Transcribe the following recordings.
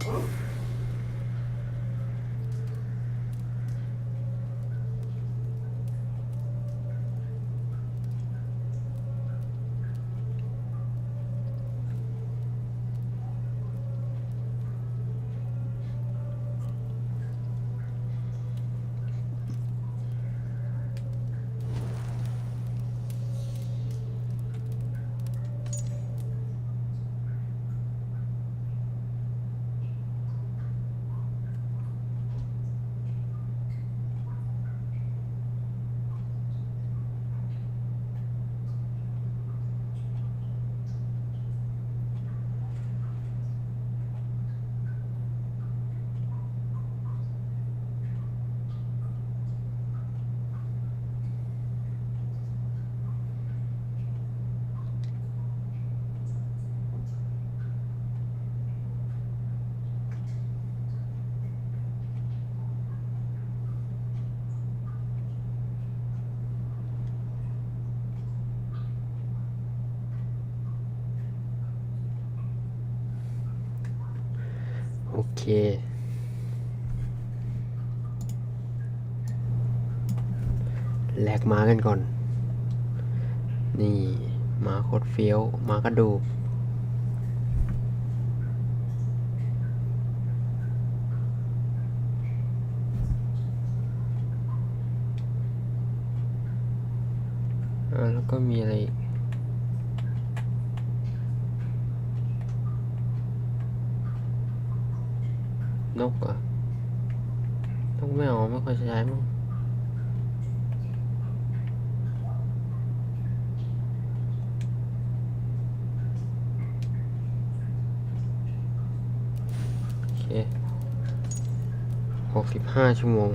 โอเคแลกม้ากันก่อนนี่ม้าโคตรเฟี้ยวม้ากระดูกแล้วก็มีอะไรอีกนกอ่ะนกไม่เอาไม่ค่อยใช้มั้งโอเค65 ชั่วโมง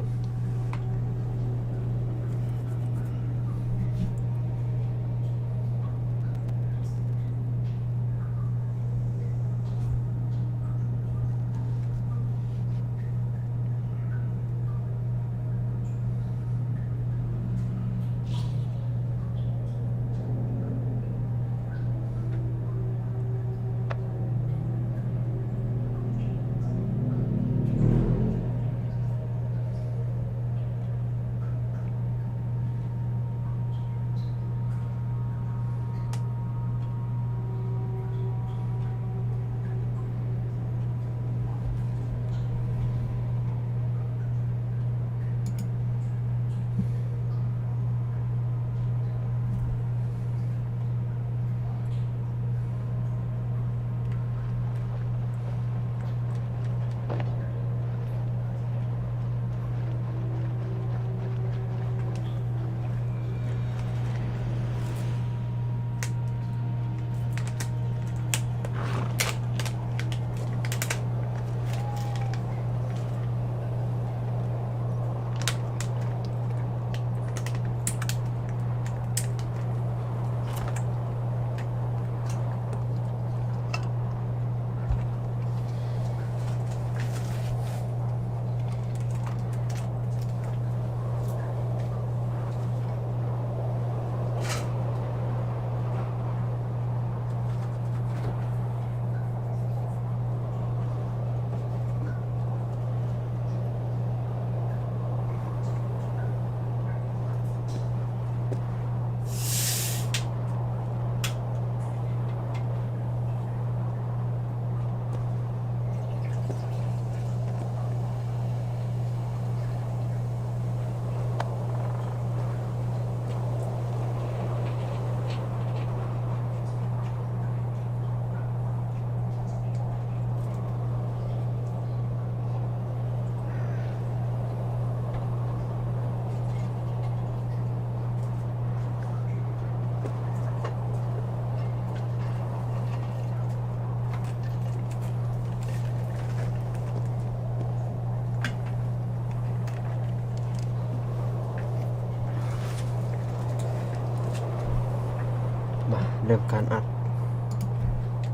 มาเริ่มการอัด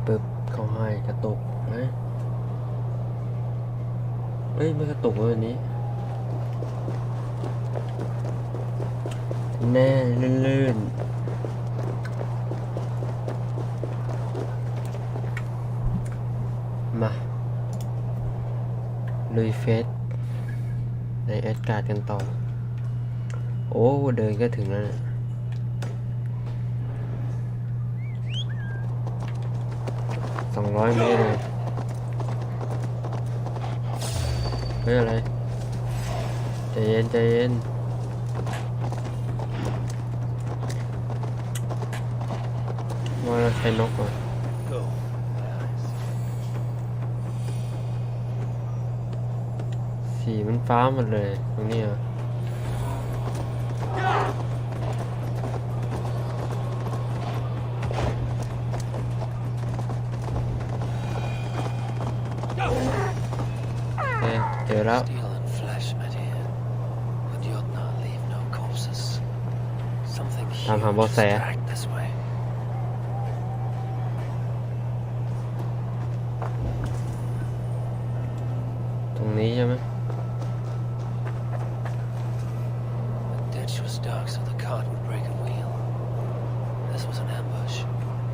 ปึ๊บเขาให้กระตุกเฮ้ยไม่กระตุกเลยวันนี้แน่ลื่นๆมา ลุยเฟสในแอดการ์ดกันต่อโอ้เดินก็ถึงแล้วนะ200 เมตรเลยเฮ้ยอะไรใจเย็นใจเย็นว่าเราใช้นกก่อนสีมันฟ้าหมดเลยตรงนี้อ่ะเจอแล้วตามหาเบาะแสตรงนี้ใช่ไหม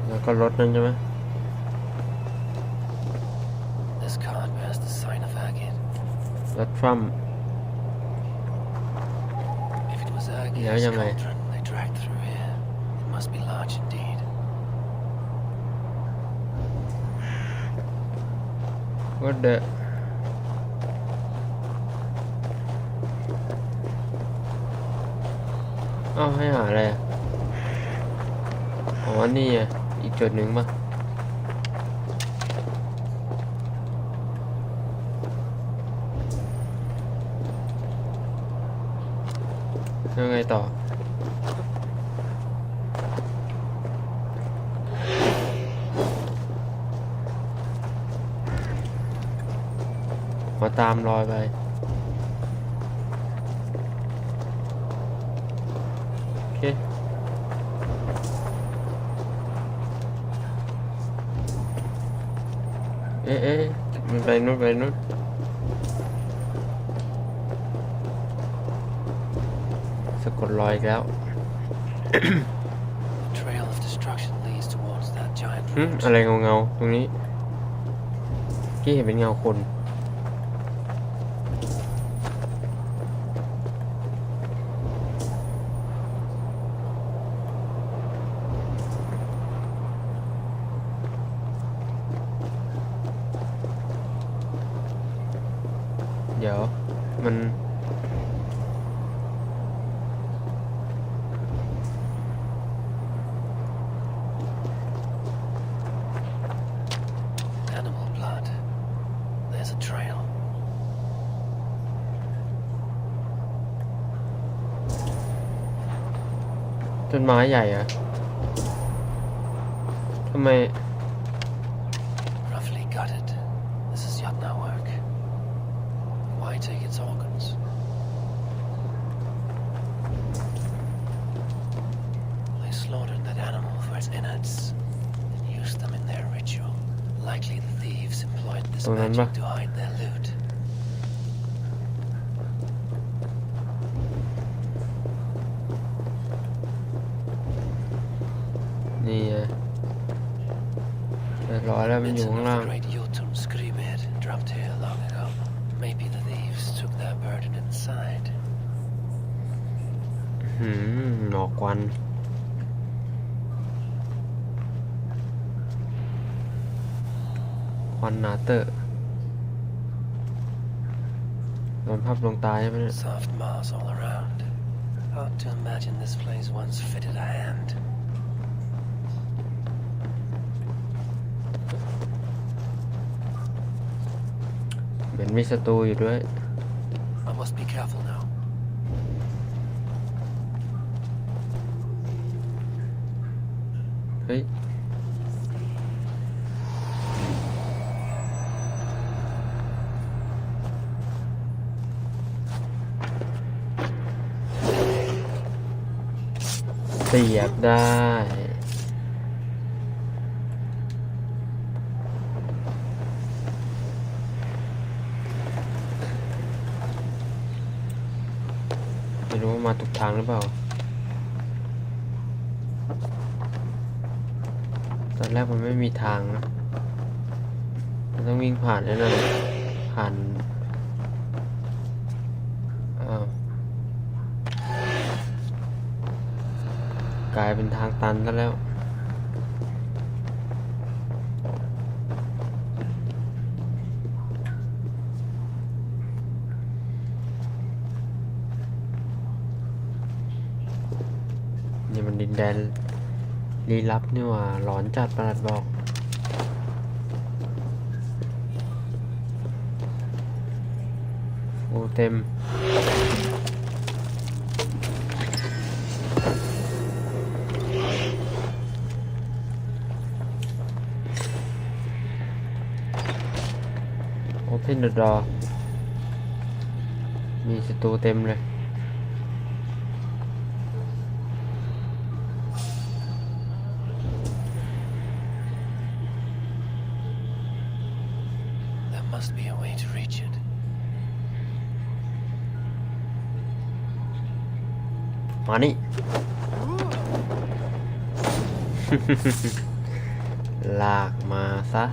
แล้วก็รถนั่นใช่ไหมรถทรัมป์แล้วยังไงWhat the อ้าวให้หาอะไรอ่ะอ๋อนี่อ่ะอีกจุดหนึ่งป่ะยังไงต่อมาตามรอยไปโอเคเอ๊ะมันไปนู่นไปนู่นสะกดรอยอีกแล้ว อะไรเงาตรงนี้กี้เห็นเป็นเงาคนเดี๋ยวมันต้นไม้ใหญ่อะทำไมตรงนั้นปะนี่ไงเรียบร้อยแล้วมันอยู่ข้างล่างหนอกควันควันหนาเตอะโดนภาพลวงตาใช่ไหมเนี่ยเหมือนมีศัตรูอยู่ด้วยเฮ้ยเสียบได้ไม่รู้ว่ามาถูกทางหรือเปล่าตอนแรกมันไม่มีทางนะมันต้องวิ่งผ่านนั่นน่ะผ่าน อ้าวกลายเป็นทางตันซะแล้วนี่มันดินแดนลี้ลับนี่หว่าหลอนจัดประหลัดบอกโอ้เต็มOpen the door มีศัตรูเต็มเลยมานี่ ลากมาซะ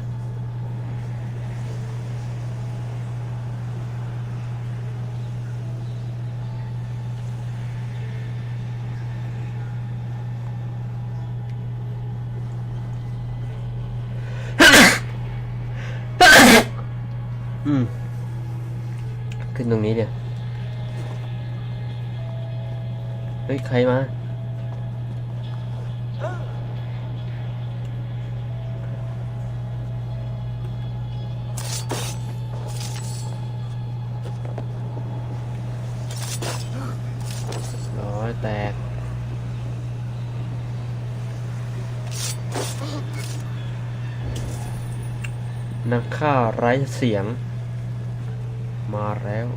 ขึ้นตรงนี้เดี๋ยวเฮ้ย ใครมาร้อยแตกนักฆ่าไร้เสียงมาแล้ว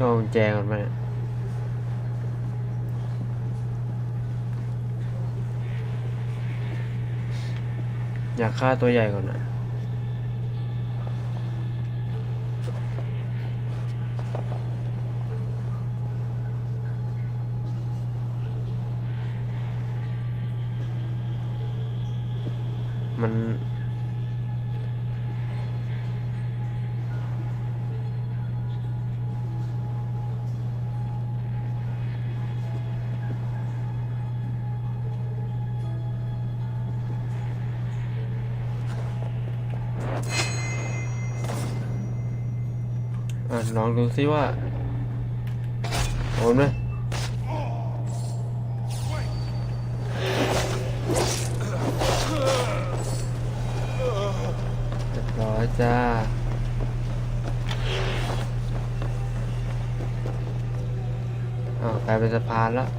ก็กุญแจก่อนไหมอยากฆ่าตัวใหญ่ก่อนนะมันลองดูซิว่าโอนไหมเรียบร้อยจ้ากลายเป็นสะพานแล้ว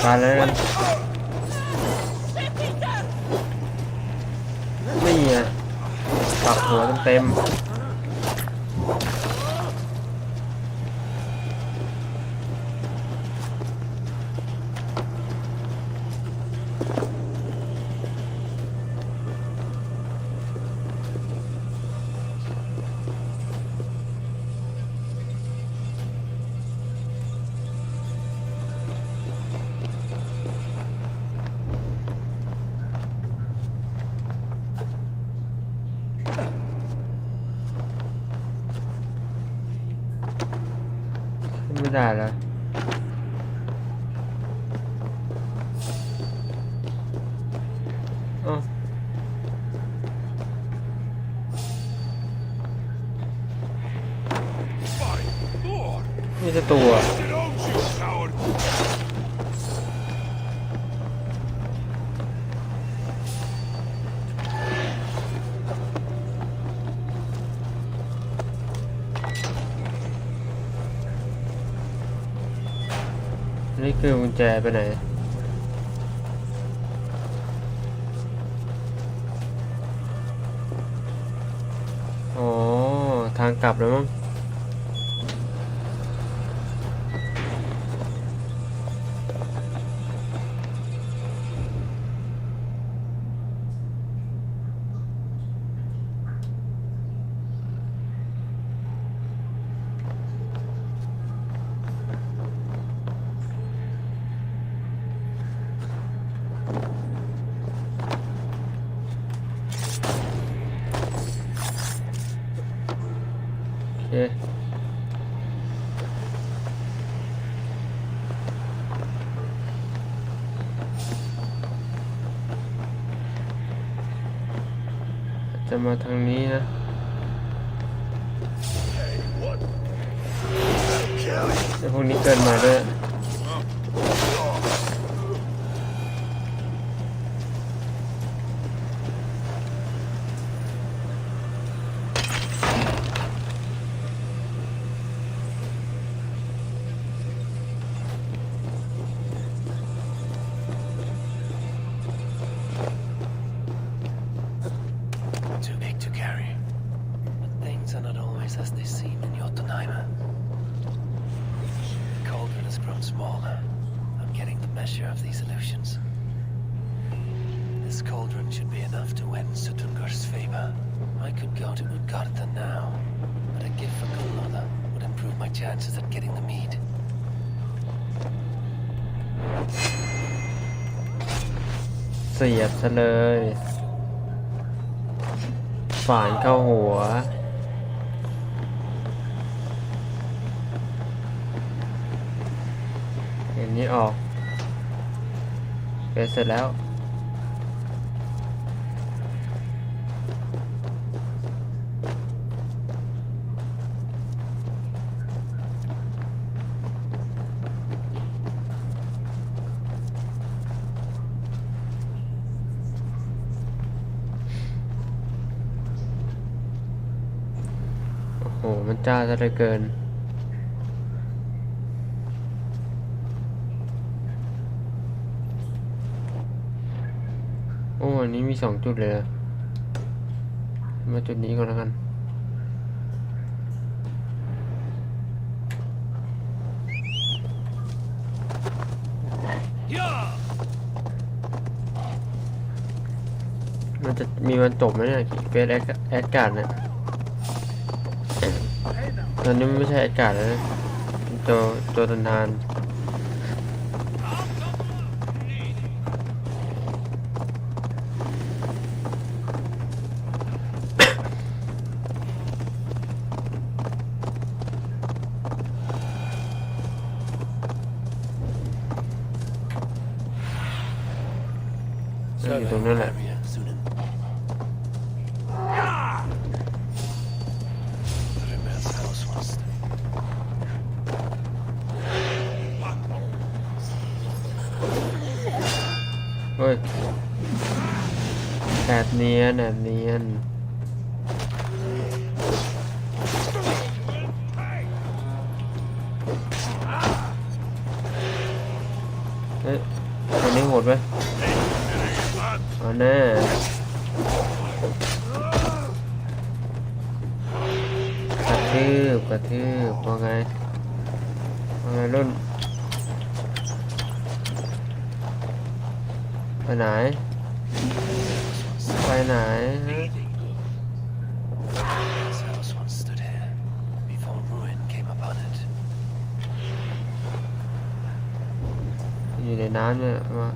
มาแล้วกันนี่ไงปักหัวเต็มไม่ได้แล้วนี่จะตัว นี่คือกุญแจไปไหนอ๋อทางกลับแล้วมั้งโอเคจะมาทางนี้นะไอ้พวกนี้เกินมาด้วยAs they seem in Jotunheimer. The cauldron has grown smaller. I'm getting the measure of these illusions. This cauldron should be enough to win Suttungur's favor. I could go to Utgarda now, but a gift for Gunnlaugur would improve my chances at getting the mead. เสียบซะเลยฝานเข้าหัวอย่างนี้ออกเสร็จแล้วโอ้โหมันจ้าซะเหลือเกินโอ้อันนี้มี2 จุดเลยมาจุดนี้ก่อนแล้วกันมันจะมีวันจบไหมเนี่ยเฟสแอดการ์ดเนี่ยตอนนี้มันไม่ใช่แอดการ์ดแล้วโจตันทานอยู่ตรงนั้นแหละเฮ้ยแอบเนียนเฮ้ยคนนี้โหดไหมเอาแน่กระทืบว่าไงรุ่นไปไหนฮะอยู่ในน้ำเนี่ยมา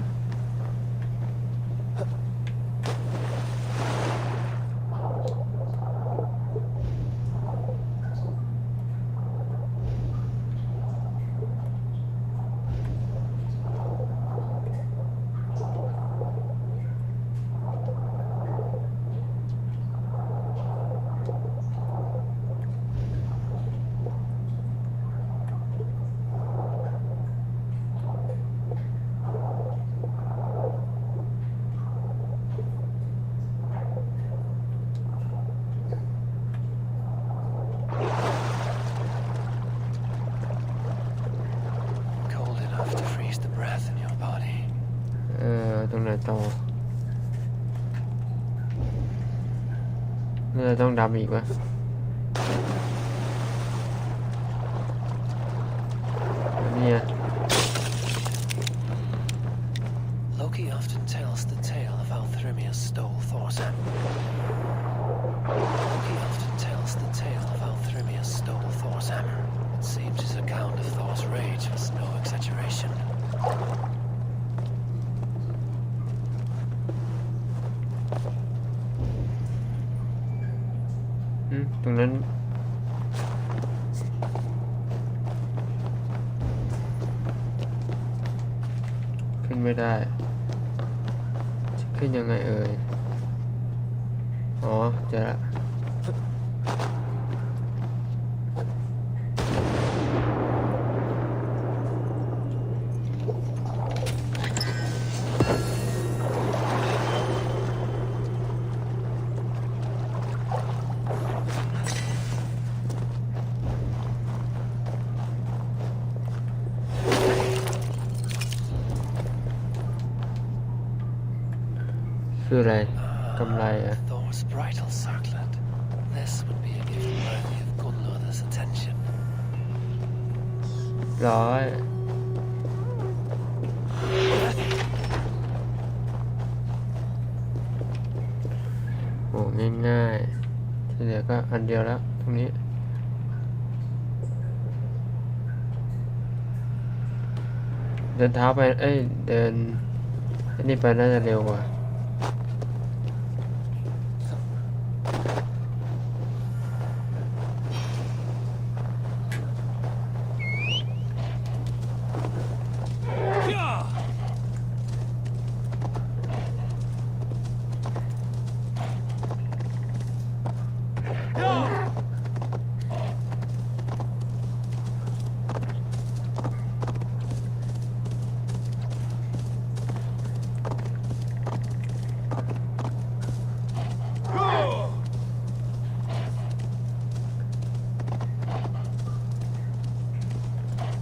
increase the breath in your body. ตรงไหนต่อน่าจะต้องดำอีกวะเนี่ย Loki often tells the tale of how Thrymia stole Thor's hammer. Loki often tells the tale of how Thrymia stole Thor's hammer. It seems his account of Thor's rage was no exaggeration. ตรงนั้นขึ้นไม่ได้จะขึ้นยังไงเอ่ยอ๋อเจอละคืออะไรกำไรอ่ะ Thor's bridal circlet. This would be a gift worthy of Gunnlod's attention. ร้อยโอ้ง่ายๆที่เหลือก็อันเดียวแล้วตรงนี้เดินเท้าไปเดินอันนี้ไปน่าจะเร็วกว่า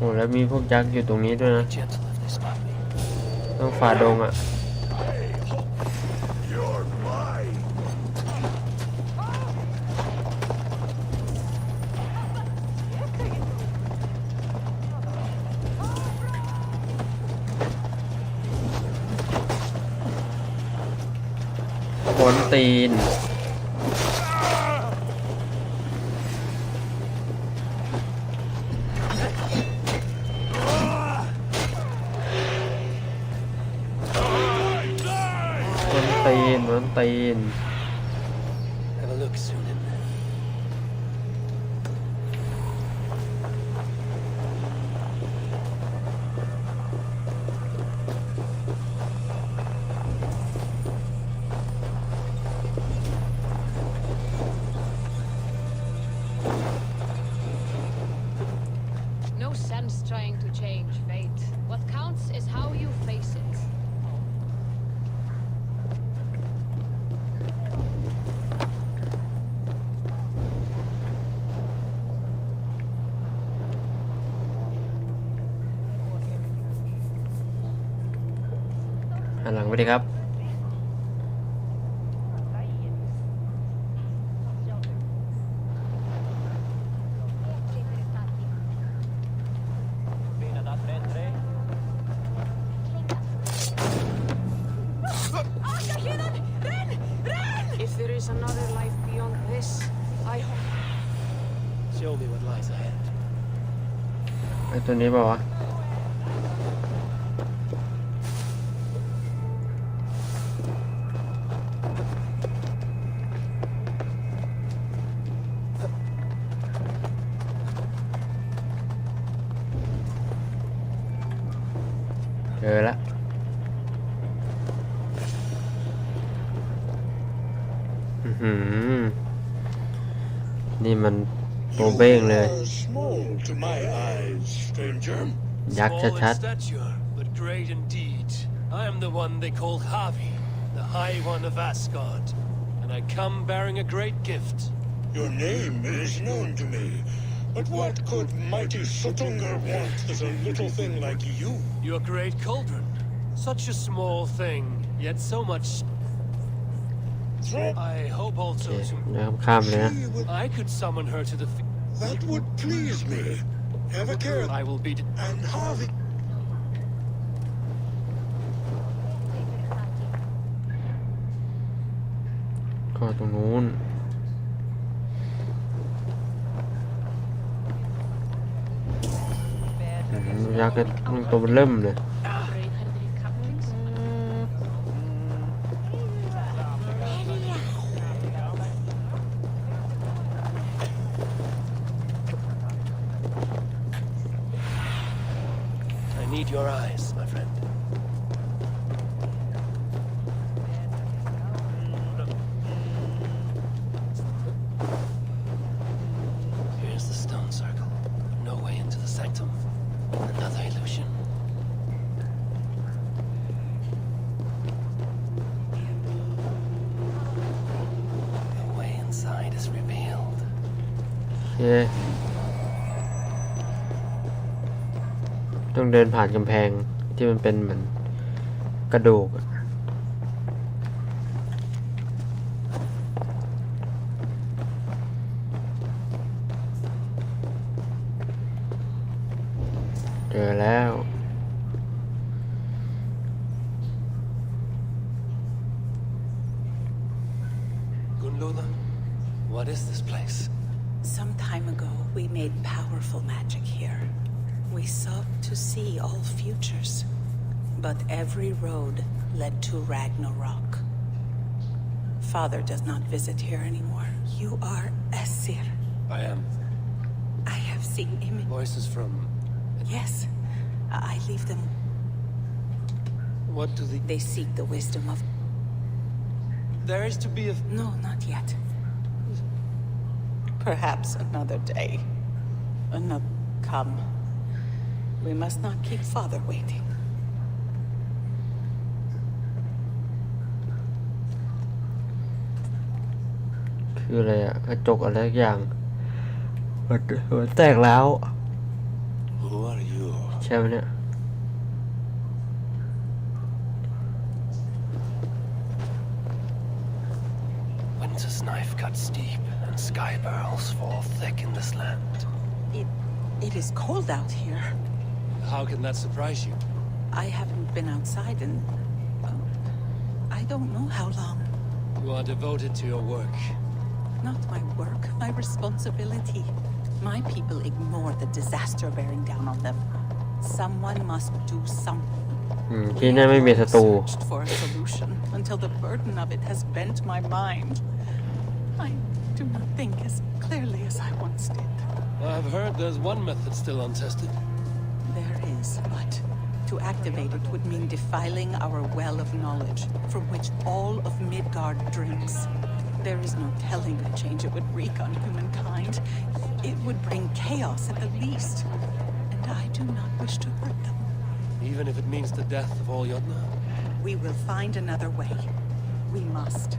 โอ้แล้วมีพวกยักษ์อยู่ตรงนี้ด้วยนะ Gentle if they spot me. ต้องฝ่าดงอ่ะ You're mine. ขนตีนมันตีน Have a look soon in there. 'No sense trying to change fate. What counts is how you face it. หันหลังไปดีครับ If there is another life beyond this, I hope. Show me what lies ahead. ไอ้ตัวนี้เปล่าวะเจอละนี่มันตัวเบ้งเลย You are small to my eyes, stranger. ยักษ์ Small in ชัด stature, but great in deed. I am the one they call Havi, the High One of Asgard, and I come bearing a great gift. Your name is known to me, But what could mighty Sutungar want that a little thing like you? Your great cauldron. Such a small thing, yet so much. Throw I hope โอ also เค to. นะครับข้ามเลยนะ she would. I could summon her to the. That would please me. Have a care. I will be. And Harvey. ก็ตรงนู้นยักษ์มันตัวมันเริ่มเลย I need your eyes, my friend. Here's the stone circle. No way into the sanctum. Another illusion. The way inside is revealed. โอเคต้องเดินผ่านกำแพงที่มันเป็นเหมือนกระดูกอะเจอแล้ว Gunlula, what is this place? Some time ago, we made powerful magic here. We sought to see all futures, but every road led to Ragnarok. Father does not visit here anymore. You are Esir. I am. I have seen images. Voices from. Yes, I leave them. What do they. They seek the wisdom of. There is to be a. No, not yet. Perhaps another day. Another. Come. We must not keep Father waiting. คืออะไรอะกระจกอะไรสักอย่างหัวแตกแล้ว Who are you? ใช่ไหมเนี่ย Winter's knife cuts deep, and sky pearls fall thick in this land. It is cold out here. How can that surprise you? I haven't been outside in. I don't know how long. You are devoted to your work. Not my work, my responsibility. My people ignore the disaster bearing down on them. Someone must do something. ที่นั่นไม่มีศัตรู Searched for a solution until the burden of it has bent my mind. I do not think as clearly as I once did. I've heard there's one method still untested. There is, but to activate it would mean defiling our well of knowledge, from which all of Midgard drinks. There is no telling the change it would wreak on humankind. It would bring chaos at the least, and I do not wish to hurt them. Even if it means the death of all Jotnar? We will find another way. We must.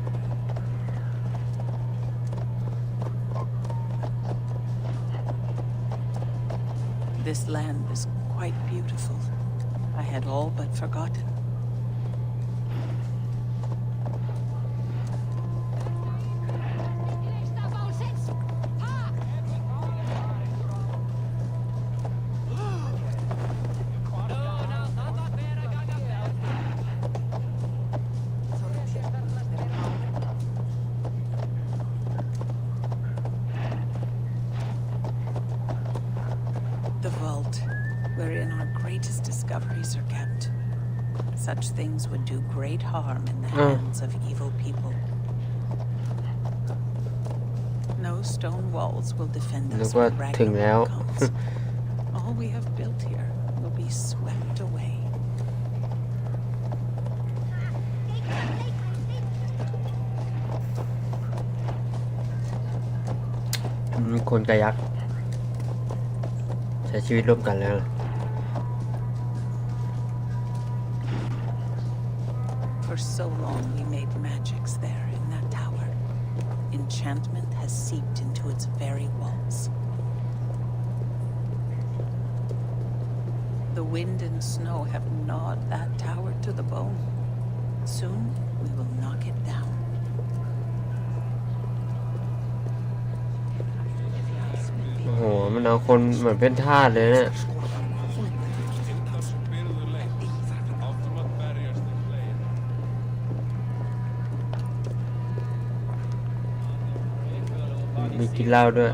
This land is quite beautiful. I had all but forgotten. The vault, wherein our greatest discoveries are kept. Such things would do great harm in the hands of evil people. No stone walls will defend นึก us ว่า when ถึงแล้ว Ragnarok comes. All we have built here will be swept away. คนกับยักษ์ใช้ชีวิตร่วมกันแล้ว For so long we made magics there in that tower. Enchantment has seeped into its very walls. The wind and snow have gnawed that tower to the bone. Soon we will knock it down. โอ้โหมันเอาคนเหมือนเป็นทาสเลยเนี่ยมีกินเหล้าด้วย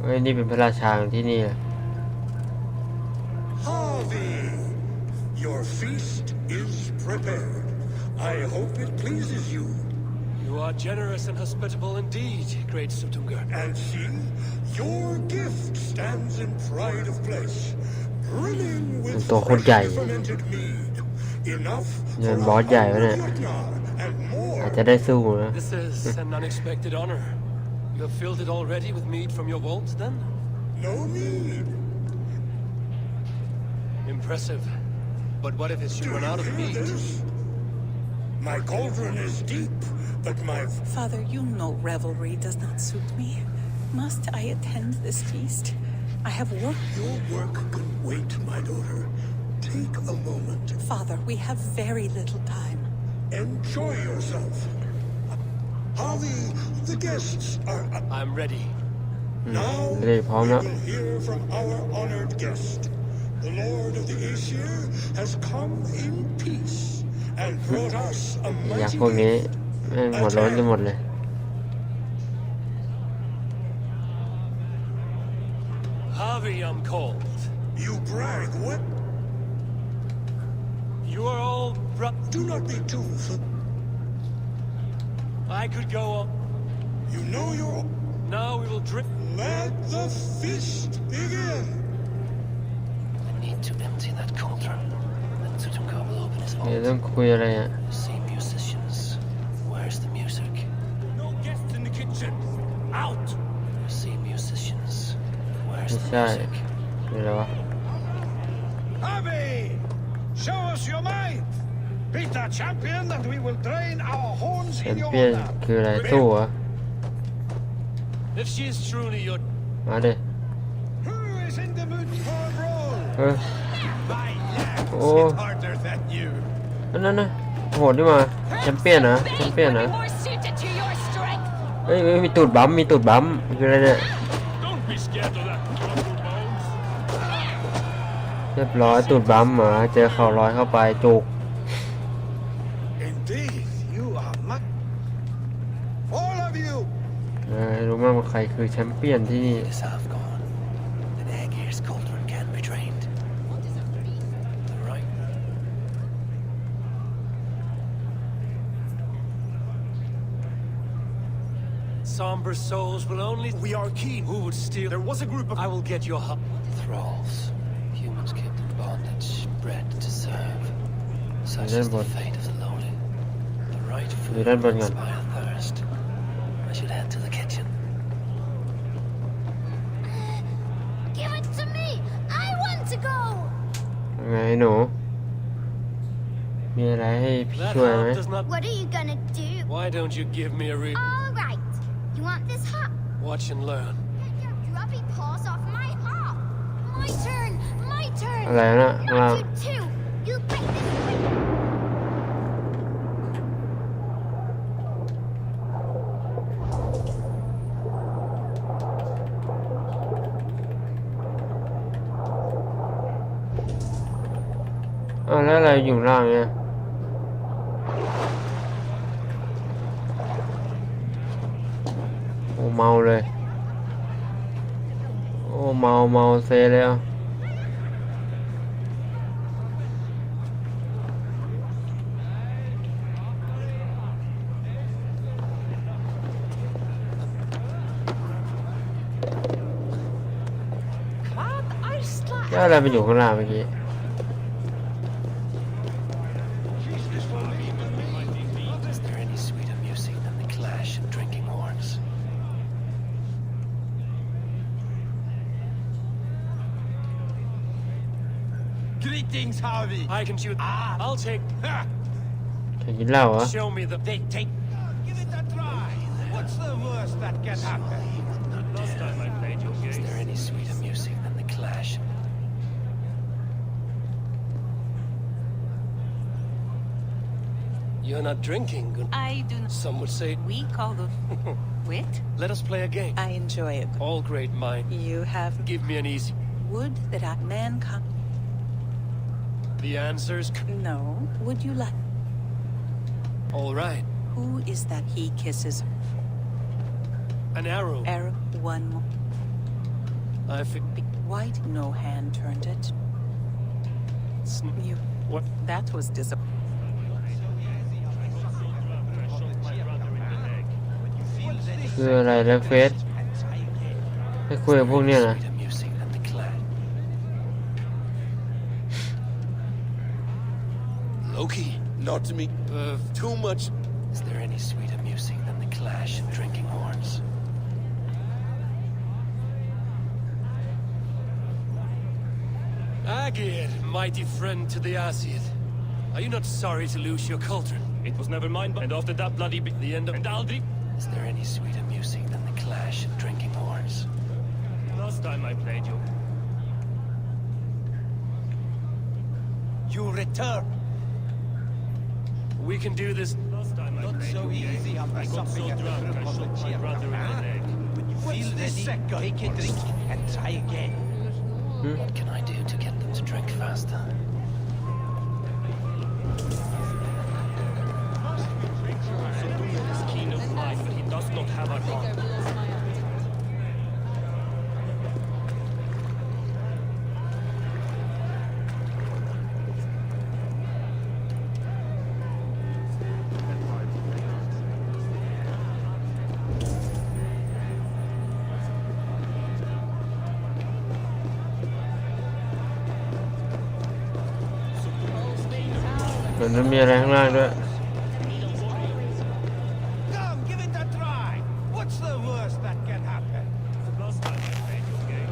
เฮ้ยนี่เป็นพระราชาของที่นี่ Harvey, your feast is prepared. I hope it pleases you. You are generous and hospitable indeed, great Sutungar. And see, your gift stands in pride of place, brimming with freshly fermented mead. Enough for a yatna and อาจ more. จะได้สู้นะ This is an unexpected honor. You have filled it already with mead from your vault, then? No need. Impressive. But what if it should Do run out you of hear mead? this? My cauldron is deep, but my Father, you know revelry does not suit me. Must I attend this feast? I have work. your work can wait, my daughter. Take a moment. Father, we have very little time. Enjoy yourself. Harvey, the guests are up. I'm ready. Now we เลยพร้อมแล้ว will hear from our honored guest. The Lord of the Aesir has come in peace and brought us a อยาก mighty พวกนี้ gift. แม่งหัวร้อนกันหมดเลย Harvey, I'm called. You brag, what? You are all Do not be too I could go on. You know your... Now we will drip. Let the feast begin. I need to empty that cauldron. Then Sutungar will open his เดี๋ยว vault. ต้องคุยอะไรอ่ะ See musicians. Where's the music? No guests in the kitchen. Out. See musicians. Where's ไม่ the ใช่ music? คืออะไรวะ Harvey, show us your might. Beat the champion and we will drain our horns แช in ม your เปี้ยน honor. คืออะไรสู้เหรอ If she is truly your มาดิ Who is in the mood for a roll? เออ My legs Oh. hit harder than you. นั่นนะโหดดีมาแชมเปี้ยนนะแชมเปี้ยนนะ More suited to your strength. เฮ้ยมีตูดบั๊มมีตูดบั๊มคืออะไรเนี่ย Don't be scared of that crumpled bones. เรียบร้อยตูดบั๊มมาเจอเข่าร้อยเข้าไปจุก Indeed, you are much. All of you. รู้มากว่าใครคือแชมเปี้ยนที่นี่ is half gone. Then Aegir's cauldron can be drained. The right. Somber souls will only. We are keen. Who would steal? There was a group of. I will get your thralls. Humans kept in bondage, bred to serve. Such is the fate of the lowly. The right food Miran will bangan. inspire thirst. I should head to the kitchen. Give it to me. I want to go. ไงหนู มีอะไรให้พี่ That ช่วยไหม harm does not. What are you gonna do? Why don't you give me a read? All right. You want this hop? Watch and learn. Get your grubby paws off my hop. My turn. My turn. อะไรนะข้างล่าง Not you too. You bite this way. แล้วอะไรอยู่ล่างเนี่ยโอ้เมาเลยโอ้เมาเซเลยอ่ะแล้วอะไรมันอยู่ข้างล่างเมื่อกี้ Is there any sweeter music than the clash of drinking horns? Greetings, Harvey. I can shoot. I'll take. จะกินเหล้าเหรอ Show me the. Take. Give it a try. What's the worst that can happen? Last time I played your game. Is there any sweeter music than the clash? You're not drinking. I do not. Some would say. We call the wit. Let us play a game. I enjoy it. All great mind. You have Give me an easy. would that a man come. The answers. No. Would you like? All right. Who is that he kisses? An arrow. Arab one more. I think. White, no hand turned it. You. What? That was disappointing. คืออะไรแล้วเฟสให้คุยกับพวกเนี้ยนะ Sweeter music than the clash. Loki. Not to me. Too much. Is there any sweeter music than the clash of drinking horns? Agir, mighty friend to the Aesir. Are you not sorry to lose your cauldron? It was never mine, and after that bloody the end of Aldri. Is there any sweeter music than the clash of drinking horns? Last time I played you. You return. We can do this. Last time I played so you easy after I got so drunk I shot my brother in the leg. When you feel ready, take a drink and try again. What can I do to get them to drink faster? Is keen of life, but he does not have a heart. เหมือนมันมีอะไรข้างล่างด้วย Come, give it a try. What's the worst that can happen? Last time I played your game.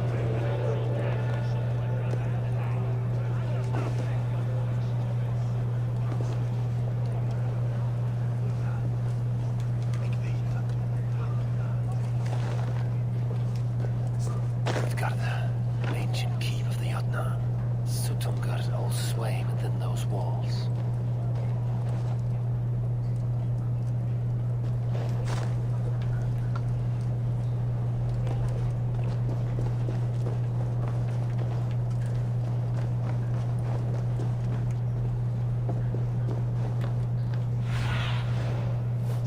Utgarda, an ancient keep of the Jotnar. Sutungar all sway within those walls.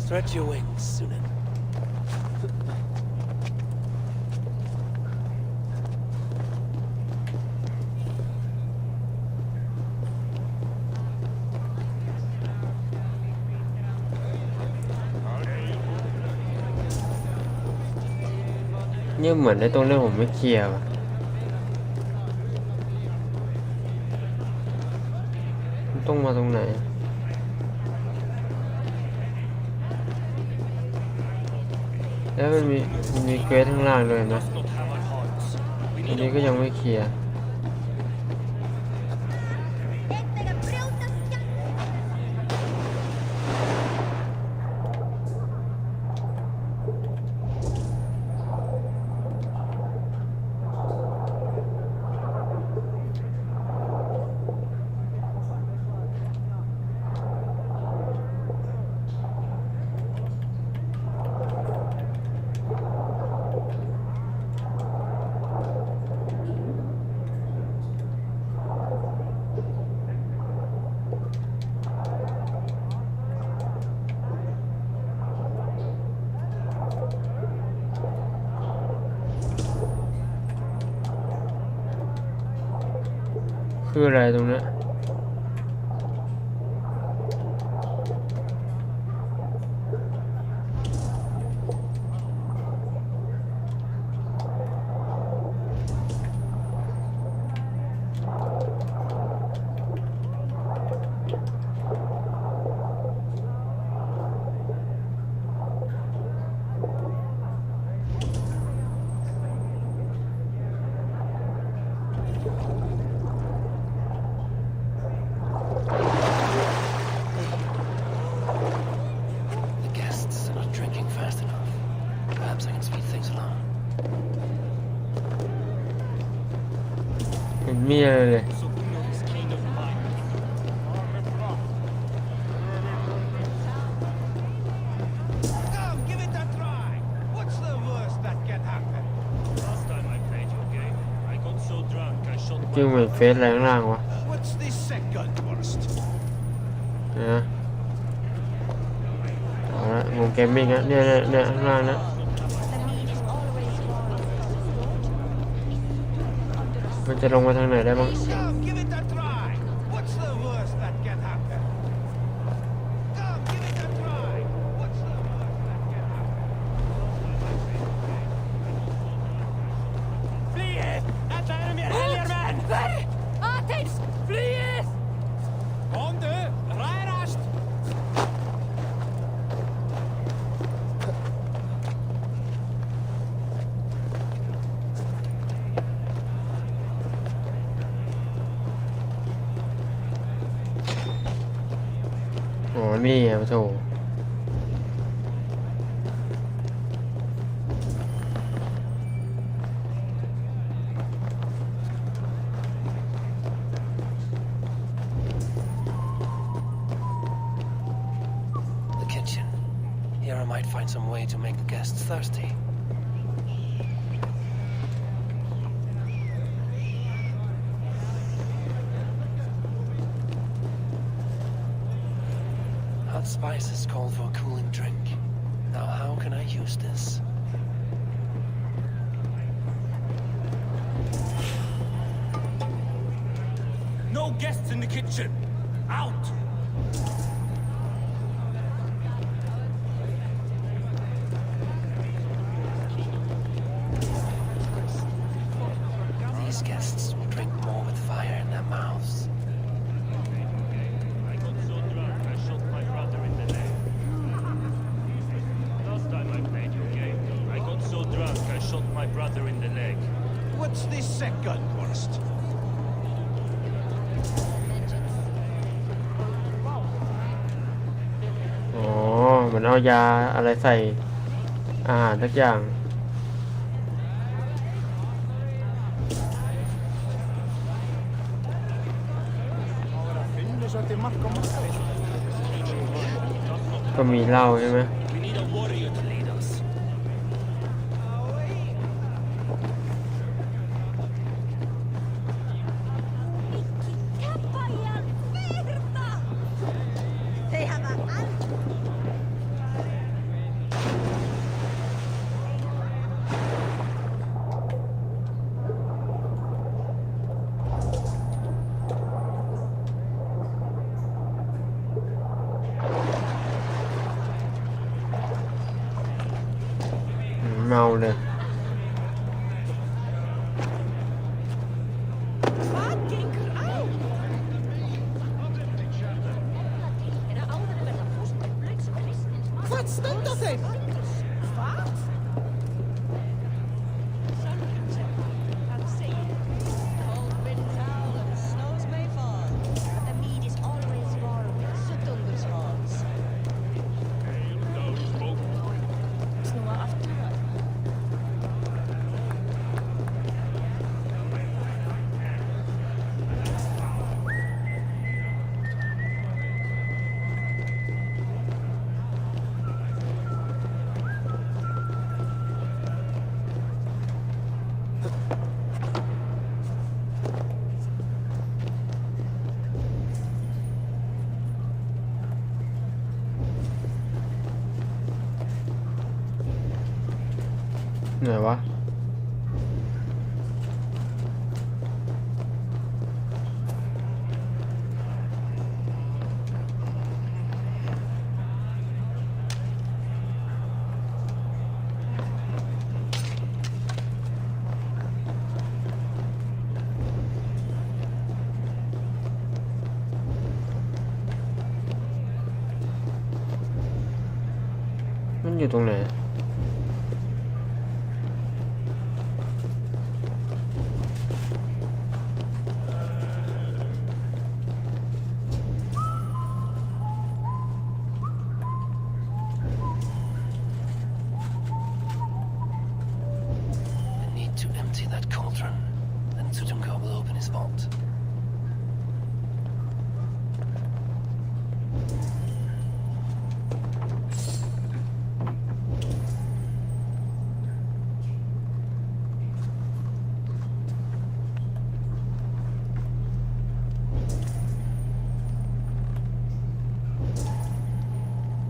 Stretch your wings, Sunan. เนี่ยเหมือนในตรงนี้ผมไม่เคลียร์ว่ะมันต้องมาตรงไหนแล้วมันมีเควสข้างล่างด้วยนะอันนี้ก็ยังไม่เคลียร์คืออะไรตรงนี้ มีอะไรเลย Come, give it a try. What's the worst that can happen? Last time I played your game, I got so drunk I shot จึงเหมือนเฟซอะไรข้างล่างวะ What's the second worst? นะเอาละวงเกมมิ่งอะเนี่ยข้างล่างนะมันจะลงมาทางไหนได้บ้าง Come, give it a try. What's the worst that can happen? Come, give it a try. What's the worst that can happen? Flyet! Dette er mer helgermenn! Ateis! Flyet! Kom du, reirast! อ๋อนี่ไงโถ the kitchen. Here I might find some way to make the guests thirsty. Hot spices call for a cooling drink. Now how can I use this? No guests in the kitchen. Out! These guests will drink more with fire in their mouths. I got so drunk I shot my brother in the leg. Last time I played your game, I got so drunk I shot my brother in the leg. What's the second worst? อ๋อเหมือนเอายาอะไรใส่อาหารสักอย่าง ก็มีเหล้าใช่ไหม We need a warrior to lead us.เมาเลย Hvað standa þeim?ไหนวะ มันอยู่ตรงไหน I need to empty that cauldron and Sutumkar will open his vault.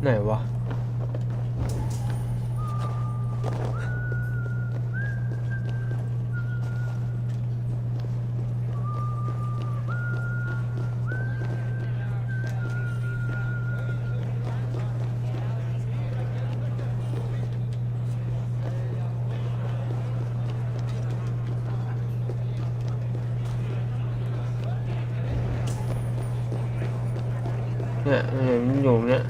ไหนวะเนี่ยมันอยู่เนี่ย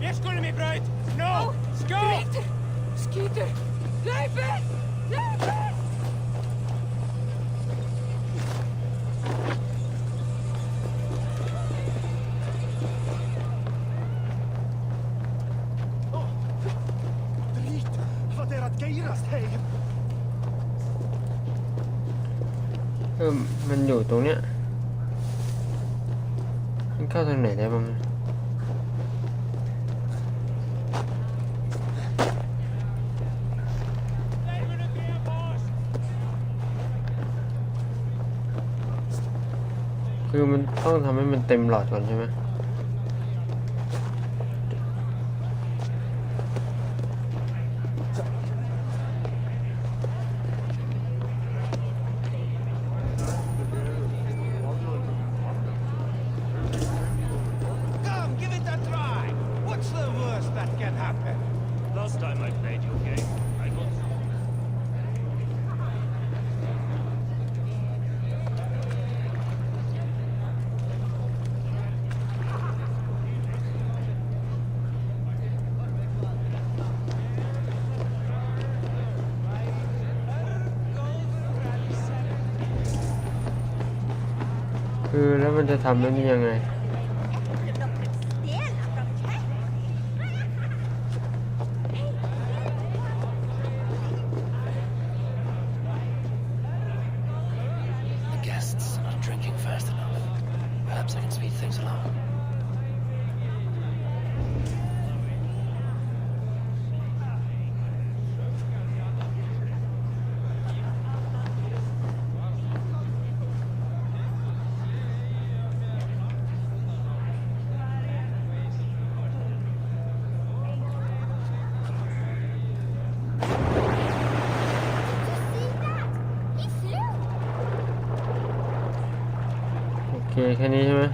Ég skuli mig braut! No! Skó! Skítur! Hlaupið! Hlaupið! Drít! Hvað að geirast heim? มันอยู่ตรงเนี้ยมันเข้าทางไหนได้บ้างคือมันต้องทำให้มันเต็มหลอดก่อนใช่ไหมCome, give it a try! What's the worst that can happen? Last time I played your game, I got... คือแล้วมันจะทำได้นี่ยังไง The guests are not drinking fast enough. Perhaps I can speed things along. โอเคแค่นี้ใช่ไหม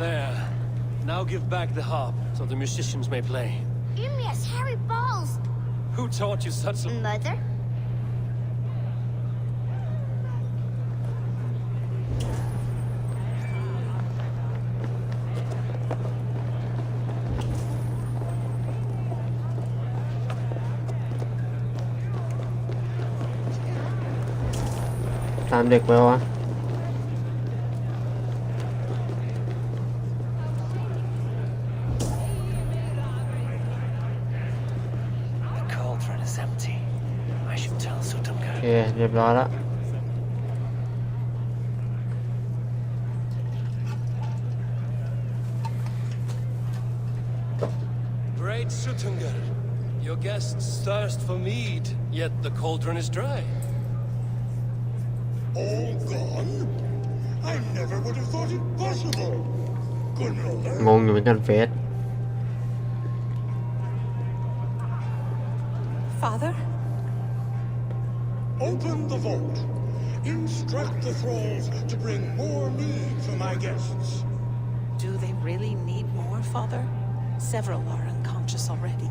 There. Now give back the harp so the musicians may play. Yes, Harry Balls. Who taught you such a... Mother? ตามเด็กไปวะ The cauldron is empty. I should tell โอ Sutumkar. เคเรียบร้อยแล้ว Great Sutumkar. Your guests thirst for mead, yet the cauldron is dry. All gone? I never would have thought it possible. Good งงอยู่เหมือนกันเฟส Father? Open the vault. Instruct the thralls to bring more mead for my guests. Do they really need more, Father? Several are unconscious already.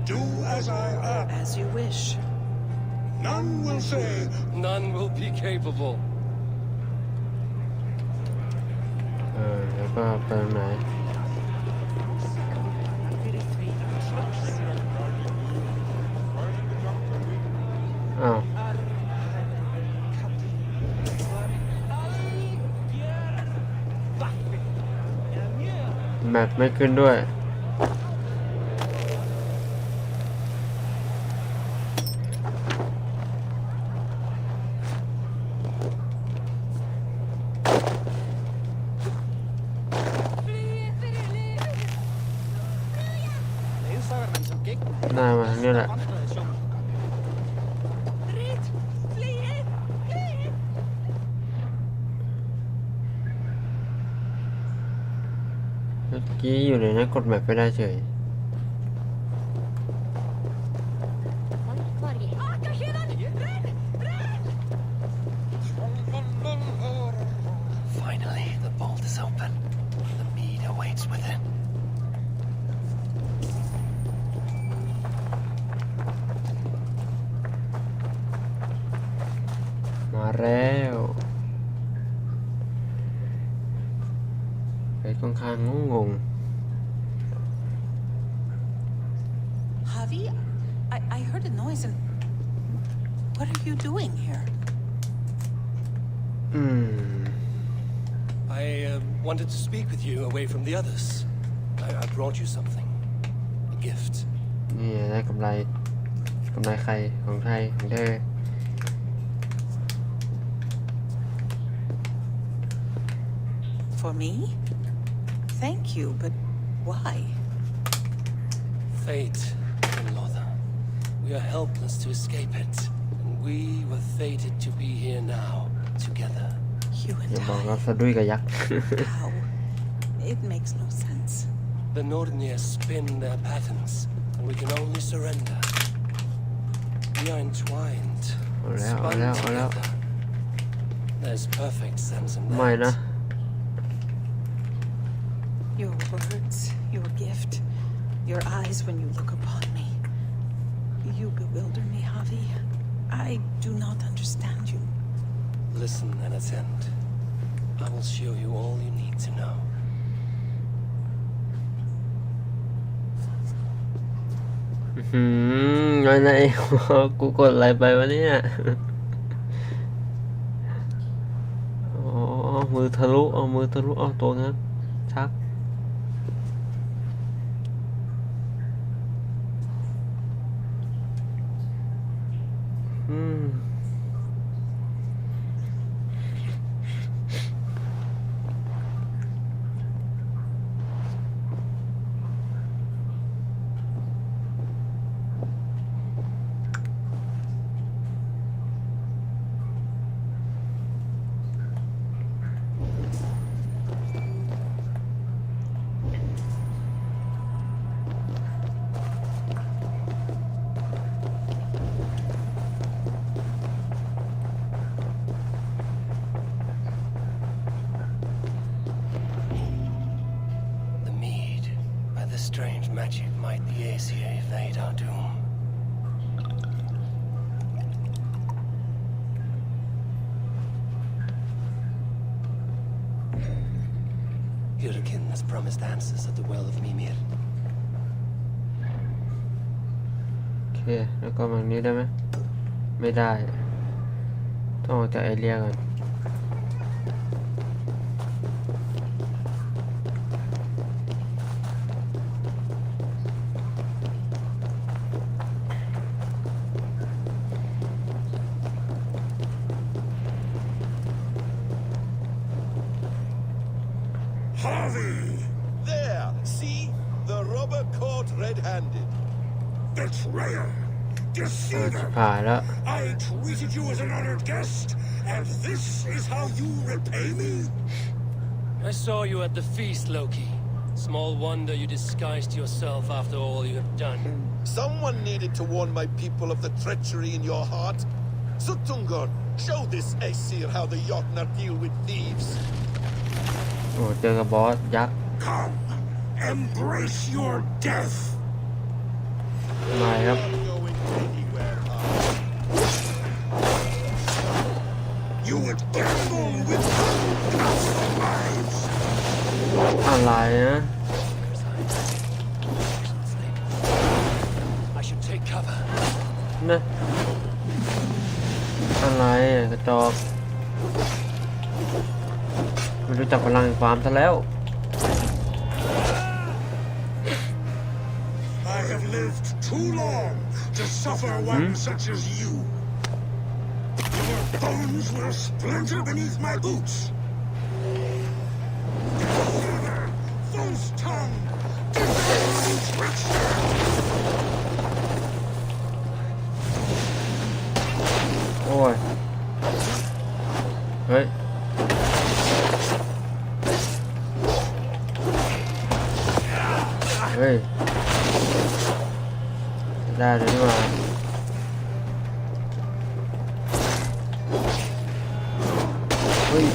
Do as I ask. As you wish. None will say, None will be capable. แล้วก็ไปตรงไหนอ้าวแมปไม่ขึ้นด้วย หน้ามาทางนี้แหละ เมื่อกี้อยู่ในนั้นกดแมปไม่ได้เฉย Finally, the vault is open. The mead awaits within. มาแล้วไปค่อนข้างงง Javi, I heard a noise and... What are you doing here? I wanted to speak with you away from the others. I brought you something. A gift. นี่ได้กำไรใครของใครของเธอ For me? Thank you, but why? Fate, Lotha. We are helpless to escape it. And we were fated to be here now, together. You อย่า and บอกว่า I. สะดุ้ยกับยักษ์ How? It makes no sense. The Nordnir spin their patterns, and we can only surrender. We are entwined, spun together. There's perfect sense in ไม่นะ that. Your words, your gift, your eyes when you look upon me. You bewilder me, Javi. I do not understand you. Listen and attend. I will show you all you need to know. อะไร กูกดอะไรไปวะเนี่ย อ๋อ มือทะลุเอาตัวนั้นชัก The mead, by the strange magic, might the Aesir evade our doom. Yurikin has promised answers at the well of Mimir. โอเค แล้วก็มานี้ได้ไหม ไม่ได้ ต้องออกจากไอเรียก่อน Harvey! There, see? The robber caught red-handed. Betrayer! ชิ Deceiver! บหายแล้ว I treated you as an honored guest, and this is how you repay me? I saw you at the feast, Loki. Small wonder you disguised yourself after all you have done. Someone needed to warn my people of the treachery in your heart. Sutungar, show this Aesir how the Jotnar deal with thieves. โอ้เจอกับบอสยักษ์ Come, embrace your death. มาครับ Not going anywhere, You would gamble with uncounted lives. อะไรนะ I should take cover. นะอะไรกระจอกไม่รู้จักพลังฟาร์มซะแล้ว I have lived too long to suffer one such as you. Your bones will splinter beneath my boots. Deceiver, false tongue, devouring trickster. โอ้ย เฮ้ย เฮ้ย ได้เลยนี่หว่าเฮ้ย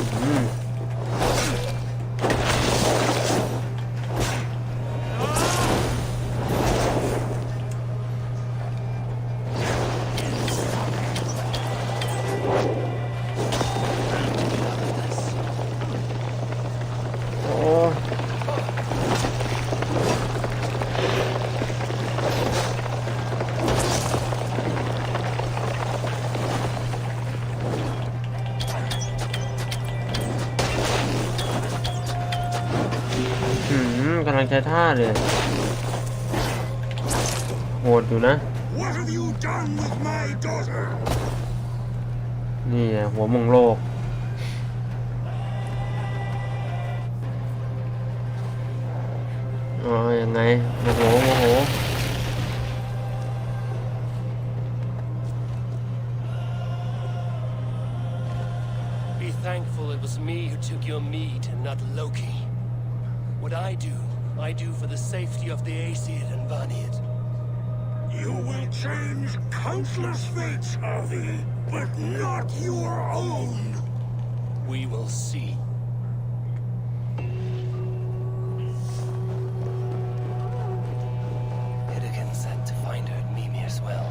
โอ้กำลังใช้ท่าเลยโหดอยู่นะ What have you done with my daughter? นี่ไงหัวมงโลกอ๋อยังไงโมโหโมโห Be thankful it was me who took your meat and not Loki. What I do for the safety of the Aesir and Vanir. You will change countless fates, Harvey, but not your own. We will see. Hidekin said to find her at Mimir's well.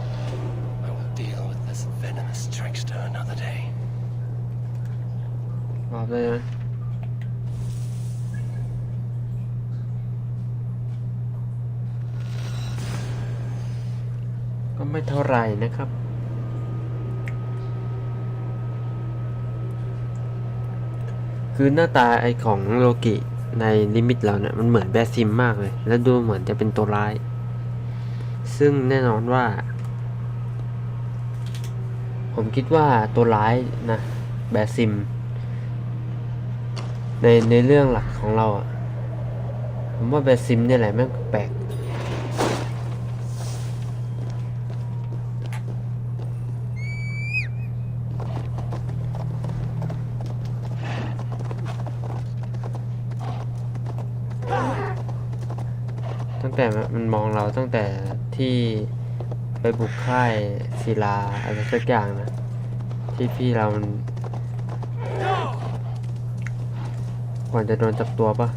I will deal with this venomous trickster another day. บอกเลยนะก็ไม่เท่าไหร่นะครับ คือหน้าตาไอของโลกิในลิมิตเราเนี่ยมันเหมือนแบซิมมากเลย แล้วดูเหมือนจะเป็นตัวร้าย ซึ่งแน่นอนว่า ผมคิดว่าตัวร้ายนะแบซิมในเรื่องหลักของเราอ่ะผมว่าแบซิมเนี่ยแหละแม่งแปลกตั้งแต่มันมองเราตั้งแต่ที่ไปบุกค่ายศิลาอะไรสักอย่างนะที่พี่เรามันก่อนจะโดนจับตัวปะ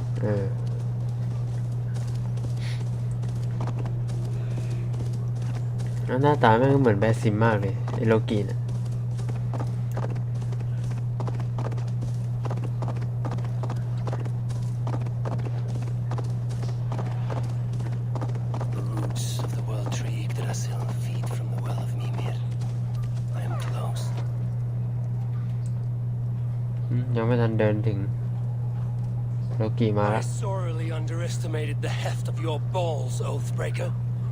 หน้าตาแม่งก็เหมือนแบซิมมากเลยไอโลกิน่ะ The roots of the world tree Yggdrasil feed from the well of Mimir. I am close. ยังไม่ทันเดินถึงโลกิมา I แล้ว sorely underestimated the heft of your balls, Oathbreaker.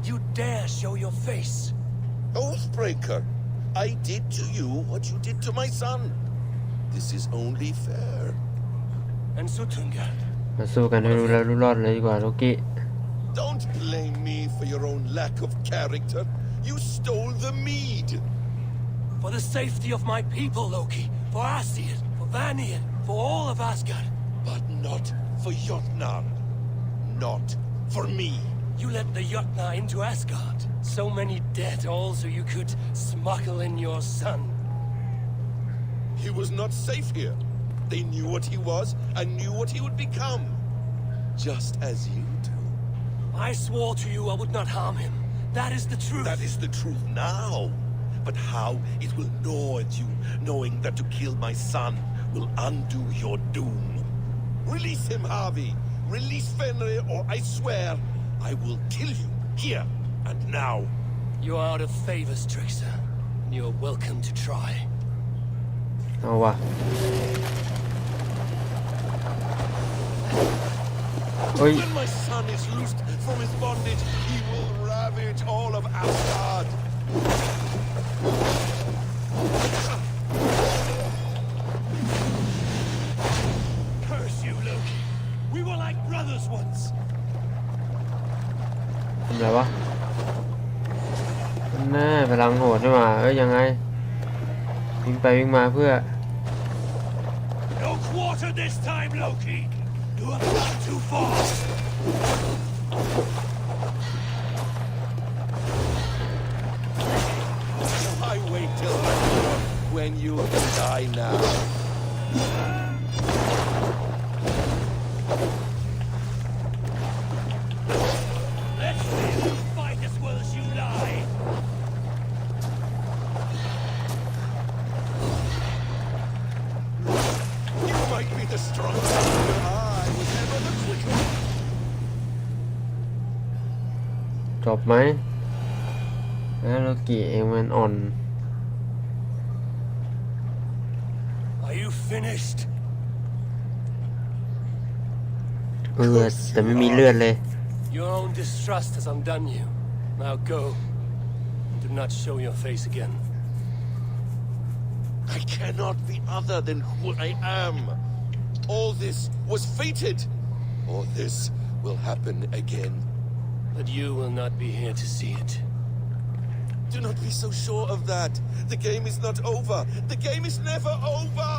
You dare show your face. Oathbreaker, I did to you what you did to my son. This is only fair. And Sutunga, มาสู้กันให้รู้แล้วรู้รอดเลยดีกว่าโลกิ Don't blame me for your own lack of character. You stole the mead. for the safety of my people, Loki, for Asir, for Vanir, for all of Asgard. But not for Jotnar. Not for me. You let the Jotnar into Asgard. So many dead, all so you could smuggle in your son. He was not safe here. They knew what he was and knew what he would become. Just as you do. I swore to you I would not harm him. That is the truth. That is the truth now. But how it will gnaw at you, knowing that to kill my son will undo your doom. Release him, Harvey. Release Fenrir, or I swear I will kill you here and now. You are out of favor, Trickster. You are welcome to try. เอาวะเฮ้ย When my son is loosed from his bondage, he will ravage all of Asgard. Curse you, Loki. We were like brothers once. ทำไรวะแน่พลังโหดนี่หว่ายังไงวิ่งไปวิ่งมาเพื่อ No quarter this time, Loki. You have gone too far. I wait till when you die now. Let's see you fight as well as you lie. You might be the strongest, but I was never the quickest. จบไหมแล้วโลกิเองมันอ่อน Are you finished? แต่ไม่มีเลือดเลย Your own distrust has undone you. Now go. Do not show your face again. I cannot be other than who I am. All this was fated. Or this will happen again. But you will not be here to see it. Do not be so sure of that. The game is not over. The game is never over.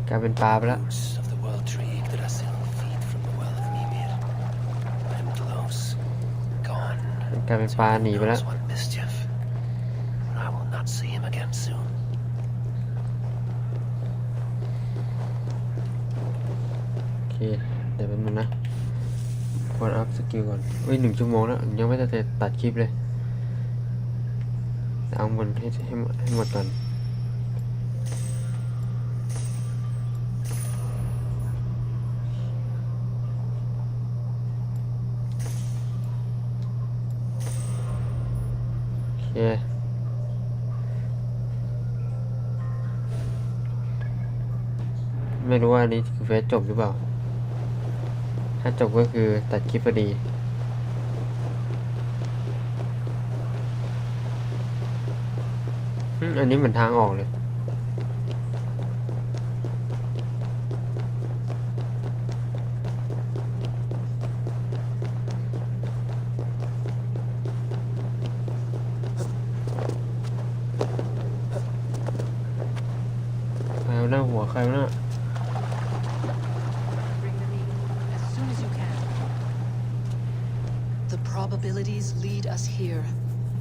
กลายเป็นปลาไปแล้ว Roots of the world tree Yggdrasil feed from the well of Mimir. I am close. Gone. กลายเป็นปลาหนีไปแล้ว Knows what mischief. But I will not see him again soon. โอเคเดี๋ยวแป๊บนึงนะควรอัพสกิลก่อน1 ชั่วโมงแล้วยังไม่ได้ตัดคลิปเลยเอาบนให้หมดก่อนโอเคไม่รู้ว่าอันนี้คือเฟซจบหรือเปล่าถ้าจบก็คือตัดคลิปพอดีอันนี้เหมือนทางออกเลยใครเอาหน้าหัวใครเอาหน้า The probabilities lead us here.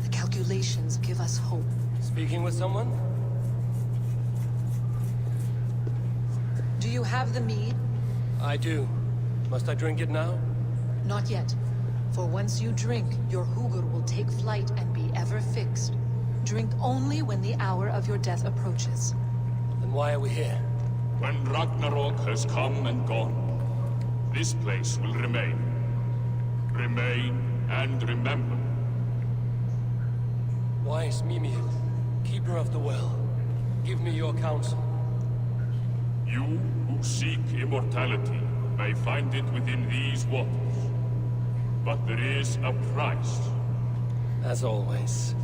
The calculations give us hope. Speaking with someone? Do you have the mead? I do. Must I drink it now? Not yet. For once you drink, your Hugur will take flight and be ever fixed. Drink only when the hour of your death approaches. Then why are we here? When Ragnarok has come and gone, this place will remain. Remain and remember. Wise Mimir, keeper of the well, give me your counsel. You who seek immortality may find it within these waters. But there is a price. As always.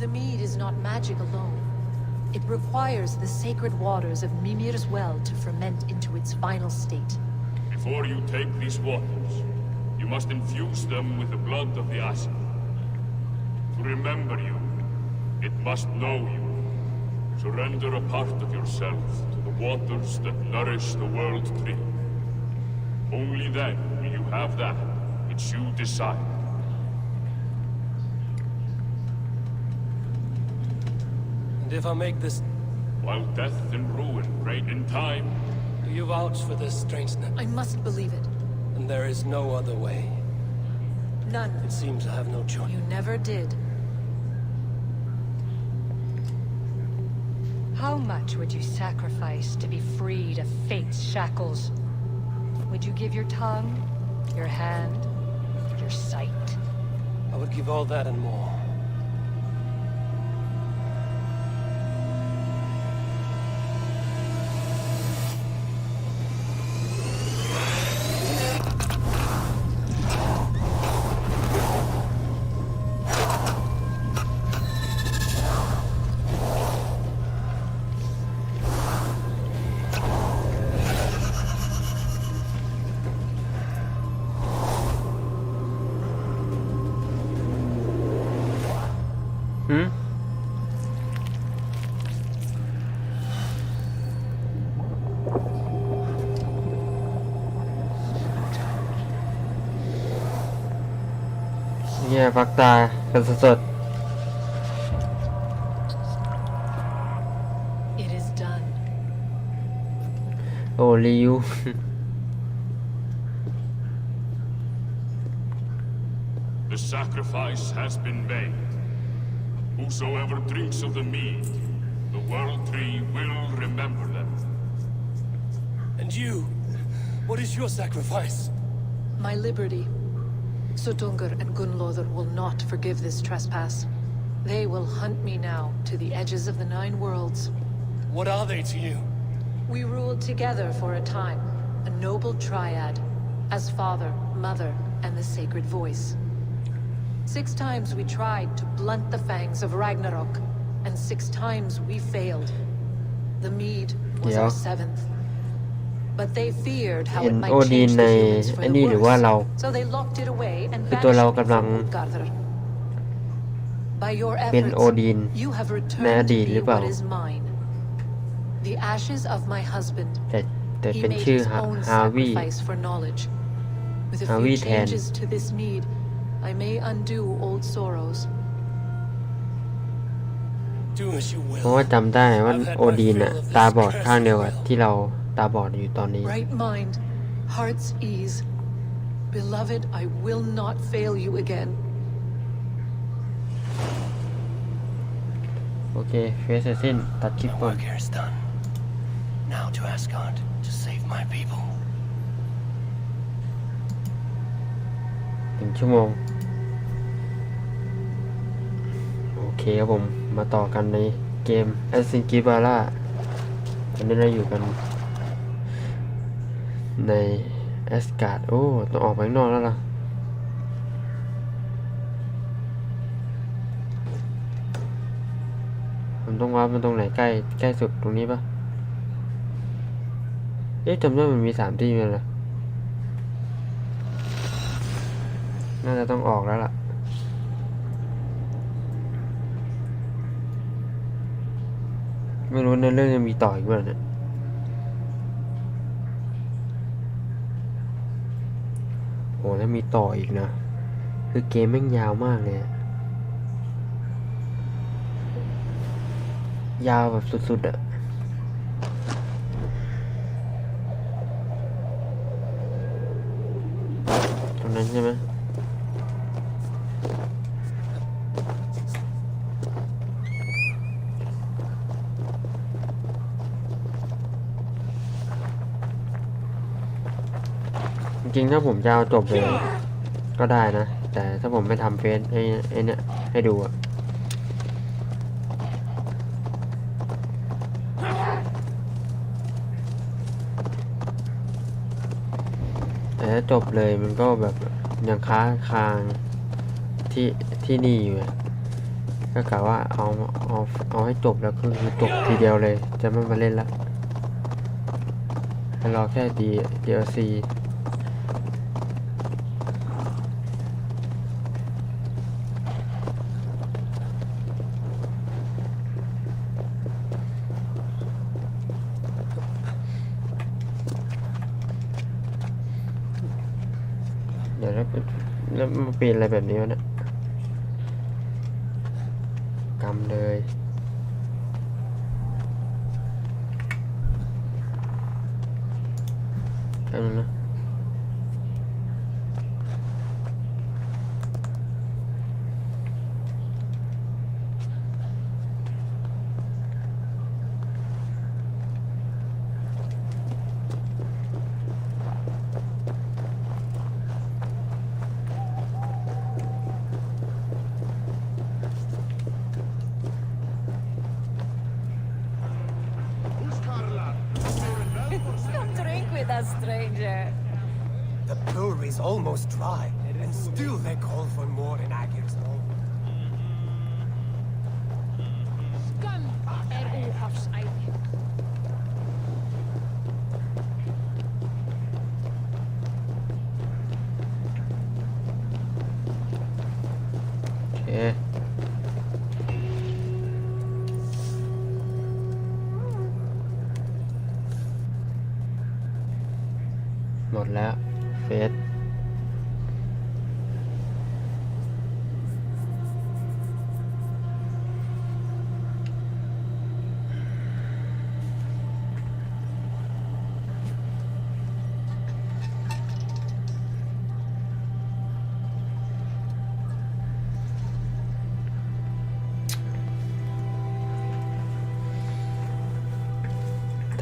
The mead is not magic alone. It requires the sacred waters of Mimir's well to ferment into its final state. Before you take these waters, you must infuse them with the blood of the Asir. To remember you, it must know you. Surrender a part of yourself to the waters that nourish the world tree. Only then will you have that which you desire. And if I make this... While death and ruin reign in time, Do you vouch for this strangeness? I must believe it. And there is no other way. None. It seems I have no choice. You never did. How much would you sacrifice to be freed of fate's shackles? Would you give your tongue, your hand, your sight? I would give all that and more.เนี่ยพักตากันสด It is done. ๆโอ้ริว the sacrifice has been made. Whosoever drinks of the mead, the World Tree will remember them. And you? What is your sacrifice? My liberty. Sutungur and Gunlother will not forgive this trespass. They will hunt me now to the edges of the 9 worlds. What are they to you? We ruled together for a time, a noble triad, as father, mother, and the sacred voice. 6 times we tried to blunt the fangs of Ragnarok, and 6 times we failed. The mead was our 7th. But they feared how เห็ it น might โอดีน change ใน the humans for ไอ้ the นี่หรือว่าเรา worse. So they locked it away and คือตัว banished เรา me กำลัง from Utgardr. By your เป็น efforts, โอดีน you have ในอ returned ดีต to หรื me อเปล่า what is mine. The ashes of my husband. แต่ He เป็น made ชื่อ his own ฮาวิ sacrifice for knowledge. With a ฮา few วิแทน changes to this mead, I may undo old sorrows. Do as you เพราะ will. ว่าจำได้ว่าโอดีนอะตาบอดข้างเดียวกับที่เราตาบอดอยู่ตอนนี้ Right mind, heart's ease. Beloved, I will not fail you again. โอเคเฟสเสร็จสิ้นตัดคลิป My ก่อน work here is done. Now to Asgard to save my people. 1 ชั่วโมง โอเคครับผมมาต่อกันในเกม Creed Valhalla ตอนนี้เราอยู่กันในแอสการ์ดโอ้ต้องออกไปข้างนอกแล้วล่ะผมต้องวาร์ปมันตรงไหนใกล้สุดตรงนี้ปะเอ๊ะจำได้มันมี3 ที่มั้ยล่ะน่าจะต้องออกแล้วล่ะไม่รู้ในเรื่องจะมีต่ออีกเมื่อเนี่ยโหถ้ามีต่ออีกนะคือเกมแม่งยาวมากเลยยาวแบบสุดๆอะตรงนั้นใช่ไหมจริงๆถ้าผมจะเอาจบเลยก็ได้นะแต่ถ้าผมไม่ทำเฟซไอ้เนี่ยให้ดูอะแต่ถ้าจบเลยมันก็แบบยังค้างที่นี่อยู่ก็กะว่าเอาให้จบแล้วคือจบทีเดียวเลยจะไม่มาเล่นละให้รอแค่ DLC เดี๋ยวแล้วมาปีนอะไรแบบนี้วะเนี่ยกำเลย ป๊บนึงนะCome drink with us, stranger. The brewery's almost dry, and still they call for more in Agir's home. Skam óhafsæði. โอเคหมดแล้วเฟส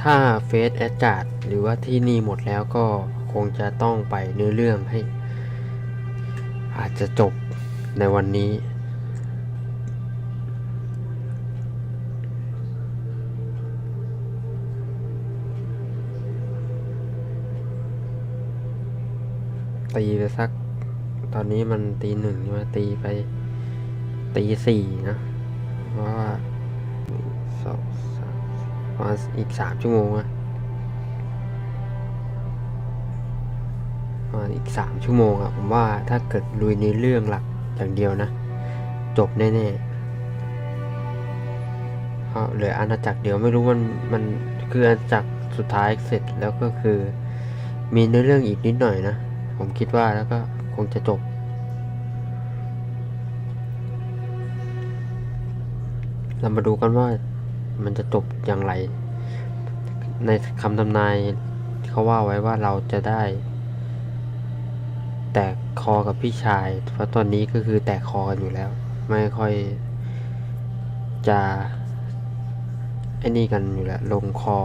ถ้าเฟสแอดการ์ดหรือว่าที่นี่หมดแล้วก็คงจะต้องไปเนื้อเรื่องให้อาจจะจบในวันนี้ตีไปสักตอนนี้มันตี 1ใช่ไหมตีไปตี 4นะเพราะว่าประมาณอีก3 ชั่วโมงอะประมาณอีก3 ชั่วโมงอะผมว่าถ้าเกิดลุยในเรื่องหลักอย่างเดียวนะจบแน่ๆเพราะเหลืออาณาจักรเดียวไม่รู้มันคืออาณาจักรสุดท้ายเสร็จแล้วก็คือมีเนื้อเรื่องอีกนิดหน่อยนะผมคิดว่าแล้วก็คงจะจบเรามาดูกันว่ามันจะจบอย่างไรในคำทำนายเขาว่าไว้ว่าเราจะได้แตกคอกับพี่ชายเพราะตอนนี้ก็คือแตกคอกันอยู่แล้วไม่ค่อยจะไอ้นี่กันอยู่แล้วลงคอ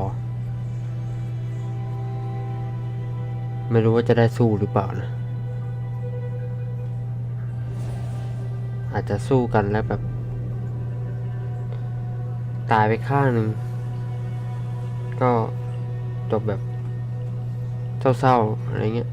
ไม่รู้ว่าจะได้สู้หรือเปล่านะอาจจะสู้กันแล้วแบบตายไปข้างหนึ่งก็จบแบบเศร้าๆอะไรเงี้ย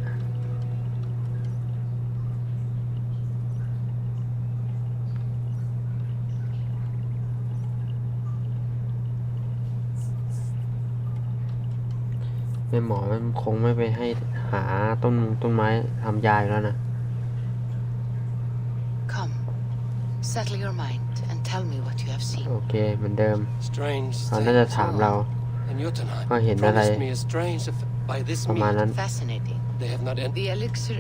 แม่หมอมันคงไม่ไปให้หาต้นไม้ทำยาแล้วนะ Come, settle your mind and tell me what you have seen. โอเคเหมือนเดิม Strange เขาน่าจะถามเรา and Jotunheim ก็เห็นอะไร promised me a strange by this ประมาณ meat. นั้น Fascinating. They have not The elixir.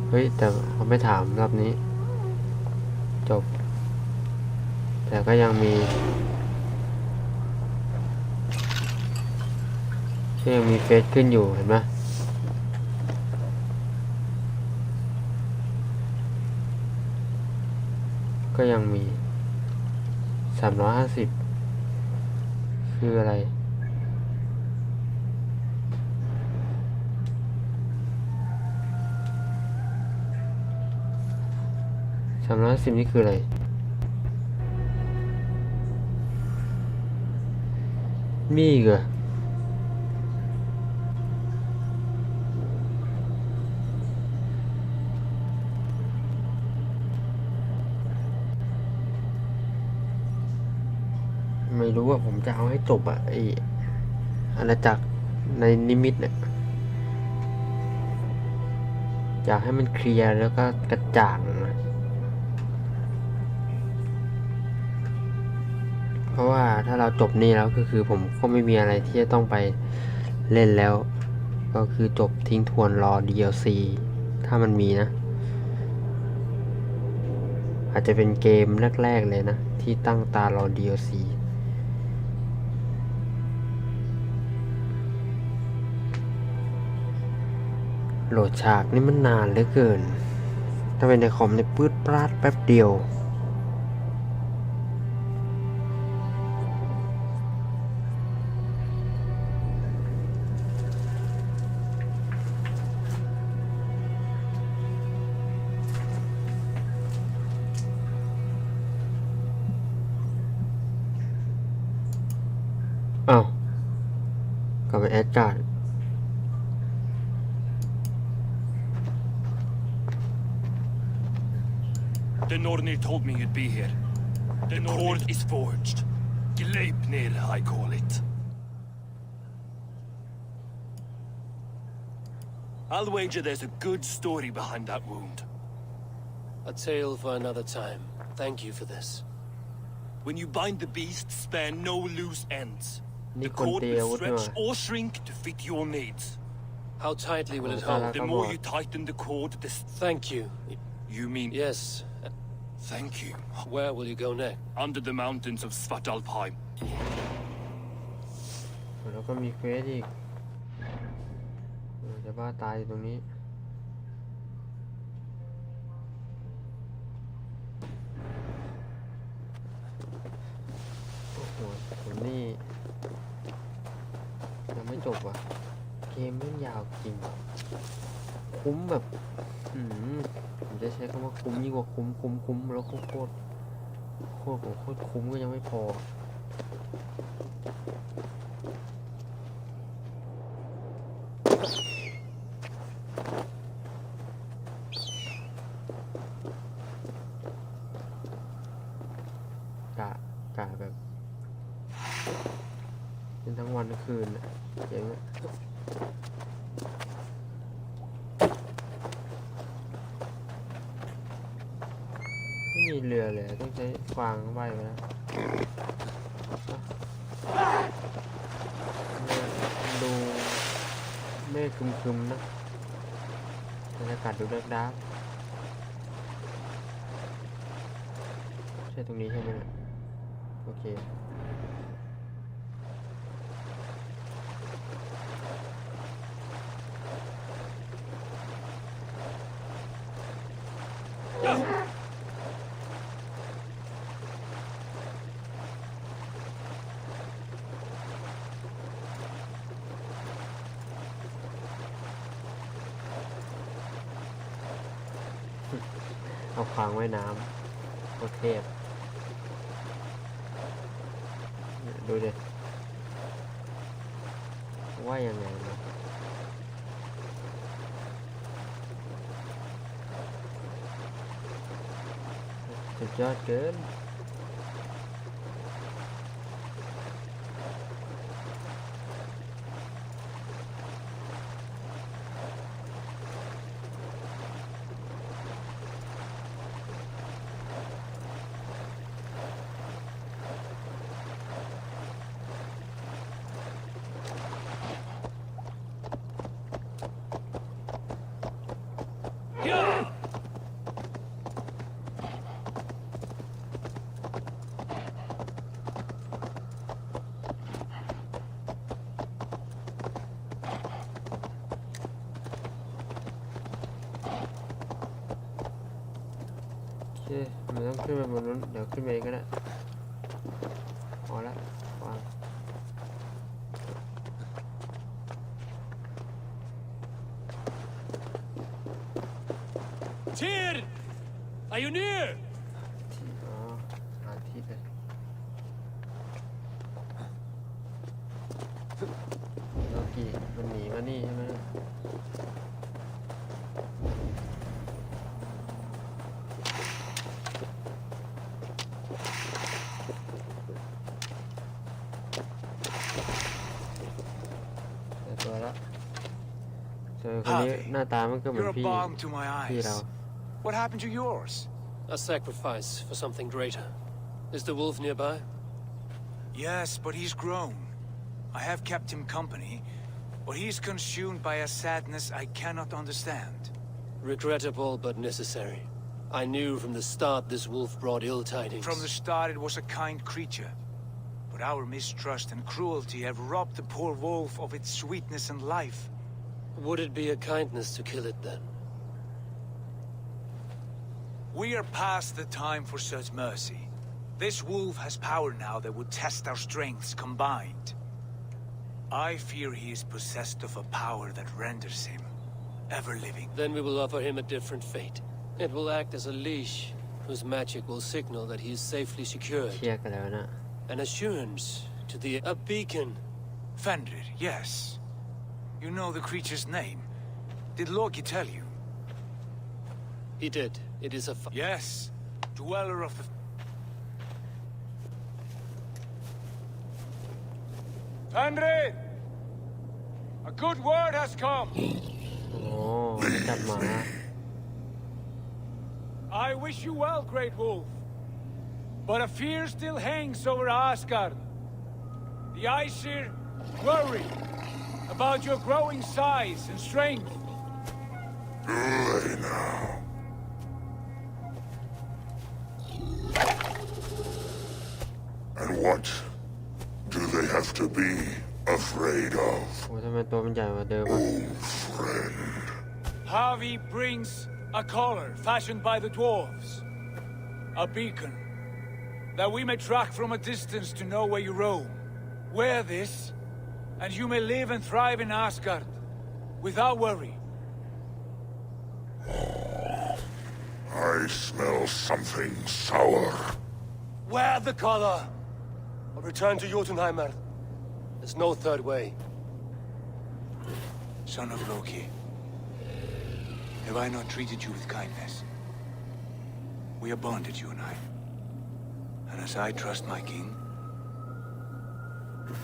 เฮ้ยแต่เขาไม่ถามรอบนี้จบแต่ก็ยังมีเฟซขึ้นอยู่เห็นไหมก็ยังมี350คืออะไร310นี่คืออะไรมีอีกเหรอไม่รู้ว่าผมจะเอาให้จบอะไออาณาจักรในนิมิตเนี่ยอยากให้มันเคลียร์แล้วก็กระจ่างนะเพราะว่าถ้าเราจบนี่แล้วก็คือผมก็ไม่มีอะไรที่จะต้องไปเล่นแล้วก็คือจบทิ้งทวนรอ DLC ถ้ามันมีนะอาจจะเป็นเกมแรกๆเลยนะที่ตั้งตารอ DLC โหลดฉากนี่มันนานเหลือเกินถ้าเป็นในคอมเนี่ยปื๊ดปราดแป๊บเดียว อ้าวกลับไปแอดการ์ด The Nornir told me you'd be here. The cord is forged. Gleipnir, I call it. I'll wager there's a good story behind that wound. A tale for another time. Thank you for this. When you bind the beast, spare no loose ends. The นี่คน cord เตีย will วุฒินี่ห stretch ว่า or shrink to fit your needs. How tightly will it Oh, hold? The Come more on. you tighten the cord, the... Thank you. You mean... Yes. Thank you. Where will you go next? Under the mountains of Svartalfheim. แล้วก็มีเควสอีกจะบ้าตายอยู่ตรงนี้โอ้โหผมนี่ยังไม่จบว่ะเกมมันยาวจริงคุ้มแบบผมจะใช้คำว่าคุ้มยิ่งกว่าคุ้มแล้วโคตรคุ้มก็ยังไม่พอกะแบบเป็นทั้งวันทั้งคืนอะเจ๋งอะไม่มีเรือเลยต้องใช้ฟางว่ายไปนะดูเมฆครึมๆนะบรรยากาศดูดักใช่ตรงนี้ใช่ไหมเนี่ยโอเคเอาขวางไว้น้ำโอเคดูดิว่ายังไงนะสุดยอดเกินมันต้องขึ้นไปบนนู้นเดี๋ยวขึ้นไปเองก็ได้พอละวาง Tyr! Are you near? อ๋อหาที่เลยโลกิมันหนีมานี่ใช่ไหมตัวละเจอคนนี้หน้าตามันก็เหมือน You're a พี่ balm to my พี่เรา eyes. What happened to yours? A sacrifice for something greater. Is the wolf nearby? Yes, but he's grown. I have kept him company, but he's consumed by a sadness I cannot understand. Regrettable but necessary. I knew from the start this wolf brought ill tidings. From the start it was a kind creature. But our mistrust and cruelty have robbed the poor wolf of its sweetness and life. Would it be a kindness to kill it then? We are past the time for such mercy. This wolf has power now that would test our strengths combined. I fear he is possessed of a power that renders him ever-living. Then we will offer him a different fate. It will act as a leash, whose magic will signal that he is safely secured. เชียร์กันแล้วนะ An assurance to the... a beacon. Fenrir, yes. You know the creature's name. Did Loki tell you? He did. It is a... Yes. Dweller of the... Fenrir! A good word has come. โอ้จับหมา I wish you well, Great Wolf. But a fear still hangs over Asgard. The Aesir worry about your growing size and strength. Do they now? And what do they have to be afraid of? โอ้ทำไมตัวมันใหญ่กว่าเดิมวะ Friend. Harvey brings a collar fashioned by the dwarves. A beacon. That we may track from a distance to know where you roam. Wear this, and you may live and thrive in Asgard. Without worry. I smell something sour. Wear the collar! Or return to Jotunheimer. There's no third way. Son of Loki. Have I not treated you with kindness? We are bonded, you and I. And as I trust my king,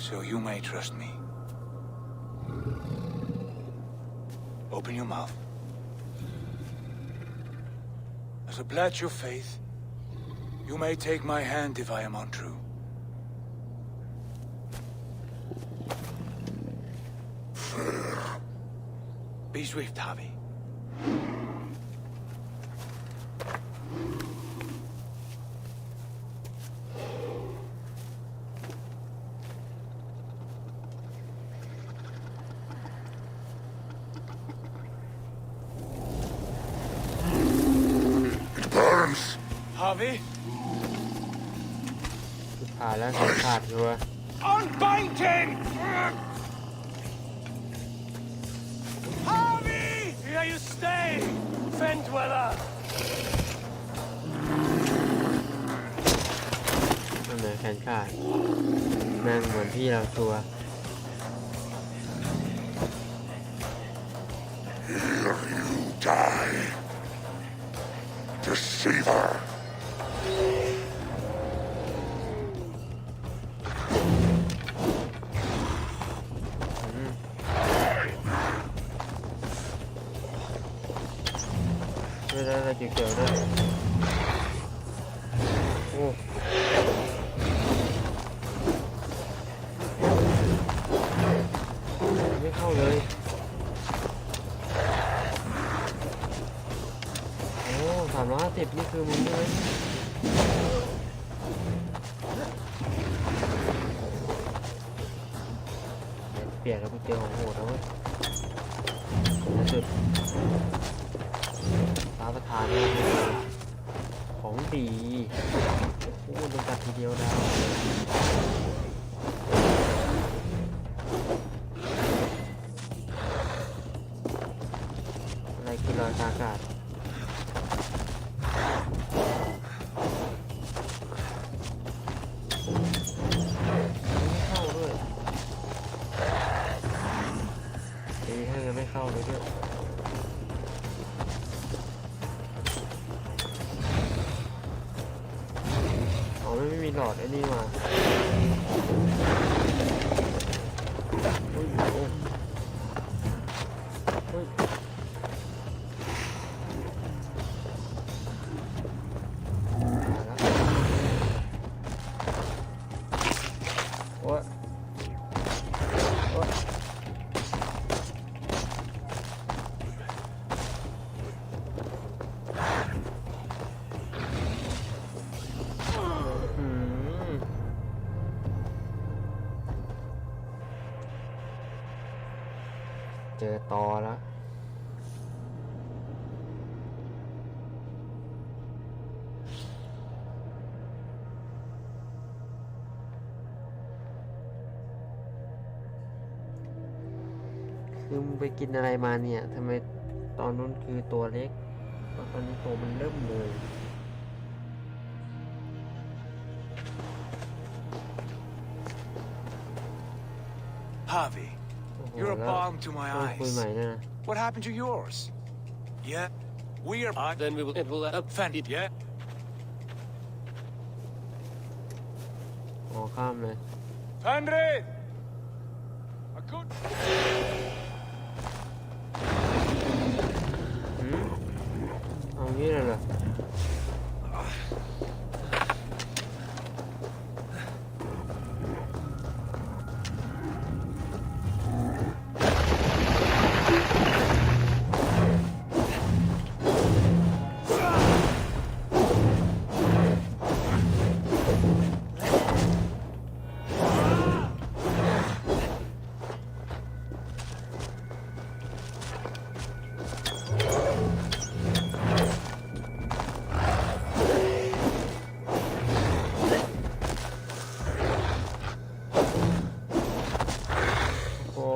so you may trust me. Open your mouth. As a pledge of faith, you may take my hand if I am untrue. Fair. Be swift, Harvey. It burns. Harvey, ผ่านแล้วเสียขาดชัวร์ unbind him! Harvey! Here you stay, Fen Dweller! นั่นไหนแขนขาดแม่งเหมือนพี่เราชัวร์ Here you die. Deceiver. ด้วยแล้วอะไรเกี่ยวๆด้วยโอ้ไม่เข้าเลยโอ้350นี่คือมึงใช่ไหมเปลี่ยนแล้วกูเจอของโหดแล้วเว้ยล่าสุดตาประธานของดีโอ้โดนกัดทีเดียวดาวอะไรคือรอยกากาศไม่เข้าด้วยตีให้ยังไม่เข้าเลยด้วยไม่มีหลอดไอ้นี่มาโอ้ยโอ้ย เจอตอแล้วคือมึงไปกินอะไรมาเนี่ยทำไมตอนนู้นคือตัวเล็กตอนนี้ตัวมันเริ่มเลย Harvey, you're a balm to my คุย eyes. ใหม่นะ What happened to yours? Yeah, we are. Then it will offend it. Yeah. อ๋อข้ามเลย Henry, a good. เอางี้เลยเหรอโอ้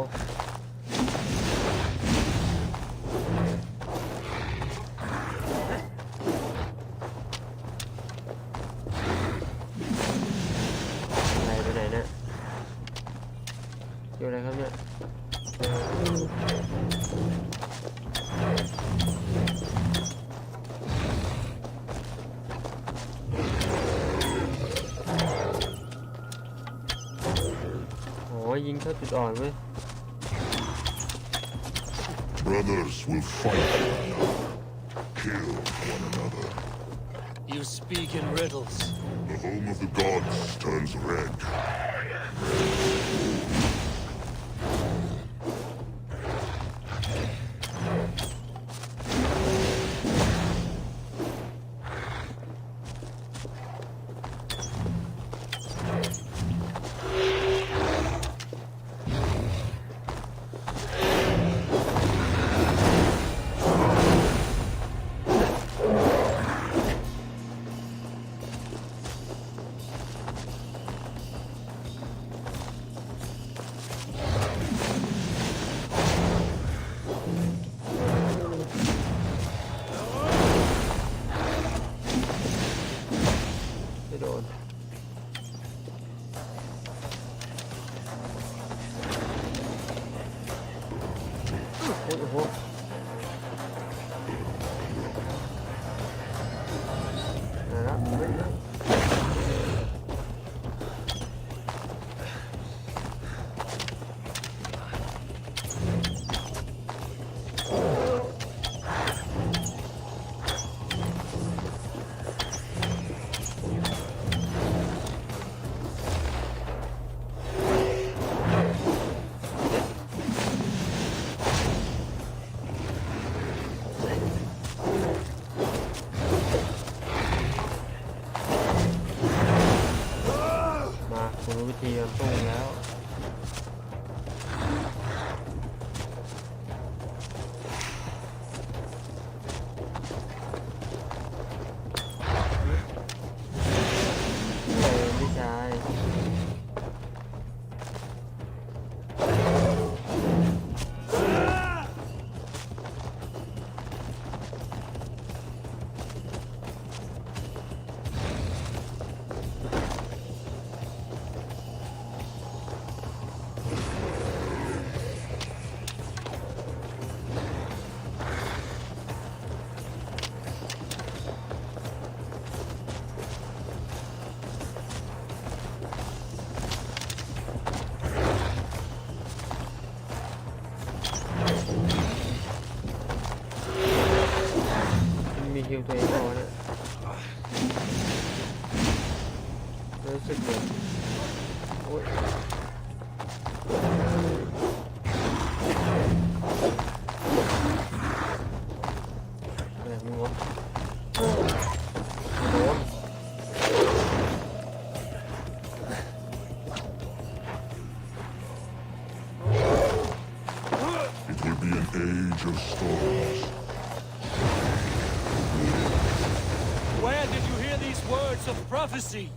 อะไรไปไหนเนี่ยอยู่อะไรครับเนี่ยโอ้ยยิงเข้าจุดอ่อนเว้ย Brothers will fight one another, kill one another. You speak in riddles. The home of the gods turns red.ไม่โดนโอ้โหมาแล้วเฮ้ยมาคุณรู้วิธีการสู้แล้วไม่ใช่ มีฮิวตัวเองพอเนี่ยรู้สึกเหมือนโอ๊ยอะไรมึงวะโดน It will words of prophecy.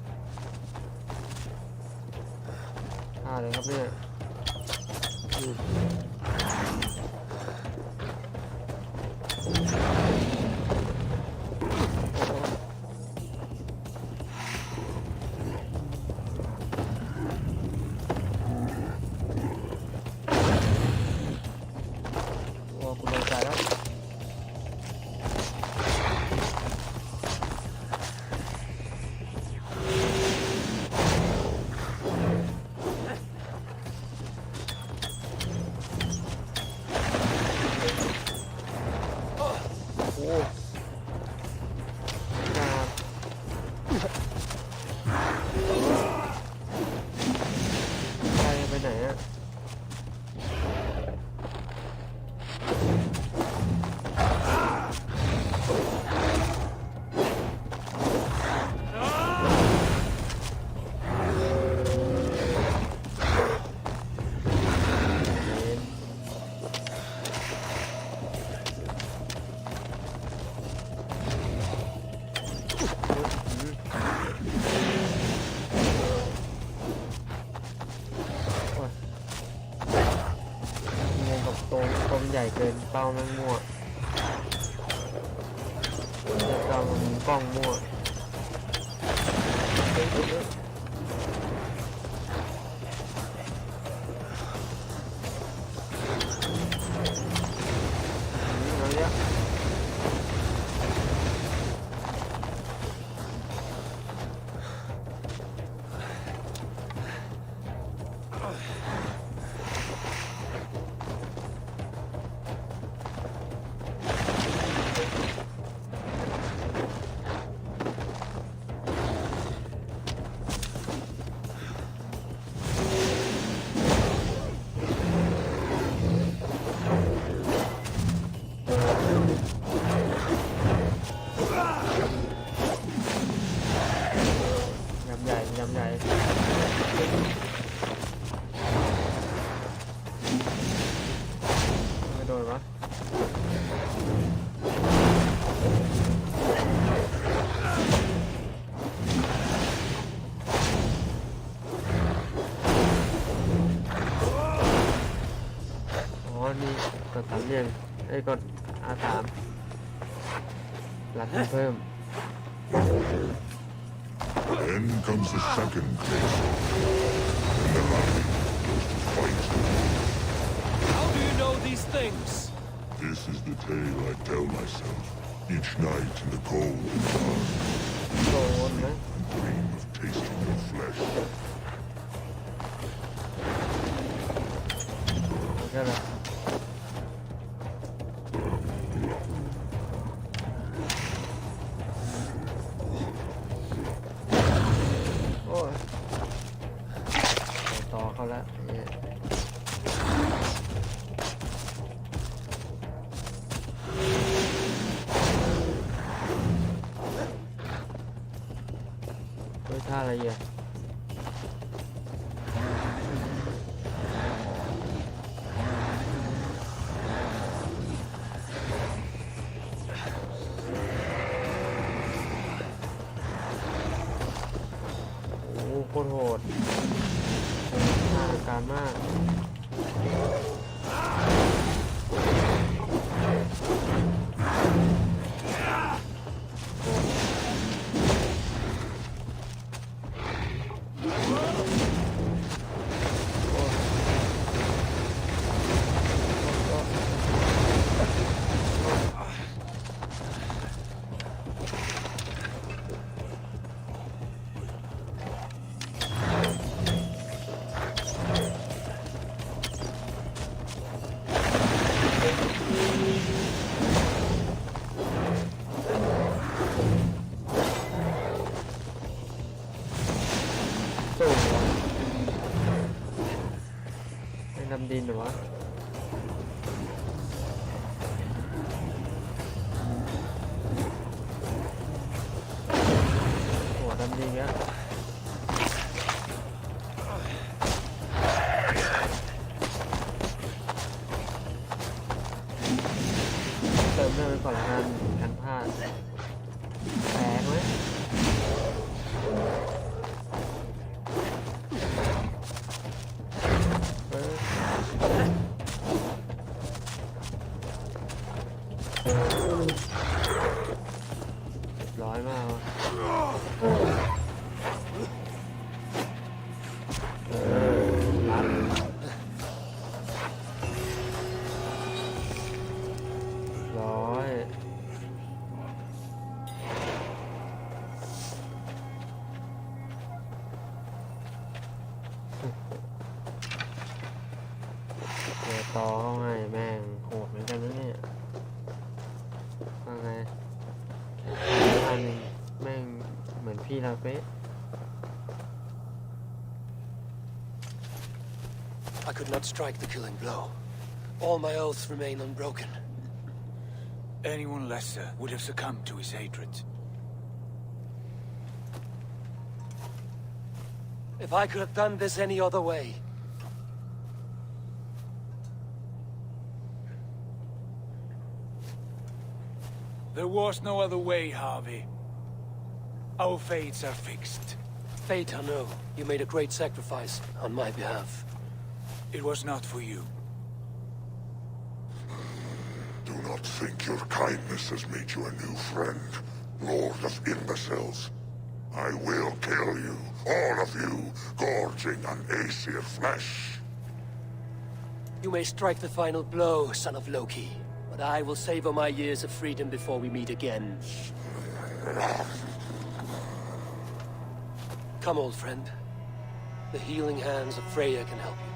ฆ่าเลยครับเนี่ยโอ้กูโดนใจแล้วไปไหนอะตัวมันใหญ่เกินเป้ามันมั่วเป้ามันกล้องมั่วเอาเยอะยำใหญ่ไม่โดนวะอ๋อนี่กด3เรียงกด R3 รัดเพิ่ม Then comes the second phase. And the lobby. Fight. How do you know these things? This is the tale I tell myself. Each night in the cold and dark. โดนนะ And dream of tasting your flesh. แค่นั้นโอ้ยต่อเขาแล้วเนี่ยด้วยท่าอะไรอ่ะโคตรโหดน่าการมากสูงวะไม่นำดินหรอวะหัวดำดินเงี้ยเติมเลือดไปก่อนละกันพลาดแตกไหม ละเป๊ะ I could not strike the killing blow. All my oaths remain unbroken. Anyone lesser would have succumbed to his hatred. If I could have done this any other way. There was no other way, Harvey. Our fates are fixed. Fate, I know. You made a great sacrifice on my behalf. It was not for you. Do not think your kindness has made you a new friend, Lord of Imbeciles. I will kill you, all of you, gorging on Aesir flesh. You may strike the final blow, son of Loki, but I will savor my years of freedom before we meet again. Come, old friend. The healing hands of Freya can help you.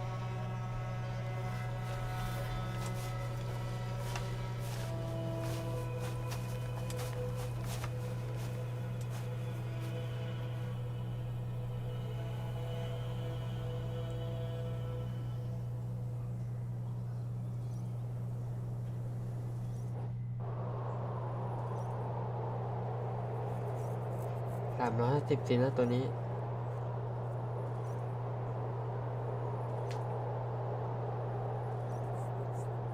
350สินะตัวนี้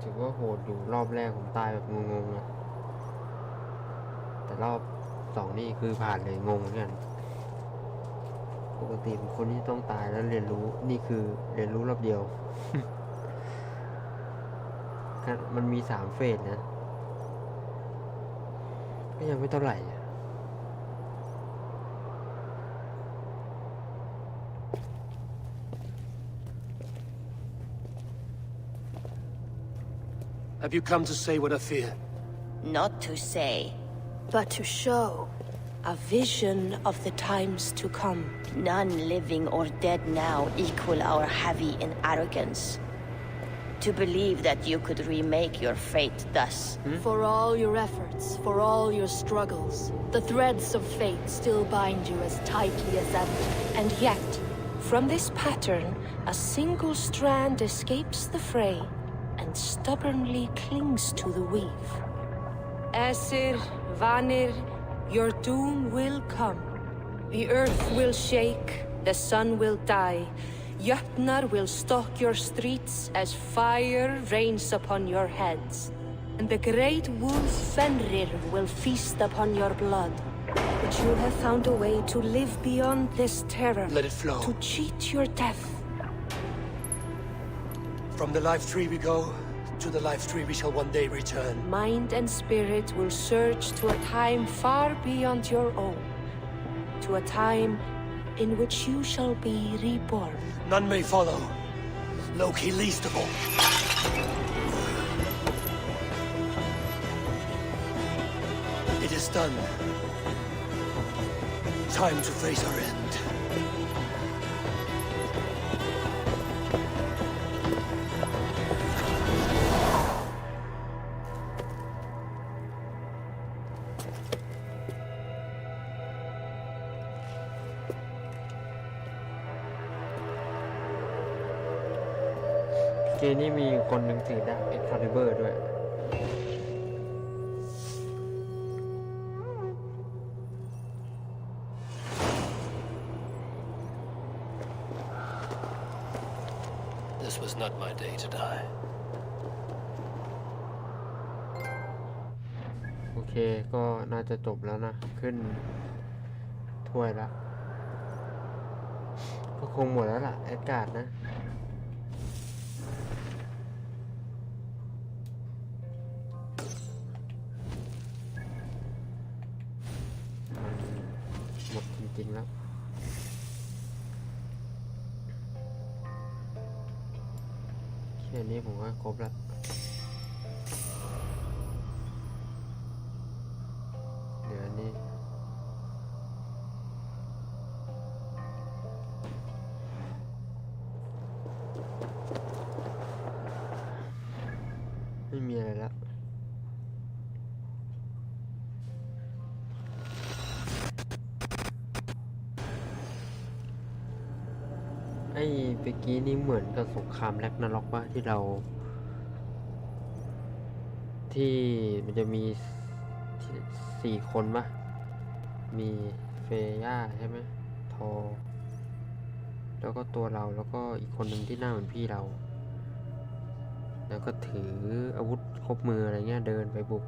ถือว่าโหดอยู่รอบแรกผมตายแบบงงๆนะแต่รอบ2นี่คือผ่านเลยงงเหมือนกันปกติเป็นคนที่ต้องตายแล้วเรียนรู้นี่คือเรียนรู้รอบเดียว มันมี3เฟสนะก็ยังไม่เท่าไหร่Have you come to say what I fear? Not to say, but to show a vision of the times to come. None living or dead now equal our heavy in arrogance. To believe that you could remake your fate thus. For all your efforts, for all your struggles, the threads of fate still bind you as tightly as ever. And yet, from this pattern, a single strand escapes the fray and stubbornly clings to the weave. Aesir, Vanir, your doom will come. The earth will shake, the sun will die. Jötnar will stalk your streets as fire rains upon your heads. And the great wolf Fenrir will feast upon your blood. But you have found a way to live beyond this terror. Let it flow. To cheat your death. From the life tree we go, to the life tree we shall one day return. Mind and spirit will surge to a time far beyond your own. To a time in which you shall be reborn. None may follow. Loki least of all. It is done. Time to face our end.เกมนี้มีคนหนึ่งถือดาบ Excalibur ด้วย This was not my day to die. โอเคก็น่าจะจบแล้วนะ ขึ้นถ้วยแล้ว ก็คงหมดแล้วล่ะ แอดการ์ดนะหมดจริงๆแล้วแค่นี้ผมก็ครบแล้วเดี๋ยวนี้ไม่มีอะไรแล้ว ไอ้เมื่อกี้นี่เหมือนกับสงครามแร็กนาร็อกป่ะที่เราที่มันจะมี4 คนป่ะมีเฟย่าใช่ไหมทอแล้วก็ตัวเราแล้วก็อีกคนหนึ่งที่หน้าเหมือนพี่เราแล้วก็ถืออาวุธครบมืออะไรเงี้ยเดินไปบุก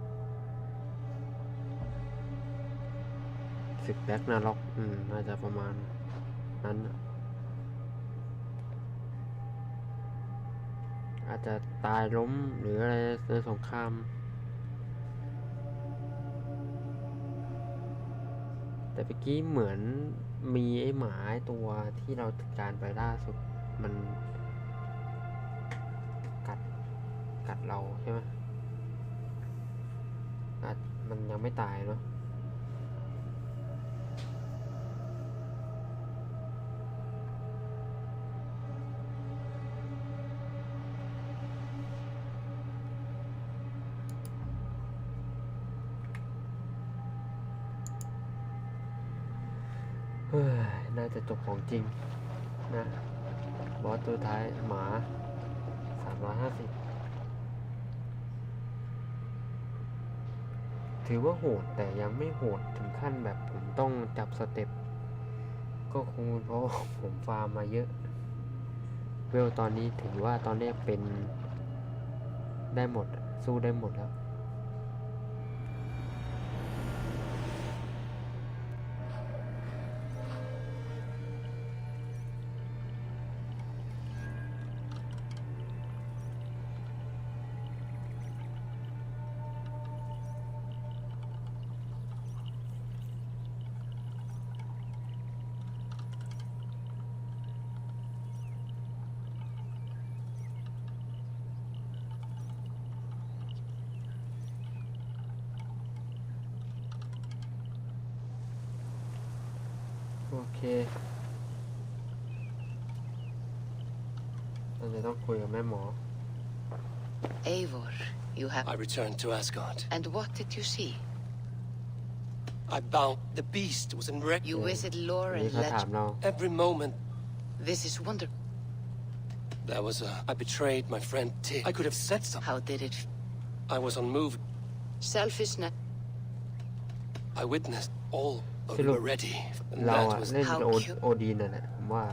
ศึกแร็กนาร็อกน่าจะประมาณนั้นอาจจะตายล้มหรืออะไรในสงครามแต่เมื่อกี้เหมือนมีไอ้หมาไอ้ตัวที่เราจัดการไปล่าสุดมันกัดเราใช่ไหมมันยังไม่ตายเนาะน่าจะจบของจริงนะบอสตัวท้ายหมา350ถือว่าโหดแต่ยังไม่โหดถึงขั้นแบบผมต้องจับสเต็ปก็คงเพราะผมฟาร์มมาเยอะเวลตอนนี้ถือว่าตอนนี้เป็นได้หมดสู้ได้หมดแล้วโอเคเราจะต้องคุยกับแม่หมอ Eivor, you have... I returned to Asgard. And what did you see? I bound the beast was in wreck. You visit lore นี่ and เขาถาม legend. เรา Every moment. This is wonder. There was I betrayed my friend Tick. I could have said something. How did it... I was unmoved. Selfishness. I witnessed all of ส you รุป were ready. And เรา that อะ was... เล่น How โอดีนน่ะแหละผมว่า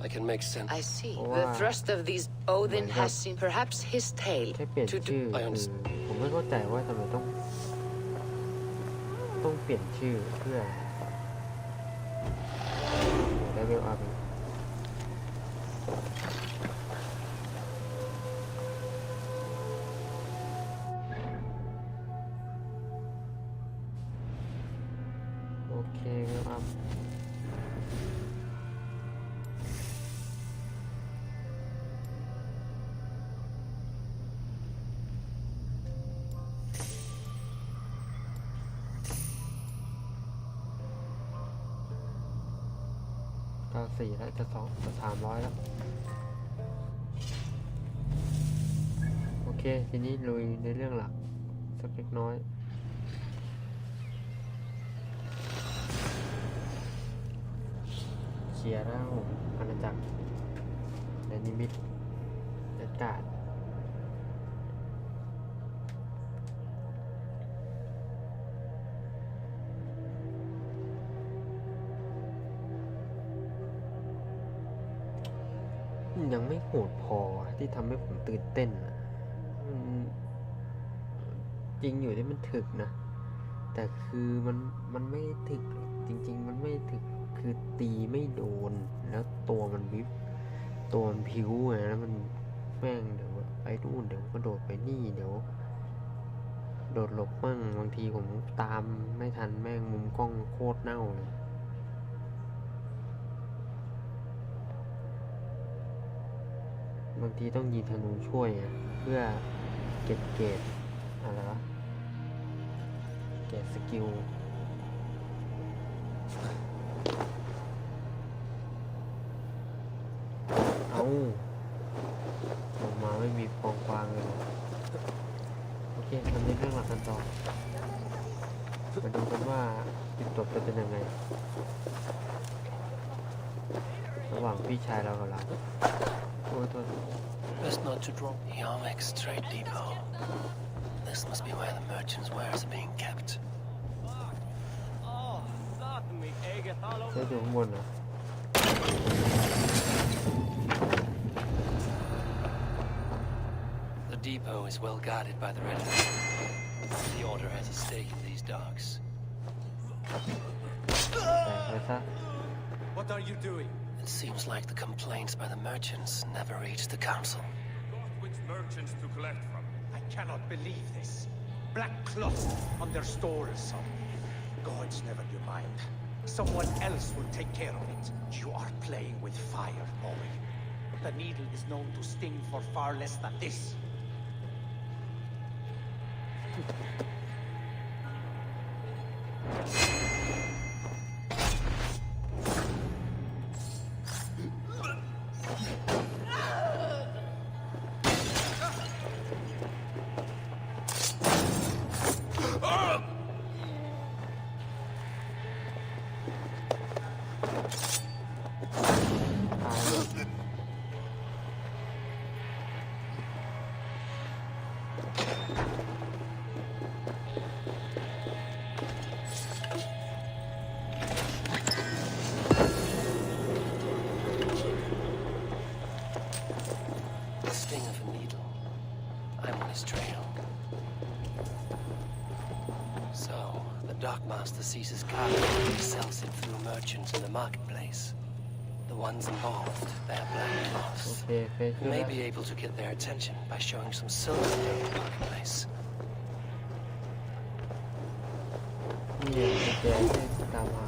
I can make sense. I see. Wow. The thrust of these Odin has seen perhaps his tale แค่เปลี่ยน to ชื่อ I คือ understand. ผมไม่เข้าใจว่าทำไมต้องเปลี่ยนชื่อเพื่อได้เวลอัพโอเคเวลอัพ94แล้วจะ300แล้วโอเคทีนี้ลุยในเรื่องหลักสักเล็กน้อยเคลียร์แล้วอาณาจักรและนิมิตจัดการยังไม่โหดพอที่ทำให้ผมตื่นเต้นจริงอยู่ที่มันถึกนะแต่คือมันไม่ถึกจริงๆมันไม่ถึกคือตีไม่โดนแล้วตัวมันวิบตัวมันพิ้วไงแล้วมันแม่งเดี๋ยวไปนู่นเดี๋ยวก็โดดไปนี่เดี๋ยวโดดหลบมั่งบางทีผมตามไม่ทันแม่งมุมกล้องโคตรเน่าเลยบางทีต้องยิงธนูช่วยเพื่อเก็บเกรดอะไรวะเกรดสกิลเอาออกมาไม่มีปองฟางเลยโอเคทำในเรื่องหลักกันต่อมาดูกันว่าจุดจบจะเป็นยังไง ระหว่างพี่ชายเรากับเราโอ้ยโทษ Best not to drop. Yarmik Strait Depot. This must be where the merchants' wares are being kept. ใช่อยู่ข้างบนเหรอ The depot is well guarded by the regiment. The Order has a stake in these docks. แตกไปซะ What are you doing? It seems like the complaints by the merchants never reached the council. Which merchants to collect from? I cannot believe this. Black cloth on their stores. Gods, never you mind. Someone else will take care of it. You are playing with fire, boy. The needle is known to sting for far less than this. The sting of a needle. I'm on his trail. So, the dockmaster seizes cargo and sells it through merchants in the marketplace. The ones involved bear black โอ cloths. เคเฟซขึ้น May แล้ว be able to get their attention by showing some silver in the marketplace. นี่กุญแจที่ตามหา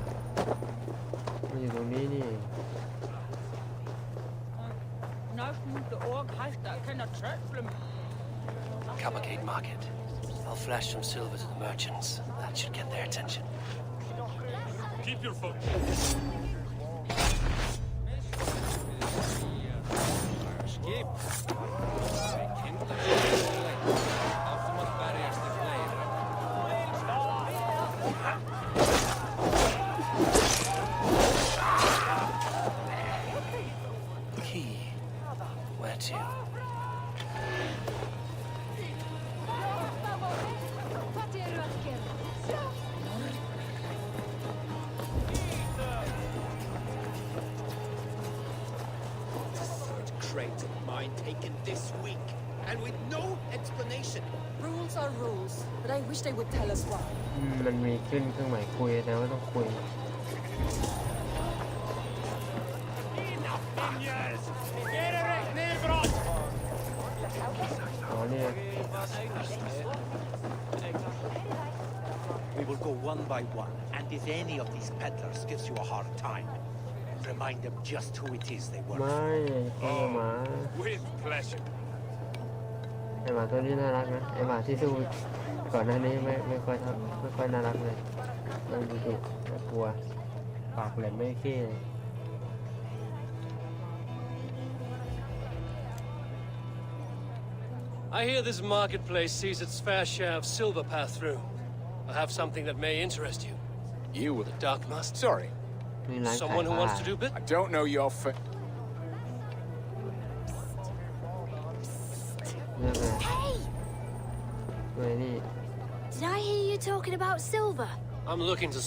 มันอยู่ตรงนี้นี่เอง Cavalcade Market. I'll flash some silver to the merchants. That should get their attention. Keep your foot. Key. Where to? Crate of mine taken this week, and with no explanation. Rules are rules, but I wish they would tell us why. มันมีขึ้นเครื่องหมายคุยนะว่าต้องคุย อ๋อเนี่ย We will go one by one, and if any of these peddlers gives you a hard time, remind them just who it is they work ไม่ for. ไอ้หมา With pleasure. ไอ้หมาตัวนี้น่ารักนะไอ้หมาที่สู้ก่อนหน้านี้ไม่ค่อยน่ารักเลยมันดุน่ากลัวปากแหลมไม่เข้เลย I hear this marketplace sees its fair share of silver pass through. I have something that may interest you. You The Dockmaster. Sorry, มีร้านขาย Someone who ผ้า wants to do bit? I don't know your เรื่องอะไรด้วยนี่ Did I hear you talking about silver? I'm looking to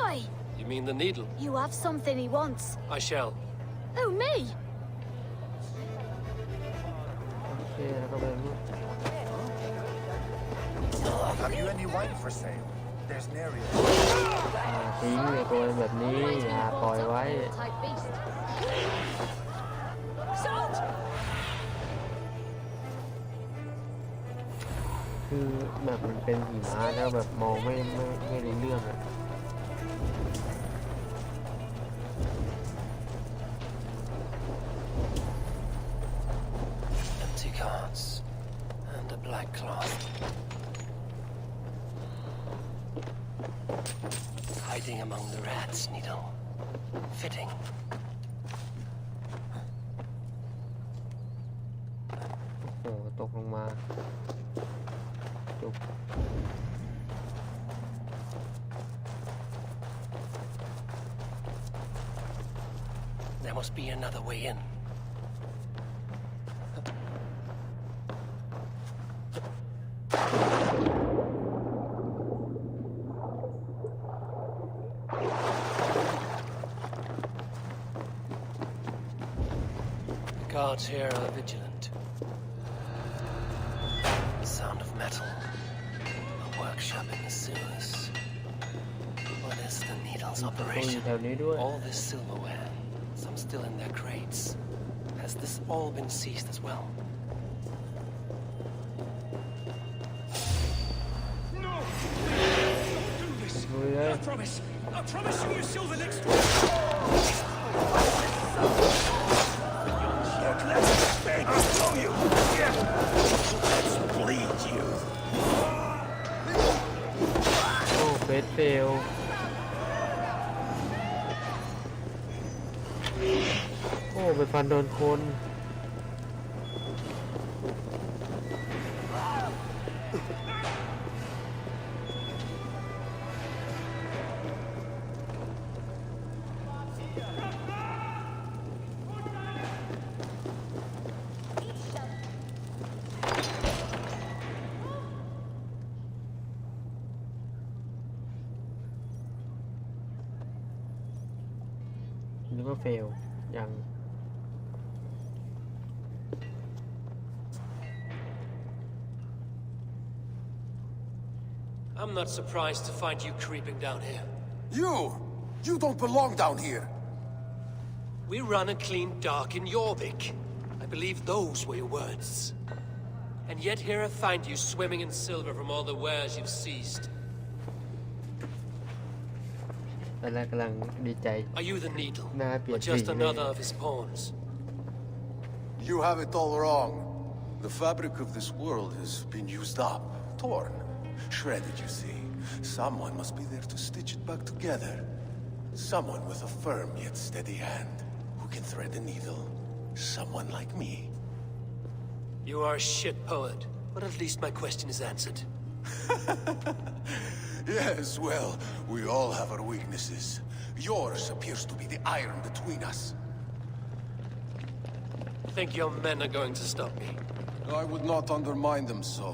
Oi! You mean the needle? You have something he wants. I shall. Oh, me? โอเคแล้วก็ไปนู่น Have you any wine for sale? There's nary. ทิ้งไอ้ตัวแบบนี้อย่าปล่อยไว้ Type beast. คือแบบมันเป็นหิมะแล้วแบบมองไม่รู้เรื่องอะ Empty carts. And a black cloth. Hiding among the rats, Needle. Fitting. โอ้โหตกลงมาจุก There There must be another way in. The guards here are vigilant. The sound of metal. A workshop in the sewers. What is the Needle's operation? All this silverware. Some still in their crates. Has this all been seized as well? No! Don't do this! I promise! I promise you silver next week! Don't let this baby blow you! Let's bleed you! โอ้เฟสเฟลโอ้ไปฟันโดนคนนึกว่าเฟลยัง I'm not surprised to find you creeping down here. You don't belong down here! We run a clean dark in Jorvik. I believe those were your words. And yet here I find you swimming in silver from all the wares you've seized. ตอนแรกกำลังดีใจ Are you the Needle? หน้าเปลี่ย Or น just สีเลย another of his pawns? You have it all wrong. The fabric of this world has been used up, torn, shredded, you see. Someone must be there to stitch it back together. Someone with a firm yet steady hand, who can thread the needle. Someone like me. You are a shit poet, but at least my question is answered. Yes, well, we all have our weaknesses. Yours appears to be the iron between us. Think your men are going to stop me? I would not undermine them so.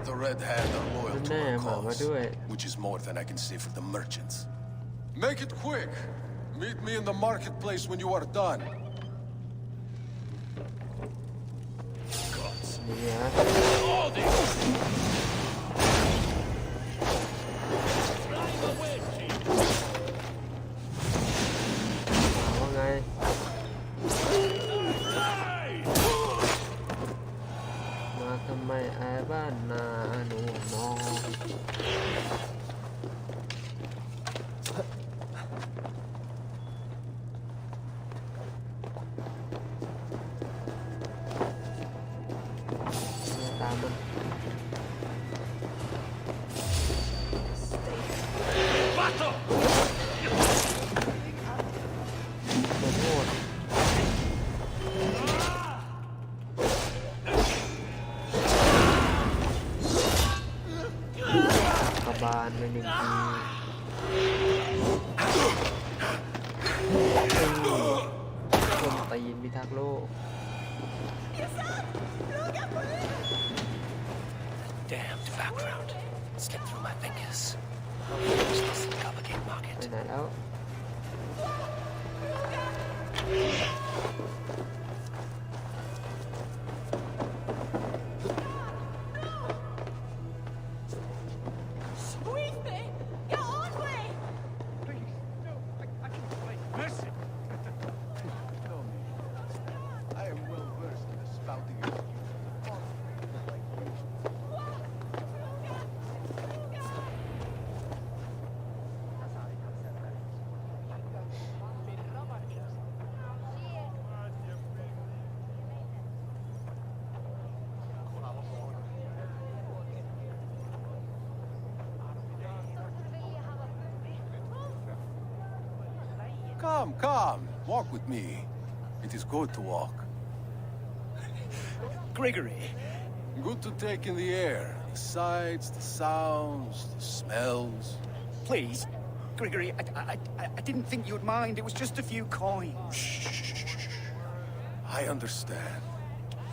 The Red Hand are loyal to our cause, which is more than I can say for the merchants. Make it quick! Meet me in the marketplace when you are done. นี่ฮะ ว่าไง มาทำไมไอ้บ้านนาหนูมองตามมัน โหดกระบาลไปหนึ่งทีคนตีนพิทักษ์โลก Damned background. Slipped through my fingers. I'll finish this in Coppergate ไป Market. ไหนแล้ว Squeeze me! Get on me! Please, no, I can wait. Mercy! No need. I am well versed in the spouting of like you. Come, walk with me. It is good to walk. Gregory! Good to take in the air. The sights, the sounds, the smells. Please, Grigory, I didn't think you'd mind. It was just a few coins. Shh. I understand.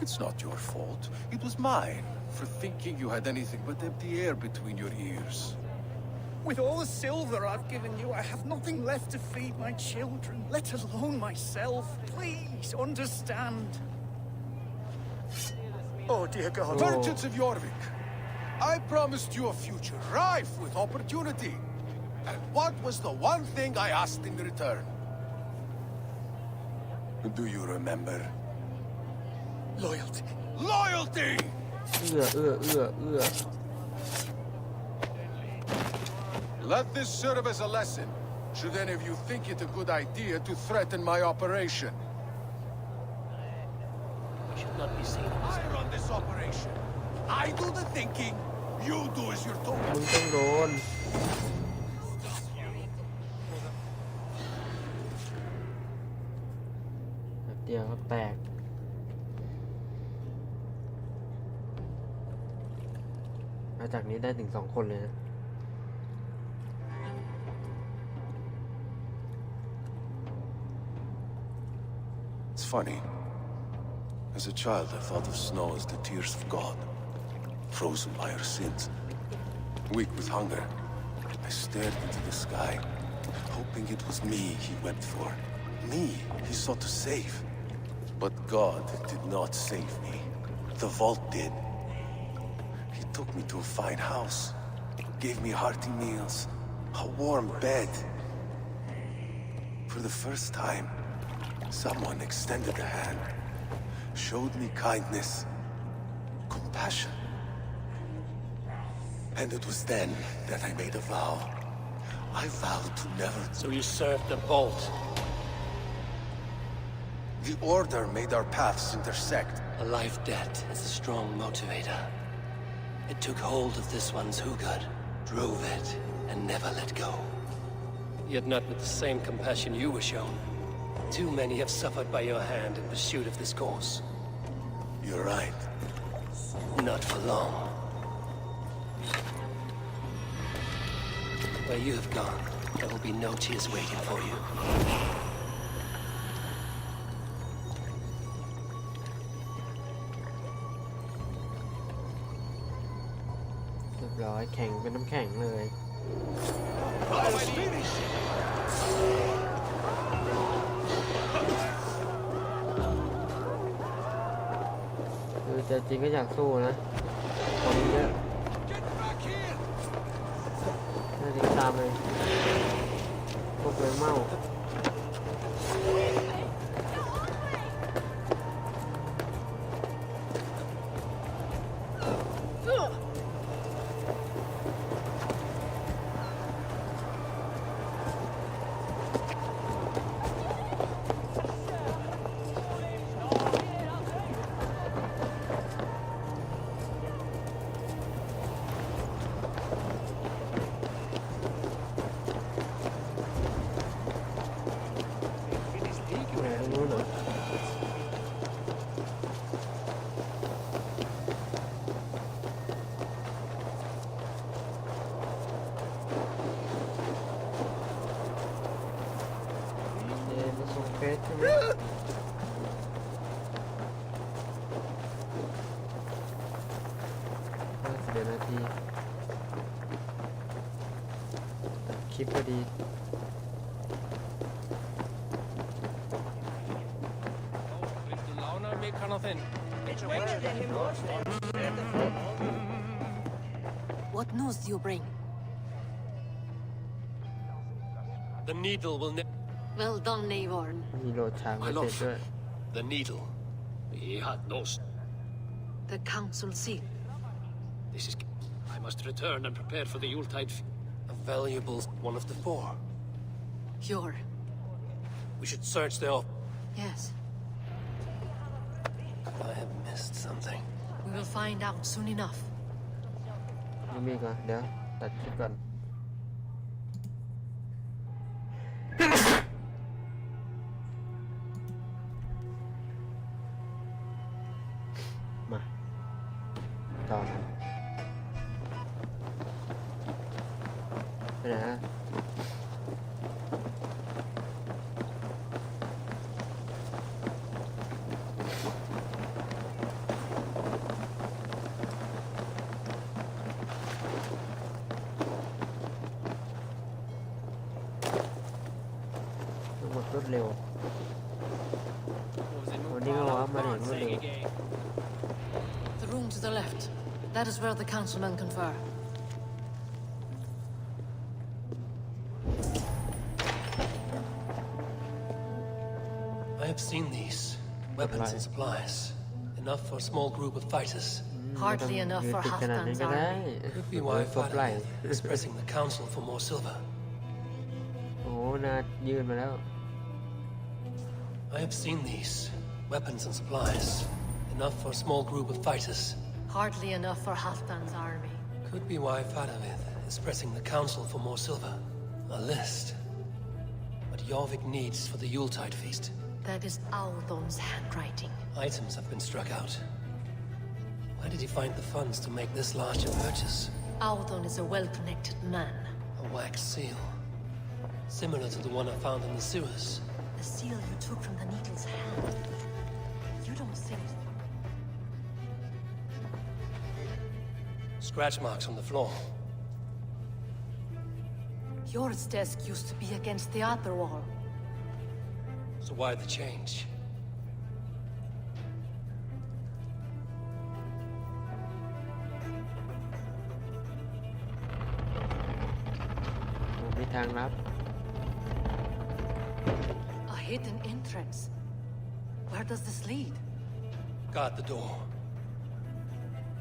It's not your fault. It was mine for thinking you had anything but empty air between your ears. With all the silver I've given you, I have nothing left to feed my children, let alone myself. Please understand. Oh, dear God. Merchants of Jorvik, I promised you a future rife with opportunity. And what was the one thing I asked in return? Do you remember? Loyalty. Loyalty! เอื้อ Let this serve as a lesson, should any of you think it a good idea to threaten my operation. We should not be seen. I run this operation. I do the thinking. You do as you're told. มึงต้องโดนเดี๋ยวก็แตกมาจากนี้ได้ถึง2 คนเลยนะ It's funny. As a child, I thought of snow as the tears of God, frozen by our sins. Weak with hunger, I stared into the sky, hoping it was me he wept for. Me he sought to save. But God did not save me. The vault did. He took me to a fine house, gave me hearty meals, a warm bed. For the first time, someone extended a hand, showed me kindness, compassion. And it was then that I made a vow. I vowed to never... So you served the Vault. The Order made our paths intersect. A life debt is a strong motivator. It took hold of this one's Hugad, drove it, and never let go. Yet not with the same compassion you were shown. Too many have suffered by your hand in pursuit of this cause. You're right. Not for long. Where you have gone, there will be no tears waiting for you. เรียบร้อยแข็งเป็นน้ำแข็งเลย คือใจจริงก็อยากสู้นะคนเยอะน่าจะตามเลยพวกเลยเมา50 นาทีตัดคลิปพอดีWhat news do you bring? The needle will Well done, Eivor. มีโหลดฉากไม่เสร็จด้วย The needle. He had no... The council seal. This is... I must return and prepare for the Yuletide... A valuable one of the 4. Your. We should search the... Yes. I have missed something. We will find out soon enough. นี่มีก่อนเดี๋ยวตัดคลิปก่อนมาต่อไปไหนฮะ มาเห็นว่าดู The room to the left. That is where the councilmen confer. I have seen these weapons and supplies. Enough for a small group of fighters. Hardly enough for ยืดติดขนาดนี้ Halfdan's ก็ได้ army. Could be ค why รบไหล Father is pressing the council for more silver. โอ้นายืดมาแล้ว I have seen these weapons and supplies. Enough for a small group of fighters. Hardly enough for Halfdan's army. Could be why Father is pressing the council for more silver. A list. What Jorvik needs for the Yuletide feast. That is Aldon's handwriting. Items have been struck out. Where did he find the funds to make this large a purchase? Aldon is a well-connected man. A wax seal. Similar to the one I found in the sewers. The seal you took from the Needle's hand. You don't think... Scratch marks on the floor. Yours desk used to be against the other wall. So why the change?มีทางลับ A hidden entrance. Where does this lead? Guard the door.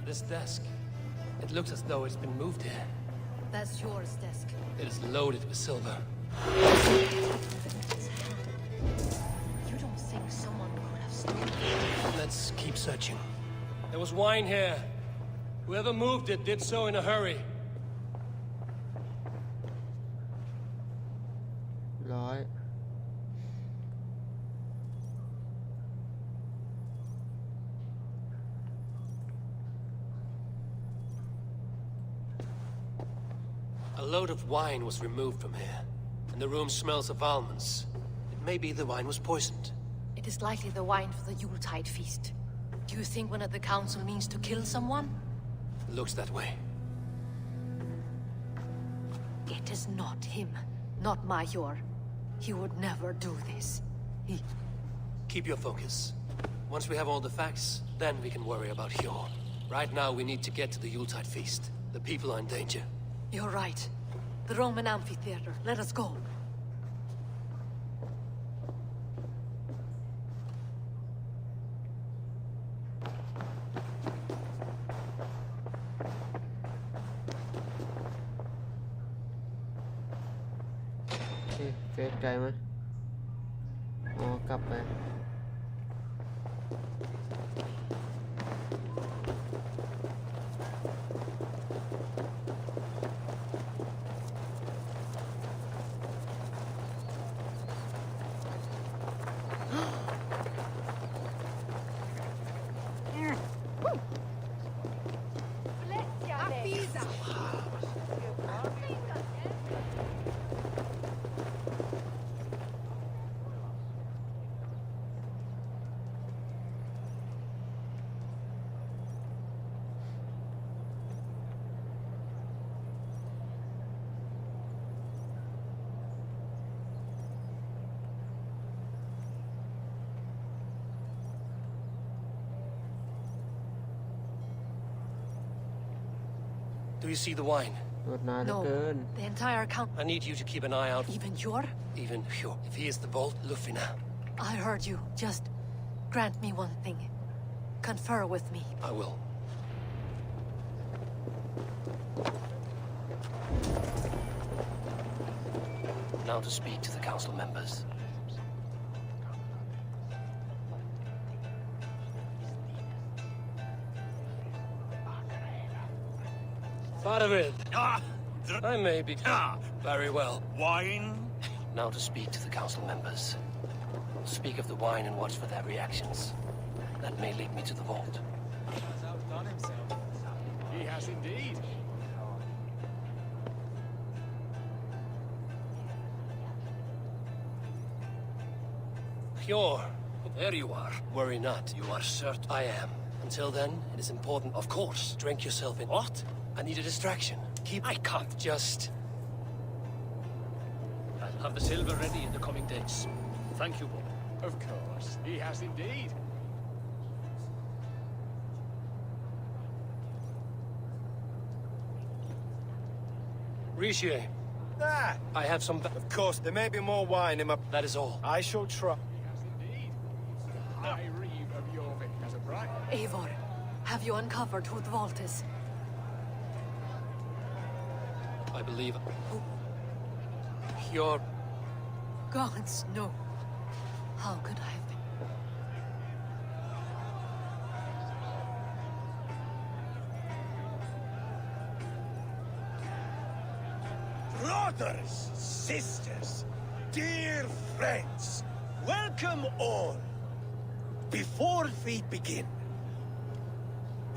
This desk. It looks as though it's been moved here. That's yours desk. It is loaded with silver. You don't think someone could have stolen it? Let's keep searching. There was wine here. Whoever moved it did so in a hurry. ร้อย A load of wine was removed from here, and the room smells of almonds. It may be the wine was poisoned. It is likely the wine for the Yuletide feast. Do you think one of the council means to kill someone? It looks that way. It is not him, not Major. He would never do this. He... Keep your focus. Once we have all the facts, then we can worry about Hjor. Right now, we need to get to the Yuletide feast. The people are in danger. You're right. The Roman amphitheater. Let us go. Okay, เฟซไกลไหมอ๋อกลับไป Do you see the wine? รถนานเหลือ No. เกิน The entire count... I need you to keep an eye out. Even your... Even Hjor. If he is the Vault Lufina, I heard you. Just grant me one thing. Confer with me. I will. Now to speak to the council members. Faravid. I may be... Very well. Wine? Now to speak to the council members. Speak of the wine and watch for their reactions. That may lead me to the vault. He has outdone himself. He has indeed. Hjor, there you are. Worry not, you are certain. I am. Until then, it is important, of course. Drink yourself in. What? I need a distraction. I can't just... I'll have the silver ready in the coming days. Thank you, Bob. Of course. He has indeed. Riche, Ah, I have some... of course, there may be more wine in my... That is all. I shall try. Eivor, have you uncovered who the vault is? I believe... You're... Gods, no. How could I have been? Brothers, sisters, dear friends, welcome all. Before we begin,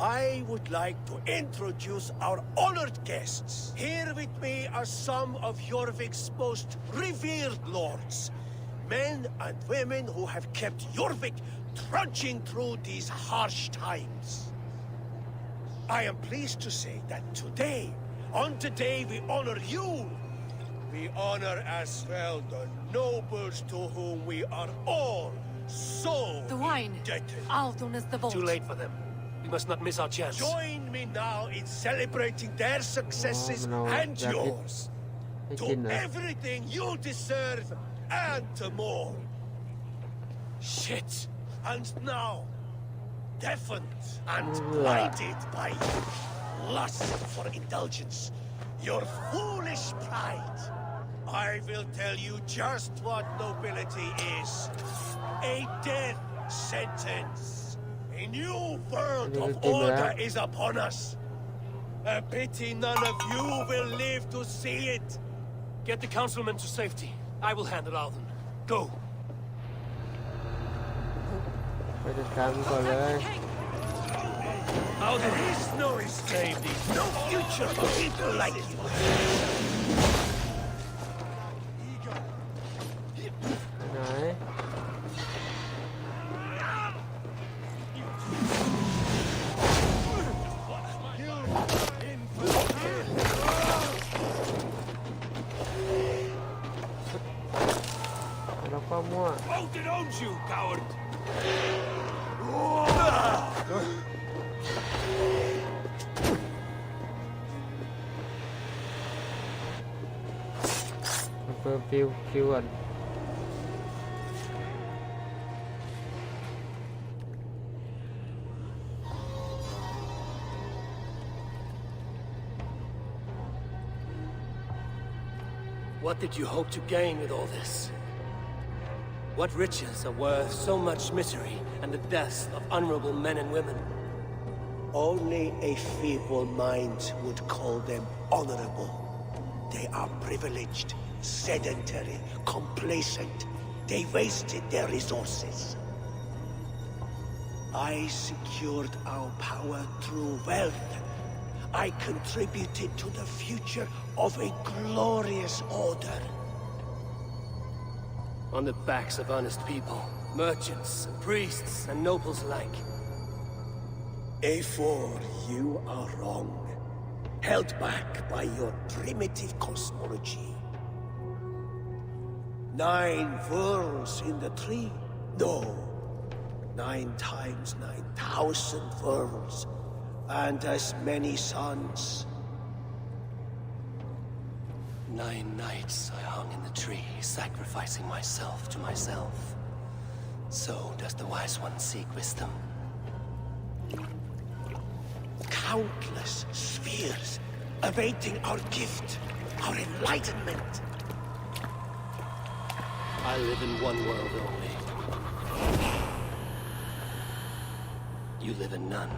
I would like to introduce our honored guests. Here with me are some of Jorvik's most revered lords. Men and women who have kept Jorvik trudging through these harsh times. I am pleased to say that today, on the day we honor you, we honor as well the nobles to whom we are all so The wine. indebted. Aldon is the vault. Too late for them. We must not miss our chance. Join me now in celebrating their successes and yours. To everything you deserve and to more. Shit. And now, deafened and blinded by lust for indulgence, your foolish pride, I will tell you just what nobility is. A death sentence. A new world of order is upon us. A pity none of you will live to see it. Get the councilman to safety. I will handle Alden. Go. ไปจัดการมันก่อนเลย There is no escape, no future for people like you. ไหน แล้วก็มั่ว Odin owns you, coward! มันเพิ่มฟิวก่อน What did you hope to gain with all this? What riches are worth so much misery and the deaths of honorable men and women? Only a feeble mind would call them honorable. They are privileged, sedentary, complacent. They wasted their resources. I secured our power through wealth. I contributed to the future of a glorious order. On the backs of honest people, merchants, and priests, and nobles alike. A4, you are wrong. Held back by your primitive cosmology. 9 worlds in the tree? No. 9 times 9,000 worlds. And as many suns. 9 nights I hung in the tree, sacrificing myself to myself. So does the Wise One seek wisdom. Countless spheres awaiting our gift, our enlightenment. I live in one world only. You live in none.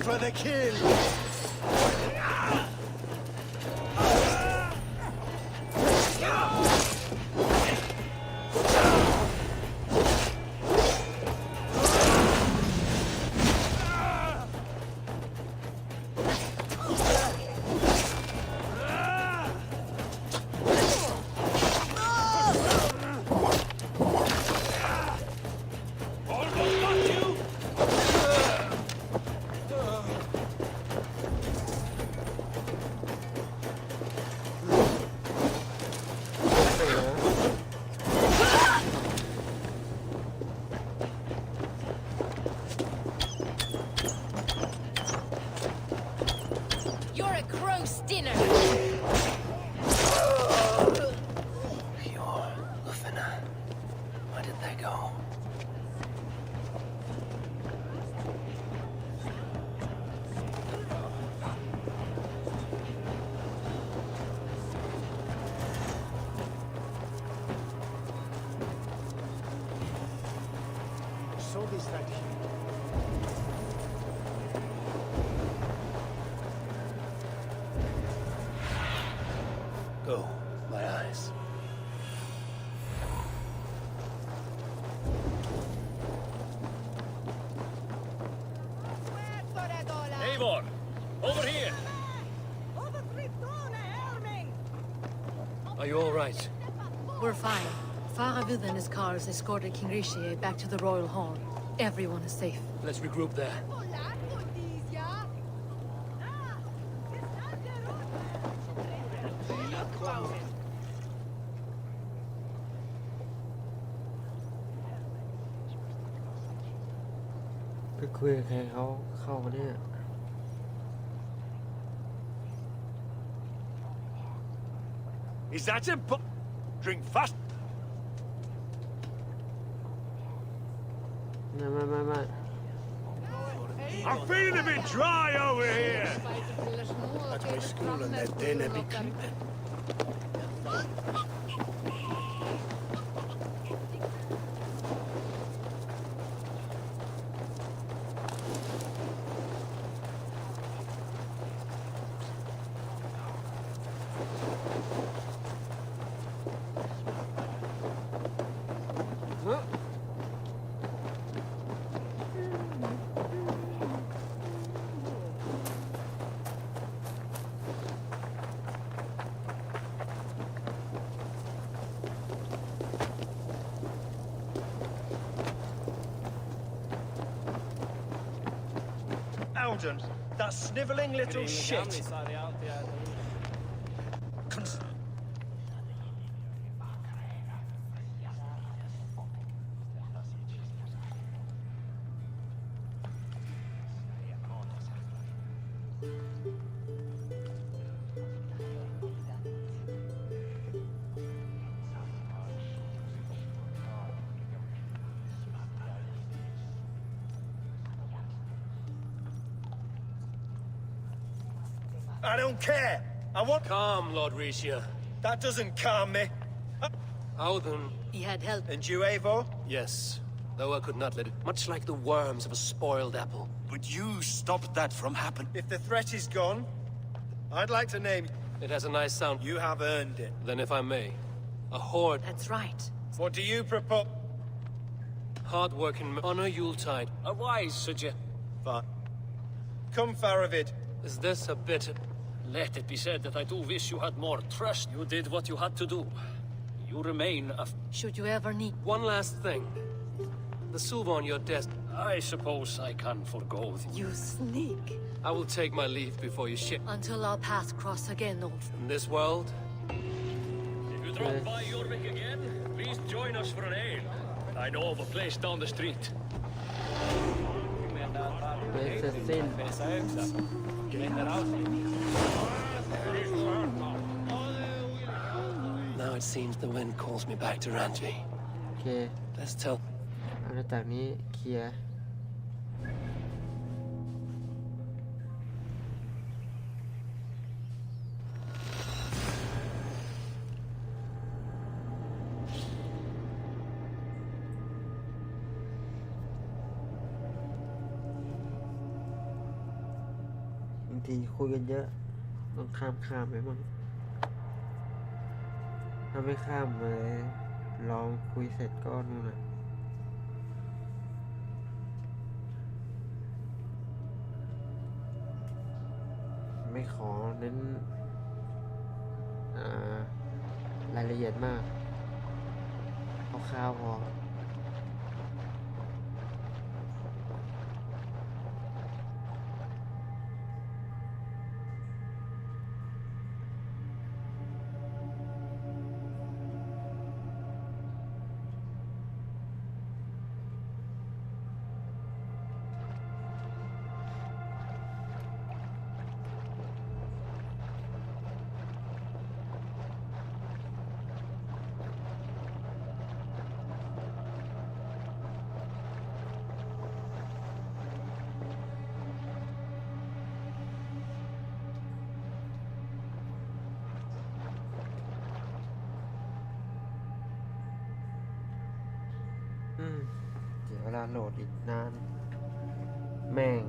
For the kill! a gross dinner. Pure Lufina. Where did they go? So is that here? Go, my eyes. Eivor! Over here! Are you all right? We're fine. Faravid and his cars escorted King Rishi back to the royal hall. Everyone is safe. Let's regroup there.ไปคุยกับใครเขาเข้ามาเนี่ย Is that a drink fast? ไม่ I'm feeling a bit dry over here. That's my school and their dinner be creeping. Alden, that snivelling little shit. I don't care. I want... Calm, Lord Rishia. That doesn't calm me. Audun. He had help. And you, Eivor? Yes. Though I could not let it. Much like the worms of a spoiled apple. But you stopped that from happening. If the threat is gone, I'd like to name... It has a nice sound. You have earned it. Then if I may. A horde. That's right. What do you propose? Hard-working honor Yuletide. A wise suggestion. Fine. Come, Faravid. Is this a bit... Let it be said that I do wish you had more trust. You did what you had to do. You remain a... Should you ever need... One last thing. The silver on your desk. I suppose I can forgo the... You sneak. I will take my leave before you ship. Until our paths cross again, old... In this world? If you drop by Jorvik again, please join us for an ale. I know of a place down the street. เบสเส้น Now it seems the wind calls me back to Ranji. โอเค Let's tell... อาณาจักรนี้เคลียร์บางทีคุยกันเยอะต้องข้ามไปมั่งถ้าไม่ข้ามเลยลองคุยเสร็จก็นู่นน่ะไม่ขอเน้นรายละเอียดมากคร่าวๆพอ เวลาโหลดอีกนานแม่ง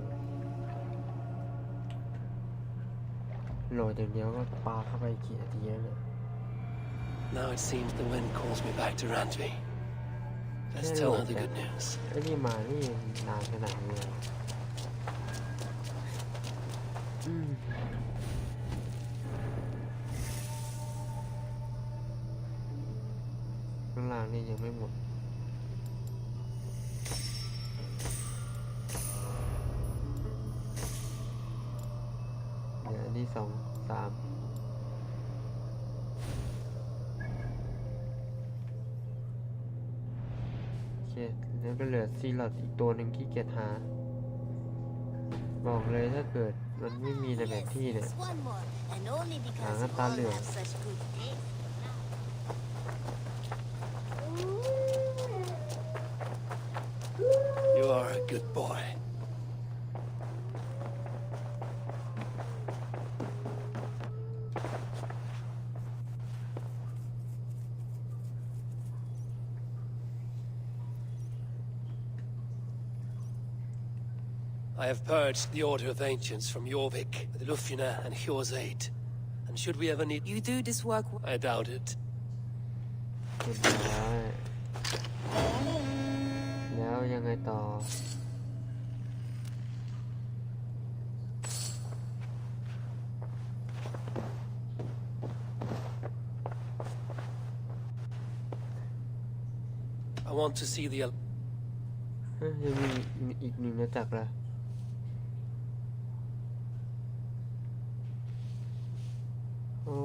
โหลดอย่างเดียวก็ปาเข้าไปกี่นาทีแล้วเนี่ย Now it seems the wind calls me back to Randvi. Let's tell her the good news. ไอ้นี่มานี่นานขนาดนี้ข้างล่างนี่ยังไม่หมดเดี๋ยวอันนี้2 3แล้วก็เหลือซีลอดอีกตัวหนึ่งที่เกียจหาบอกเลยถ้าเกิดมันไม่มีในแบบที่เนี่ยหากันตาเหลือง You are a good boy. I have purged the Order of Ancients from Jorvik with Lufina and Hjor's aid. And should we ever need... You do this work... I doubt it. แล้วยังไงต่อI want to see the... ยังมีอีกหนึ่งนะจักรละโอ้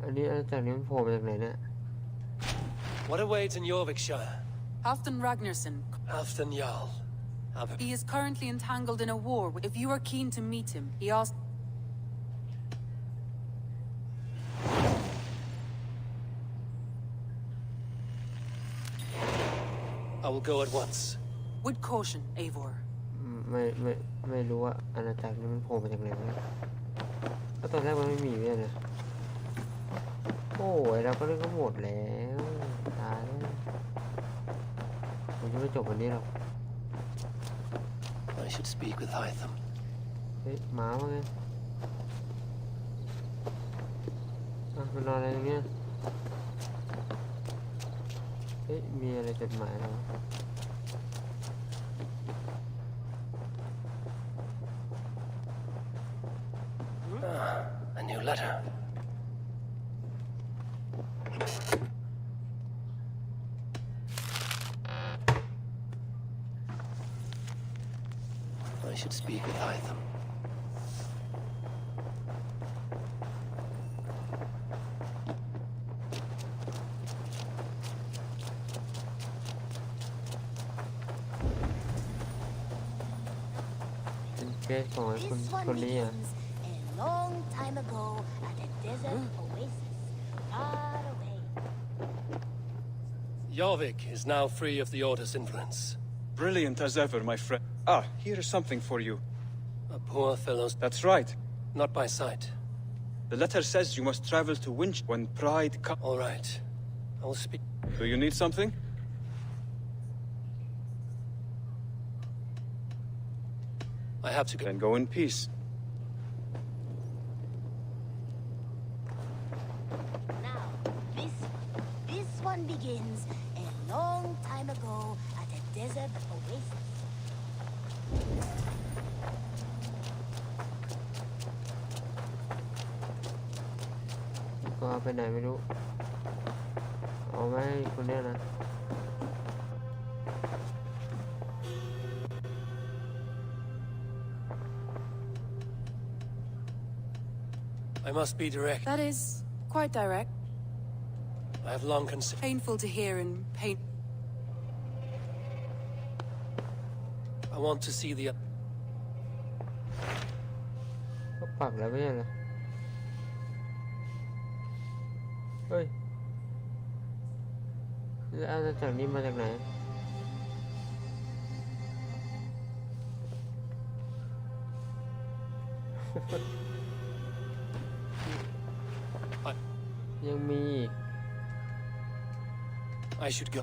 อันนี้อาจารย์นี้มันโผล่มาจากไหนเนี่ย What awaits in Jorvikshire? Halfdan Ragnarsson. Halfdan Jarl. He is currently entangled in a war. If you are keen to meet him, he asked... I will go at once. With caution, Eivor. ไม่รู้ว่าอาณาจักรนี้มันโผล่มาจากไหนวะก็ตอนแรกมันไม่มีเนี่ยนะโอ้ยเราก็เล่นก็หมดแล้วตายแล้วผมจะไม่จบวันนี้หรอก I should speak with Hytham. เฮ้ยหมาว่าไงมันนอนอะไรตรงเนี้ยเฮ้ยมีอะไรจดหมายเราA new letter. I should speak with Hytham. This one begins a long time ago at a desert oasis far away. Jorvik is now free of the Order's influence. Brilliant as ever, my friend. Ah, here is something for you. A poor fellow's... That's right. Not by sight. The letter says you must travel to Winch when pride comes. All right. I will speak... Do you need something? I have to go. Then go in peace. Now, this one begins a long time ago at a desert oasis. ก็เอาไปไหนไม่รู้เอาไว้คนเนี้ยนะ I must be direct. That is quite direct. I have long considered... Painful to hear and pain... I want to see the... ก็ปักแล้วไม่ใช่เหรอเฮ้ยแล้วอาณาจักรนี้มาจากไหน I... ยังมีอีก I should go.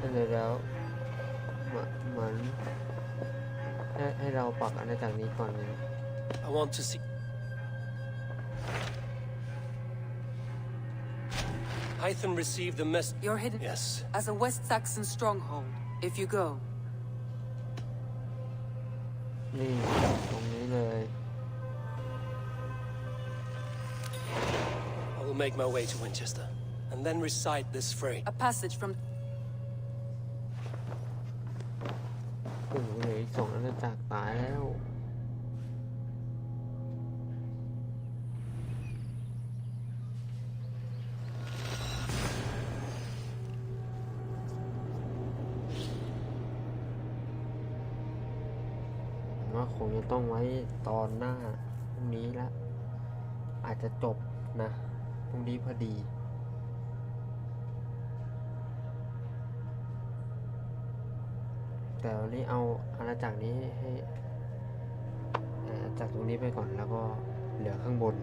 แล้วเหมือนให้เราปักอาณาจักรนี้ก่อนเลย I want to see. Hytham received the mess. You're hidden Yes. as a West Saxon stronghold. If you go, นี่ตรงนี้เลย I will make my way to Winchester, and then recite this phrase. a passage from โอ้โหเหลืออีก2อาณาจักรตายแล้วว่าคงจะต้องไว้ตอนหน้าพรุ่งนี้ละอาจจะจบนะพรุ่งนี้พอดีแต่วันนี้เอาอาณาจักรนี้ให้จากตรงนี้ไปก่อนแล้วก็เหลือข้างบน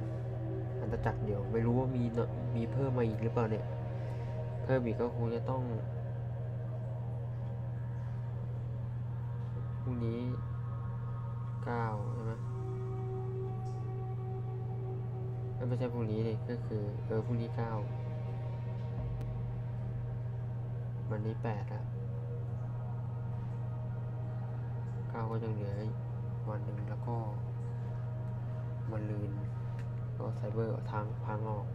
อาณาจักรเดี๋ยวไม่รู้ว่ามีเพิ่มมาอีกหรือเปล่าเนี่ยเพิ่มอีกก็คงจะต้องพรุ่งนี้9ใช่ไหมไม่ใช่พรุ่งนี้เลยก็คือพรุ่งนี้9วันนี้8แล้ว9ก็ยังเหลือวันหนึ่งแล้วก็มันลืนก็ไซเบอร์ทางพังออก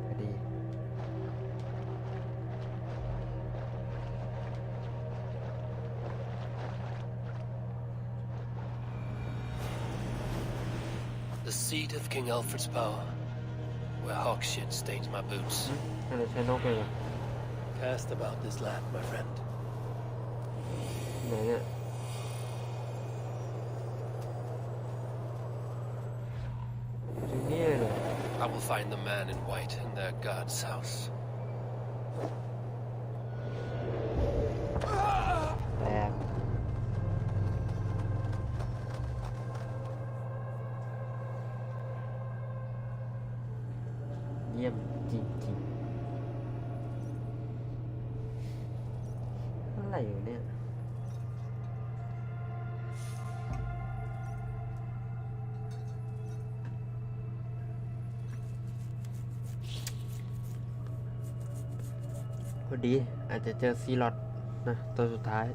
พอดี The seat of King Alfred's power, where hawk shit stains my boots. อะไรใช้นกเลยเหรอ Cast about this land, my friend. ไหนเนี่ยถึงนี่เลยเหรอ I will find the man in white in their god's house. แรง เยี่ยมจริงๆอะไรอยู่เนี่ยพอดีอาจจะเจอซีลอตนะตัวสุดท้าย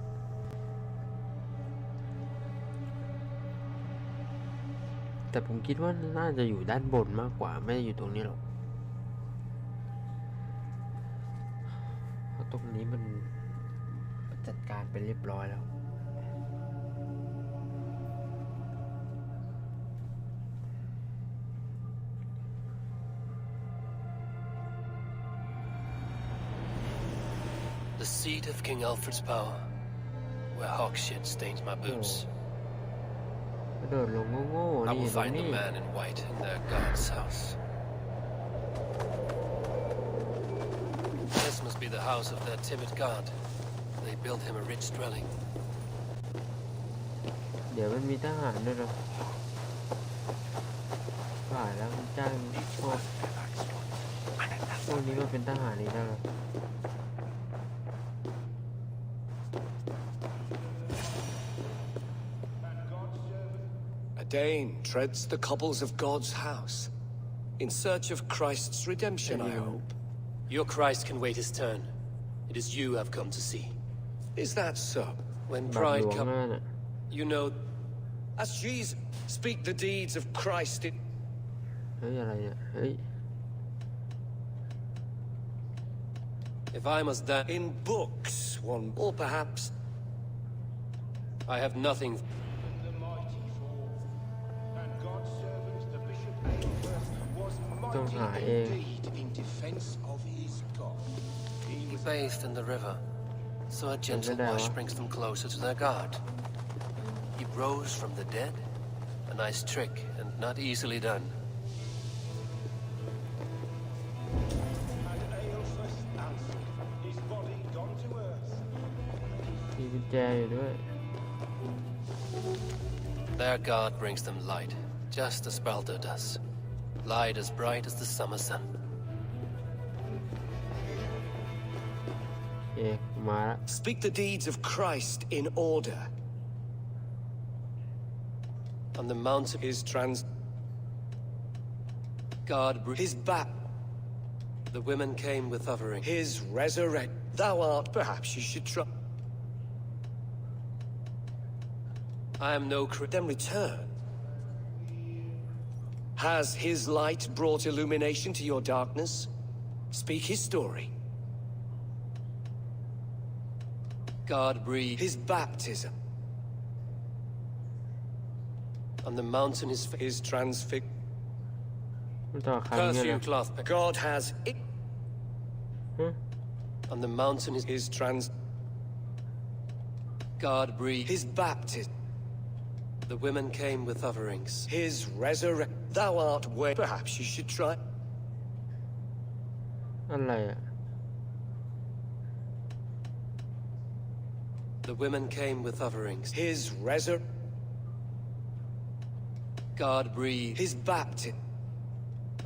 แต่ผมคิดว่าน่าจะอยู่ด้านบนมากกว่าไม่ได้อยู่ตรงนี้หรอกเพราะตรงนี้มันจัดการไปเรียบร้อยแล้วThe seat of King Alfred's power, where hawk shit stains my boots. กระโดดลงโง่ๆ I นี่ will ตรง find the นี้ man in white in their god's house. This must be the house of their timid god. They built him a rich dwelling. เดี๋ยวมันมีทหารด้วยเหรอฝ่ายแล้วมันจ้างพวกนี้มาเป็นทหารนี่แล้วเหรอ A Dane treads the cobbles of God's house, in search of Christ's redemption, I hope. Your Christ can wait his turn. It is you I've come to see. Is that so? When pride comes, you know, as Jesus speak the deeds of Christ in... เฮ้ยอะไรเนี่ยเฮ้ย if I must die in books, one, or perhaps I have nothing. The mighty fall, and God's servant, the Bishop was mighty indeed in defense of his God. He bathed in the river, so a gentle wash brings them closer to their God. He rose from the dead, a nice trick and not easily done. His body gone to earth. มีกุญแจอยู่ด้วย Their God brings them light, just as Baldur does. Light as bright as the summer sun. เคมาละ Speak the deeds of Christ in order. On the mountain is God his back. The women came with offering. His resurrect. Thou art, perhaps you should try. I am no Then return. Has his light brought illumination to your darkness? Speak his story. God breathed his baptism. On the mountain is transfigured. มันต่อคำ Curse เนี่ย you, นะ cloth. God has it. On the mountain is God breathed his baptism. The women came with offerings. His resurrect. Thou art where perhaps you should try. อะไรอ่ะ The women came with offerings. His resur. God breathed his baptism.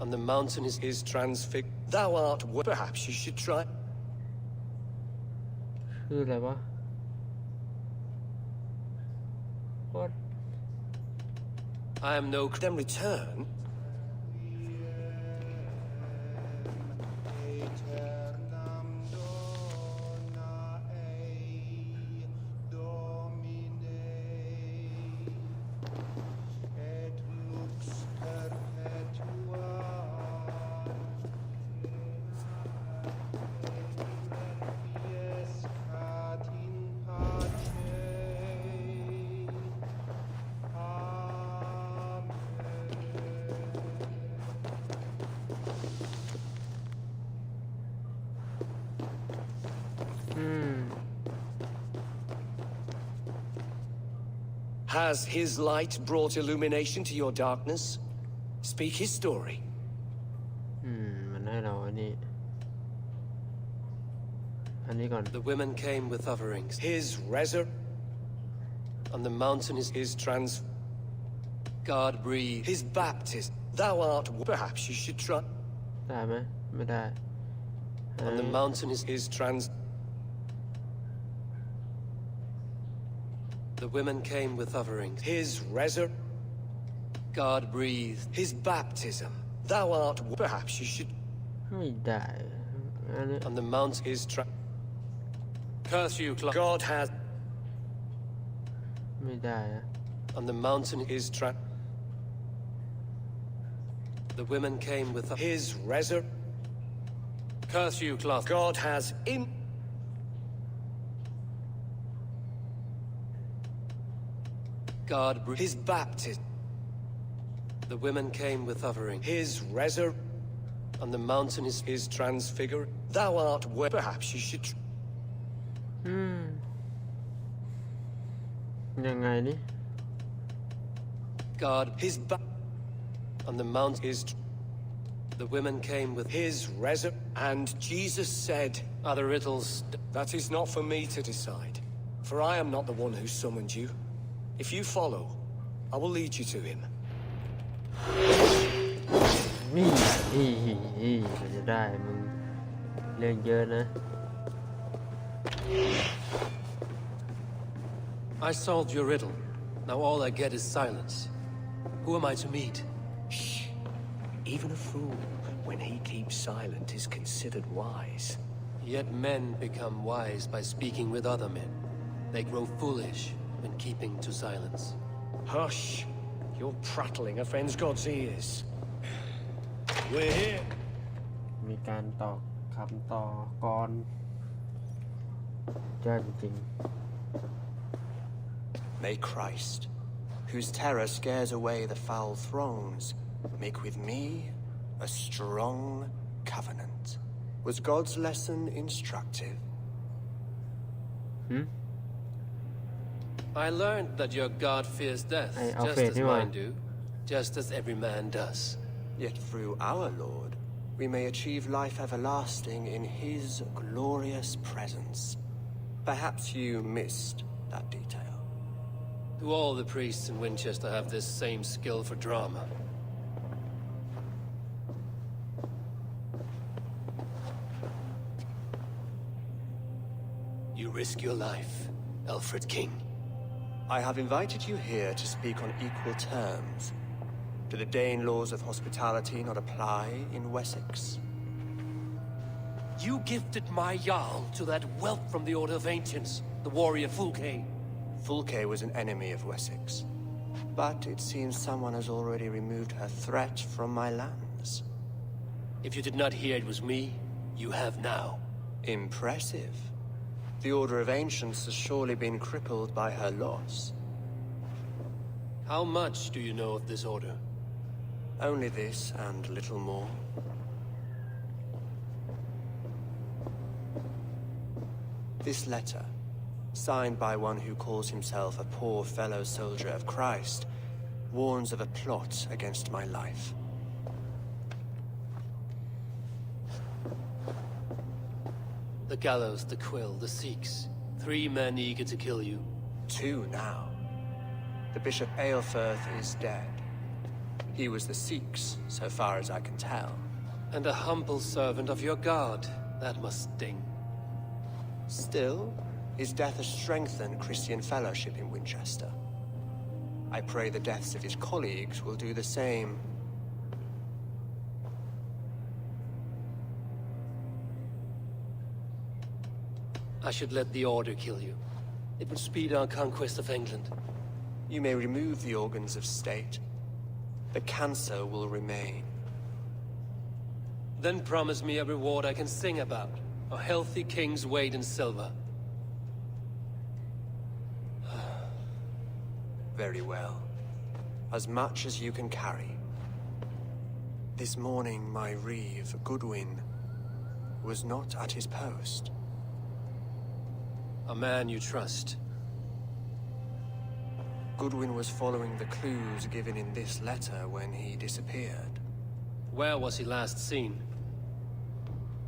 On the mountain is transfigured. Thou art where perhaps you should try. คืออะไรวะ What I am no Then return. Has his light brought illumination to your darkness? Speak his story. มันให้เราอันนี้ก่อน The women came with offerings. His resur. On the mountain is God breathed his baptism. Thou art perhaps you should try. ได้ไหมไม่ได้ On the mountain is The women came with offerings. His resur. God breathed his baptism. Thou art perhaps you should. ไม่ได้อันนี้ On the mount is Curse you, God has. ไม่ได้อะ On the mountain is The women came with his resur. Curse you, cloth. God has in. God his baptism. The women came with offering. His resur. On the mountain is transfigured. Thou art where perhaps you should. ยังไงนี่ God his on the mount is the women came with his resur. And Jesus said, other riddles. That is not for me to decide, for I am not the one who summoned you. If you follow, I will lead you to him. นี่มันจะได้มึงเรื่องเยอะนะ I solved your riddle. Now all I get is silence. Who am I to meet? Shh. Even a fool, when he keeps silent, is considered wise. Yet men become wise by speaking with other men. They grow foolish when keeping to silence. Hush. Your prattling offends God's ears. We're here. มีการต่อคำต่อกรเจ้าจริง May Christ, whose terror scares away the foul thrones, make with me a strong covenant. Was God's lesson instructive? I learned that your God fears death, just as mine do, just as every man does. Yet through our Lord, we may achieve life everlasting in his glorious presence. Perhaps you missed that detail. Do all the priests in Winchester have this same skill for drama? risk your life, Alfred King? I have invited you here to speak on equal terms. Do the Dane laws of hospitality not apply in Wessex? You gifted my Jarl to that whelp from the Order of Ancients, the warrior Fulke. Fulke was an enemy of Wessex. But it seems someone has already removed her threat from my lands. If you did not hear it was me, you have now. Impressive. The Order of Ancients has surely been crippled by her loss. How much do you know of this order? Only this and little more. This letter, signed by one who calls himself a poor fellow soldier of Christ, warns of a plot against my life. The gallows, the quill, the Sikhs. 3 men eager to kill you. 2 now. The Bishop Aelfirth is dead. He was the Sikhs, so far as I can tell. And a humble servant of your god. That must sting. Still, his death has strengthened Christian fellowship in Winchester. I pray the deaths of his colleagues will do the same. I should let the Order kill you. It would speed our conquest of England. You may remove the organs of state. The cancer will remain. Then promise me a reward I can sing about. A healthy king's weight in silver. Very well. As much as you can carry. This morning, my reeve, Goodwin, was not at his post. A man you trust. Goodwin was following the clues given in this letter when he disappeared. Where was he last seen?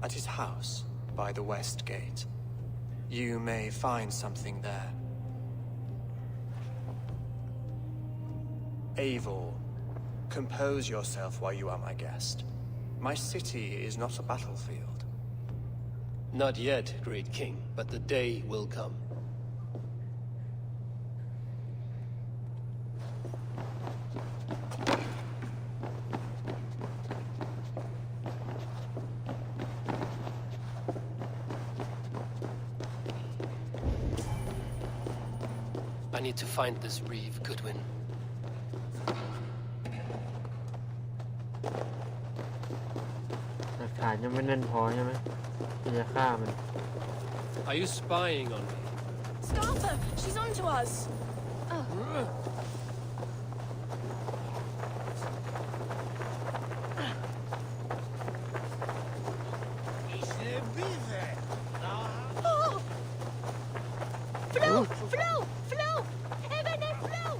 At his house, by the West Gate. You may find something there. Eivor, compose yourself while you are my guest. My city is not a battlefield. Not yet, great king, but the day will come. I need to find this reeve, Goodwin. หลักฐานยังไม่แน่นพอใช่ไหมที่จะฆ่ามัน Are you spying on me? Stop her! She's on to us! Flow! Flow! Flow! Heaven and flow!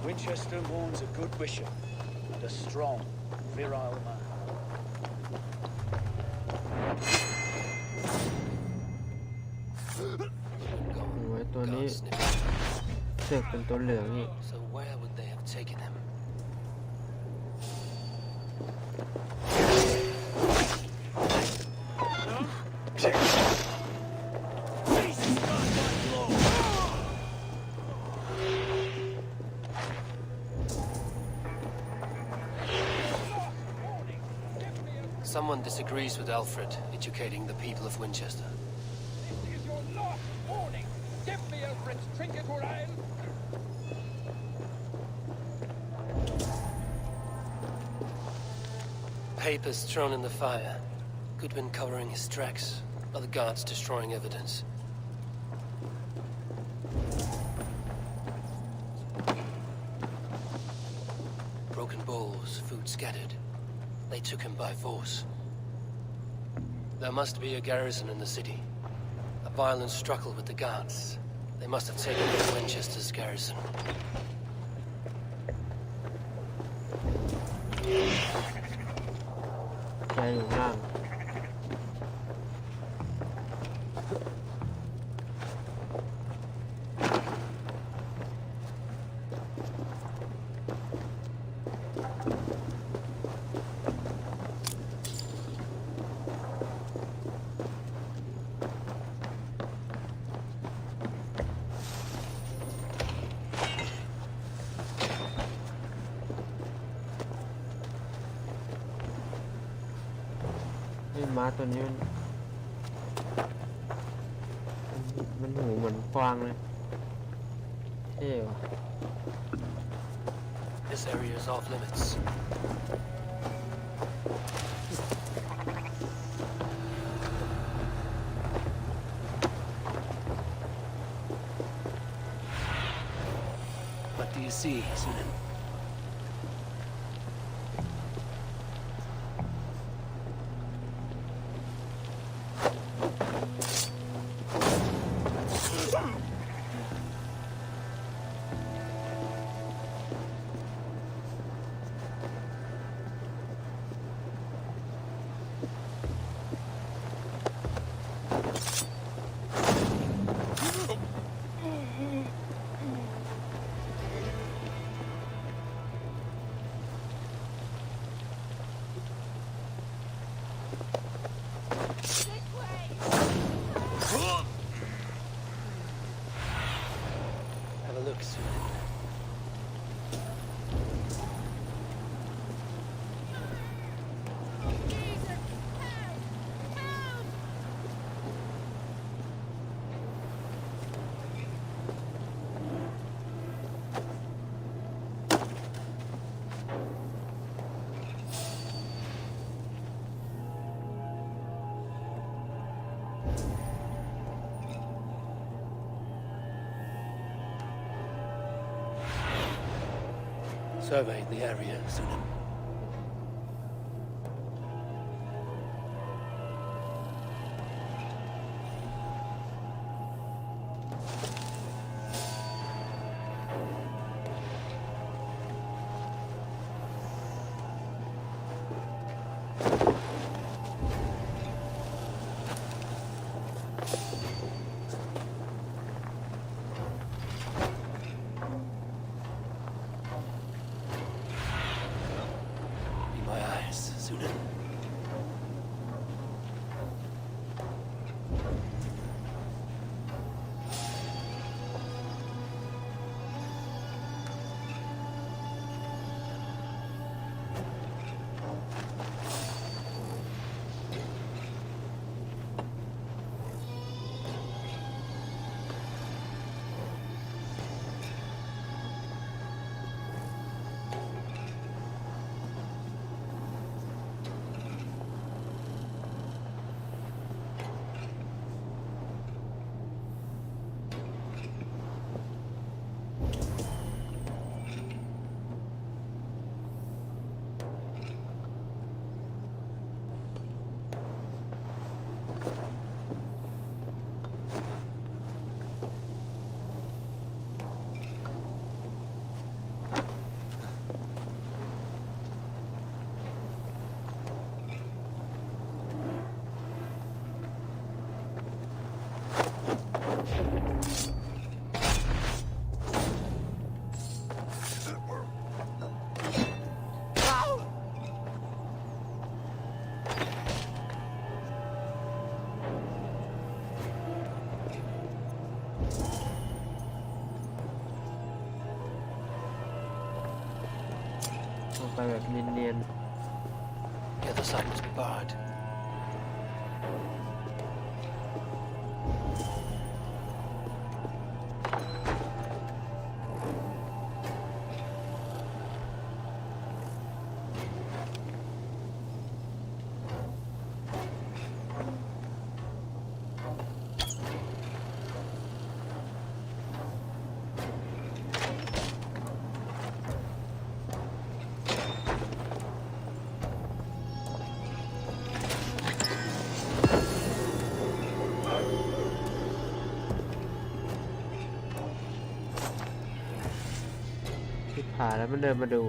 Winchester mourns a good bishop and a strong, virile man. โอ้ยตัวนี้เสือกเป็นตัวเหลืองนี่ So where would they have taken him? Someone disagrees with Alfred, educating the people of Winchester. This is your last warning. Give me Alfred's trinket or I'll... Papers thrown in the fire. Goodwin covering his tracks. Other guards destroying evidence. Broken bowls, food scattered. They took him by force. There must be a garrison in the city. A violent struggle with the guards. They must have taken over Winchester's garrison. แกอยู่ข้างล่าง They ม้าตัวนี้มันหูเหมือนกวางเลยเท่ว่ะ This area is off limits. What do you see, Sunan? Have a look, Sunan. Survey the area, Sunan. Be my eyes, Sunan.แบบเนียน The other side must be barred.ๆที่ผ่าแล้วมันเดินมาดู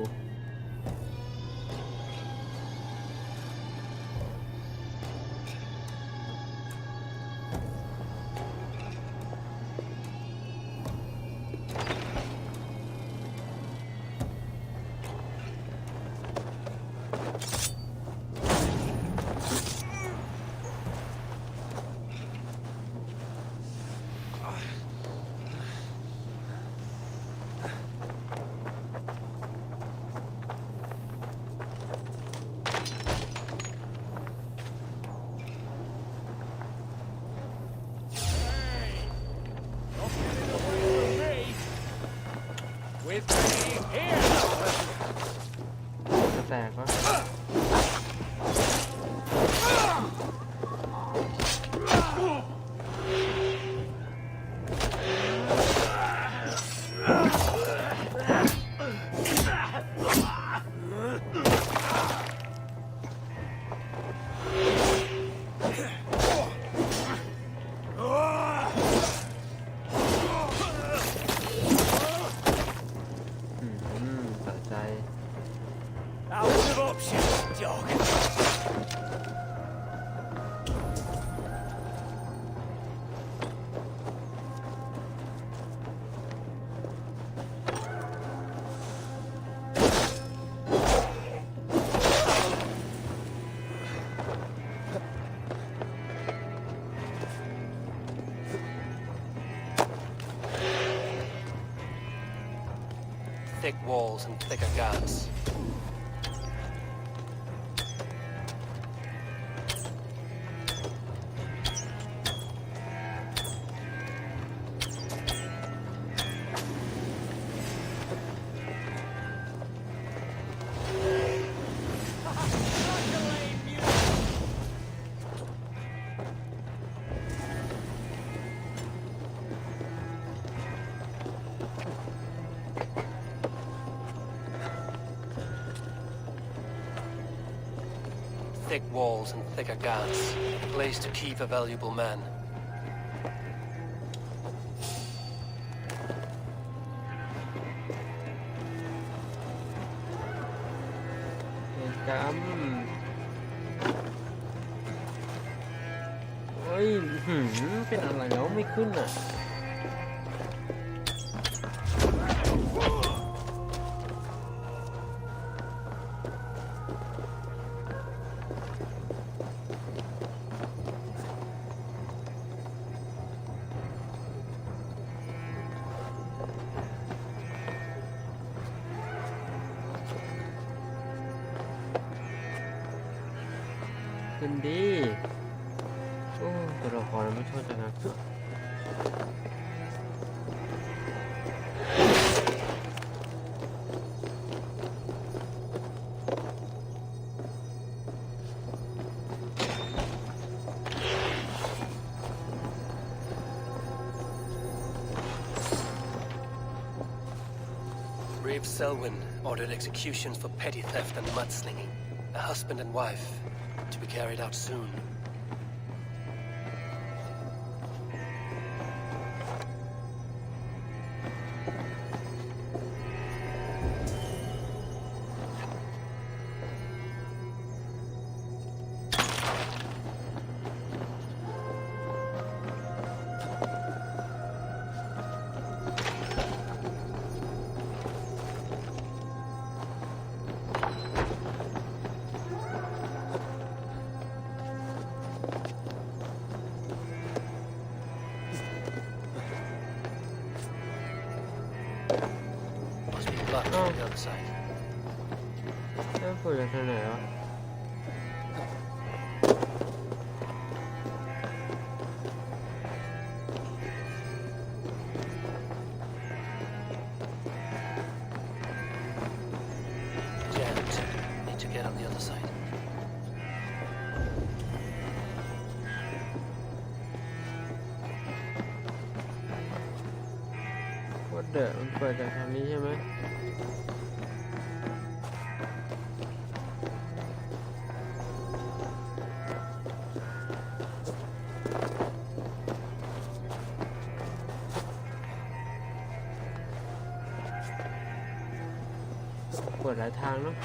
จะแตกวะสะใจ Out of options, dog. Thick walls and thicker guards. Thick walls and thicker guards. A place to keep a valuable man. กรรมเฮ้ยเป็นอะไรแล้วไม่ขึ้นอ่ะขึ้นดีโอ้ตัวละครไม่ชอบจังนะReeve Selwyn ordered executions for petty theft and mudslinging. A husband and wife, to be carried out soon. Blocked on the other side. แล้วเปิดจากทางไหนวะJammed. Need to get on the other side. ว่าเดอะมันเปิดจากทางนี้ใช่ไหมเปิดหลายทางเนาะ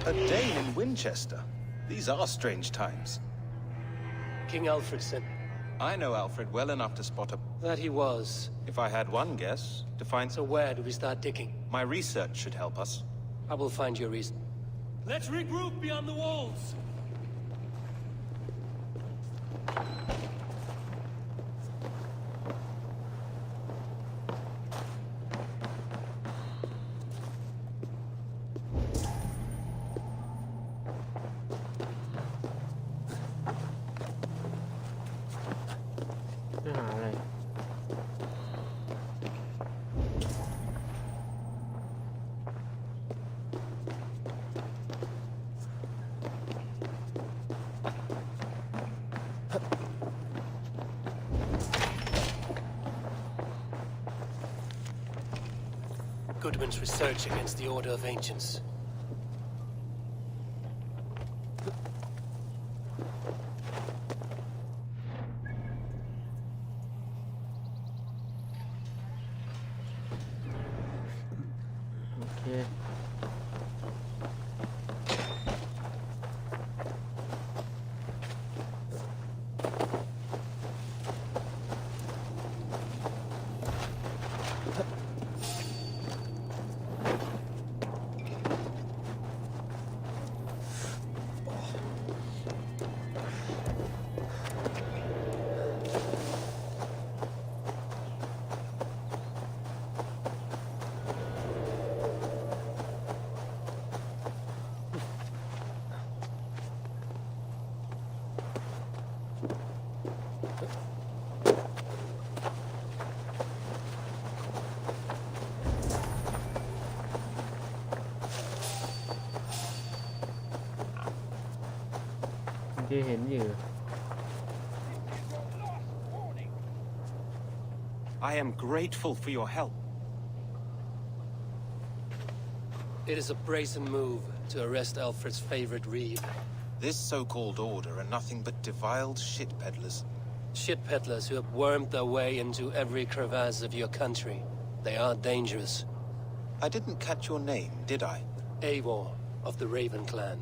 A Dane in Winchester. These are strange times. King Alfred sent. I know Alfred well enough to spot a... That he was. If I had one guess, to find... So where do we start digging? My research should help us. I will find your reason. Let's regroup beyond the walls. Goodwin's research against the Order of Ancients. Okay. I am grateful for your help. It is a brazen move to arrest Alfred's favorite reeve. This so-called order are nothing but defiled shit peddlers. Shit peddlers who have wormed their way into every crevasse of your country. They are dangerous. I didn't catch your name, did I? Eivor, of the Raven clan.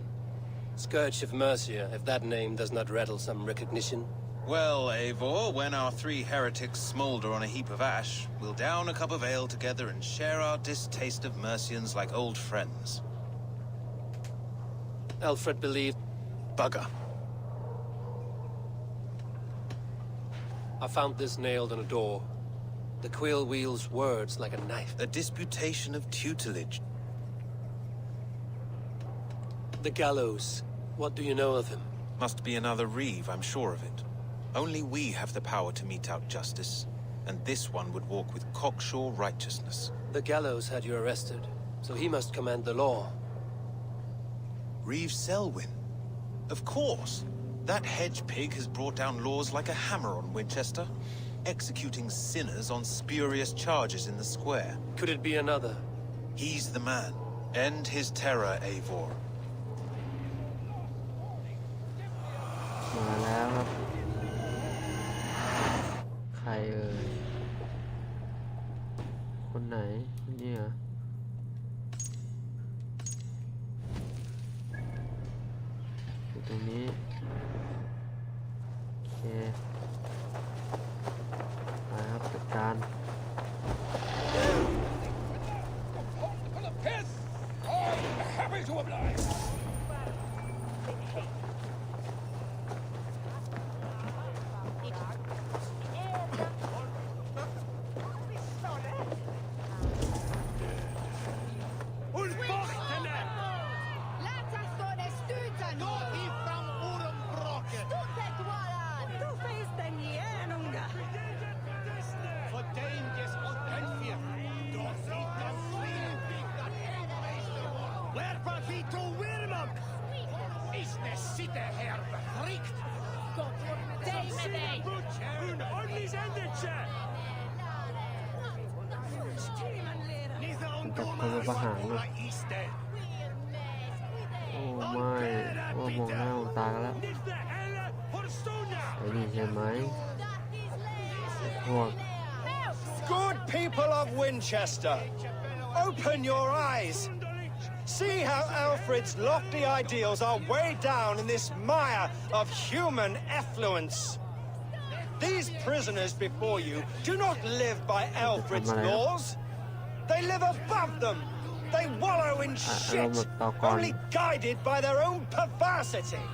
Scourge of Mercia, if that name does not rattle some recognition. Well, Eivor, when our three heretics smolder on a heap of ash, we'll down a cup of ale together and share our distaste of Mercians like old friends. Alfred believed... Bugger. I found this nailed on a door. The quill wields words like a knife. A disputation of tutelage. The gallows. What do you know of him? Must be another reeve, I'm sure of it. Only we have the power to mete out justice, and this one would walk with cocksure righteousness. The gallows had you arrested, so he must command the law. Reeve Selwyn? Of course. That hedge pig has brought down laws like a hammer on Winchester, executing sinners on spurious charges in the square. Could it be another? He's the man. End his terror, Eivor. มาแล้วครับใครเอ่ยคนไหนนี่เหรออยู่ตรงนี้โอเคไปครับจัดการ Happy to oblige. Good people of Winchester, open your eyes. See how Alfred's lofty ideals are weighed down in this mire of human effluence. These prisoners before you do not live by Alfred's laws. They live above them. They wallow in shit, only guided by their own perversity.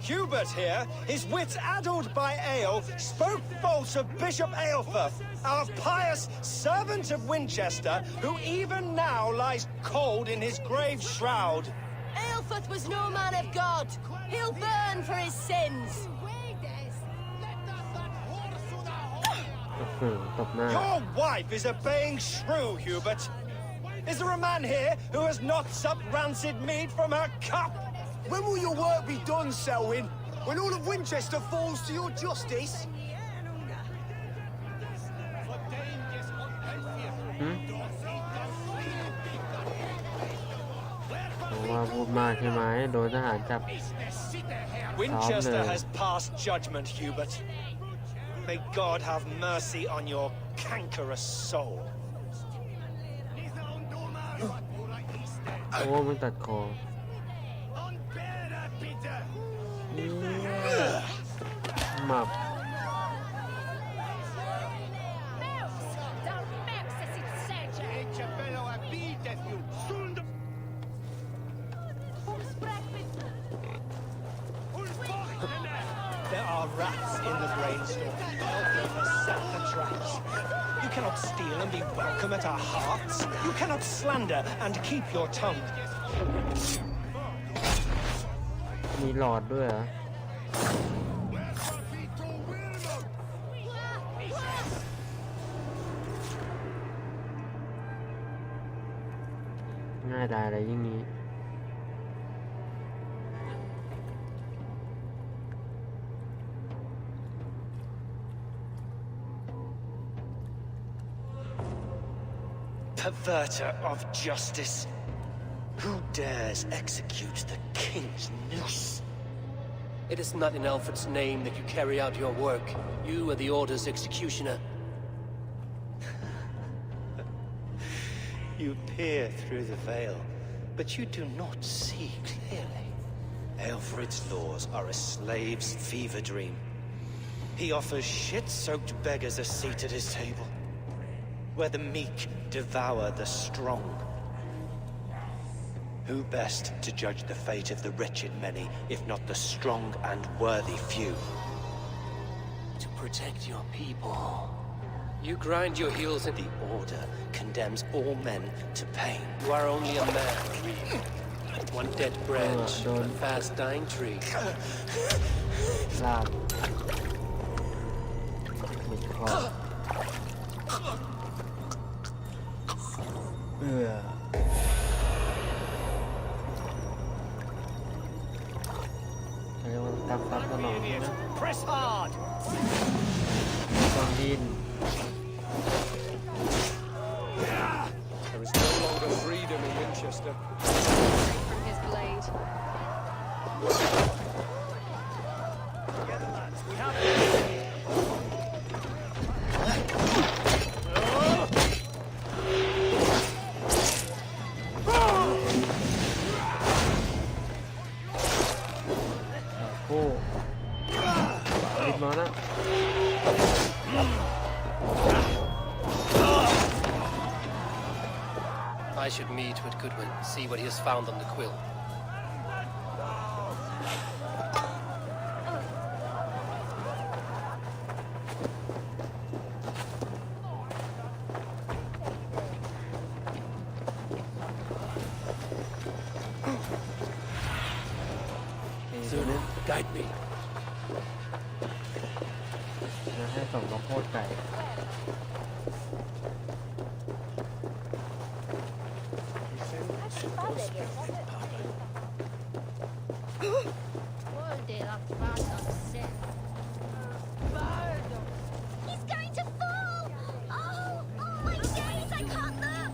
Hubert here, his wits addled by ale, spoke false of Bishop Aelfir, our pious servant of Winchester, who even now lies cold in his grave shroud. Aelfir was no man of God. He'll burn for his sins. Your wife is a baying shrew, Hubert. Is there a man here who has not supped rancid mead from her cup? When will your work be done, Selwyn? When all of Winchester falls to your justice? ว่าพูดมากใช่ไหมโดนทหารจับ Winchester has passed judgment, Hubert. May God have mercy on your cankerous soul. โอ้มันตัดคอหมับ There are rats in the brainstorm. Alfred has set the traps. You cannot steal and be welcome at our hearts. You cannot slander and keep your tongue. มีหลอดด้วยเหรอง่ายดายอะไรยิ่งนี้ Perverter of justice. Who dares execute the king's noose? It is not in Alfred's name that you carry out your work. You are the Order's executioner. You peer through the veil, but you do not see clearly. Alfred's laws are a slave's fever dream. He offers shit-soaked beggars a seat at his table, where the meek devour the strong. Who best to judge the fate of the wretched many, if not the strong and worthy few? To protect your people, you grind your heels in. The Order condemns all men to pain. You are only a man. One dead branch on a fast-dying tree. ลาบบิดคอเรียกว่าตามสนองนะ Press hard. ต้องดิน There is no longer freedom in Winchester. From his blade. Together, lads, we have it. โอ้ดิบมานะ I should meet with Goodwin, see what he has found on the quill. Zuna, guide me. นะให้ส่งข้าวโพดไก่ He's going to fall! Oh, my days, I can't look!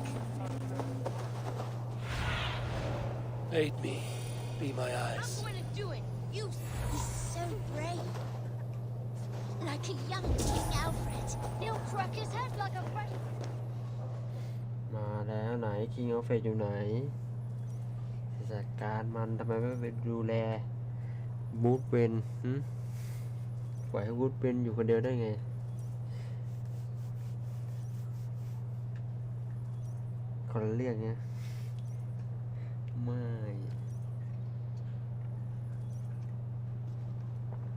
Aid me. Be my eyes. I'm going to do it. He's so brave. Like a young King Alfred. He'll crack his head like a fresh... มาแล้วไหน King of Fate อยู่ไหน จัดการมันทำไมไม่ไปดูแลบูธเป็นปล่อยให้บูธเป็นอยู่คนเดียวได้ไงคนละเรื่องเนี้ยไม่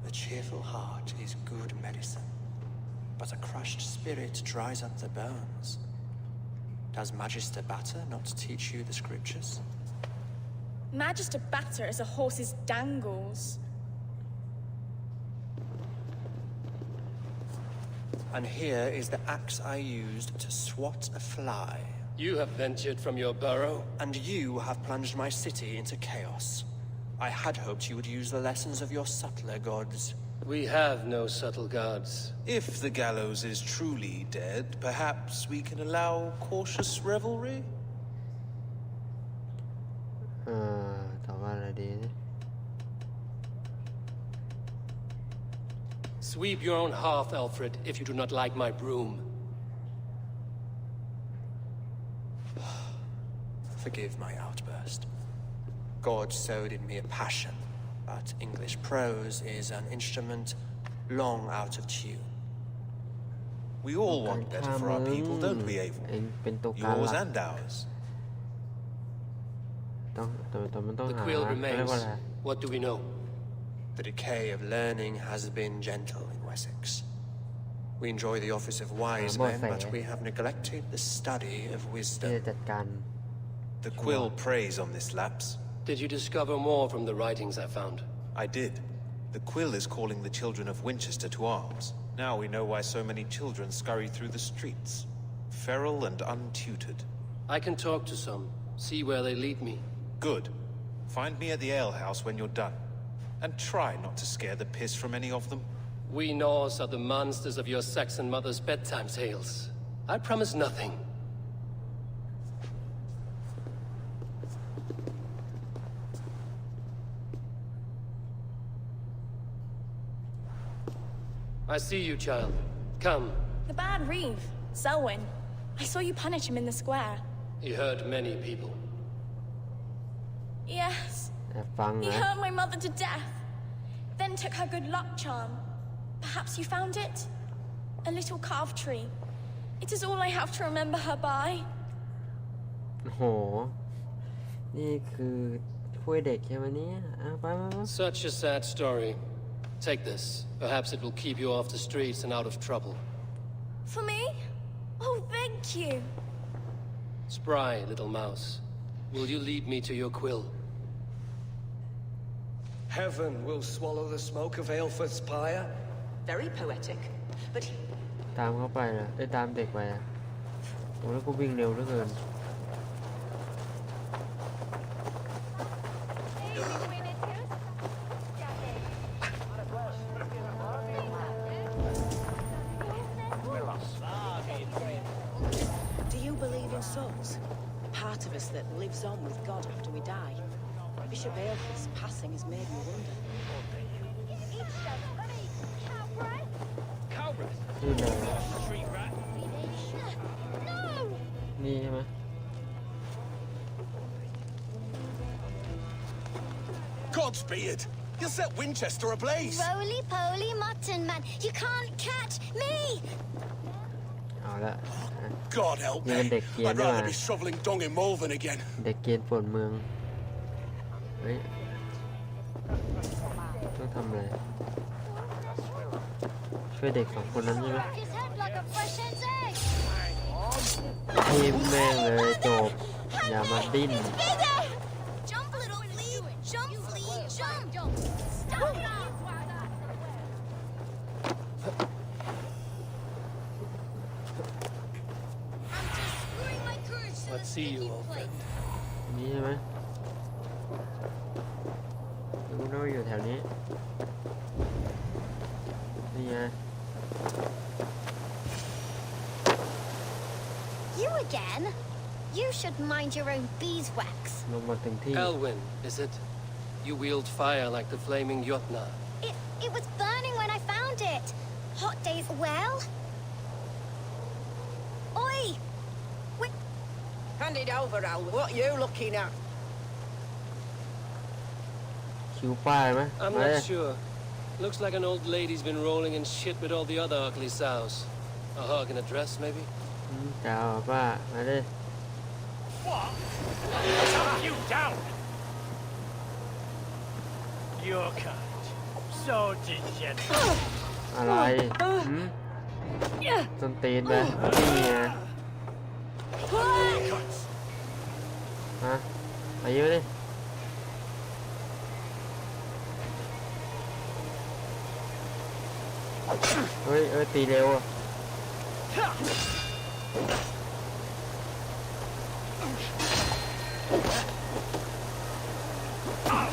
A cheerful heart is good medicine, but a crushed spirit dries up the bones. Does Magister Batter not teach you the scriptures? Magister Batter is a horse's dangles. And here is the axe I used to swat a fly. You have ventured from your burrow? And you have plunged my city into chaos. I had hoped you would use the lessons of your subtler gods. We have no subtle gods. If the gallows is truly dead, perhaps we can allow cautious revelry? ตอบว่าอะไรดี Sweep your own hearth, Alfred, if you do not like my broom. Forgive my outburst. God sowed in me a passion, but English prose is an instrument long out of tune. We all want better for our people, don't we, Abel? Yours and ours. The quill remains. What do we know? The decay of learning has been gentle in Wessex. We enjoy the office of wise men, but we have neglected the study of wisdom. The quill preys on this lapse. Did you discover more from the writings I found? I did. The quill is calling the children of Winchester to arms. Now we know why so many children scurry through the streets, feral and untutored. I can talk to some, see where they lead me. Good. Find me at the alehouse when you're done. And try not to scare the piss from any of them. We Norse are the monsters of your Saxon mother's bedtime tales. I promise nothing. I see you, child. Come. The bad Reeve, Selwyn. I saw you punish him in the square. He hurt many people. Yes. He hurt my mother to death. Then took her good luck charm. Perhaps you found it? A little carved tree. It is all I have to remember her by. โหนี่คือช่วยเด็กใช่ไหมเนี่ยไป Such a sad story. Take this. Perhaps it will keep you off the streets and out of trouble. For me? Oh, thank you. Spry, little mouse. Will you lead me to your quill? Heaven will swallow the smoke of Aelfred's pyre. Very poetic, but ตามเขาไปนะได้ตามเด็กไปอ่ะโอ้แล้วก็วิ่งเร็วเหลือเกิน Do you believe in souls? The part of us that lives on with God after we die? Bishop Aelfred's passing has made me wonder. นี่เลยนี่ใช่ไหม Godspeed! You'll set Winchester ablaze! Roly-poly mutton man, you can't catch me! เอาละ God help นี่เป็น me! เด็กเกรียน I'd ด้วย rather be shoveling dung in Malvern again. เด็กเกรียนปวดเมืองเฮ้ยต้องทำอะไรช่วยเด็กสองคนนั้นใช่ไหม ทีมแม่งเลยจบอย่ามาดิ้น Jump, little flea! Jump, flea! Jump! Stop! Let's see you, old friend. นี่ใช่ไหมรู้นะว่าอยู่แถวนี้นี่ไง You again? You should mind your own beeswax. ลงมาถึงที่ Elwyn, is it? You wield fire like the flaming Jotna. It was burning when I found it. Hot days, well? Oi! Hand it over, Al. What are you looking at? คิวป้ายไหม I'm not sure. Looks like an old lady's been rolling in shit with all the other ugly sows. A hug and a dress, maybe? จ้าป้ามาดิ What? Chop you down! You're kind. So degenerate. อะไรต้นตีนไปนี่ไงฮะอายุดิเฮ้ยตีเร็วอ่ะ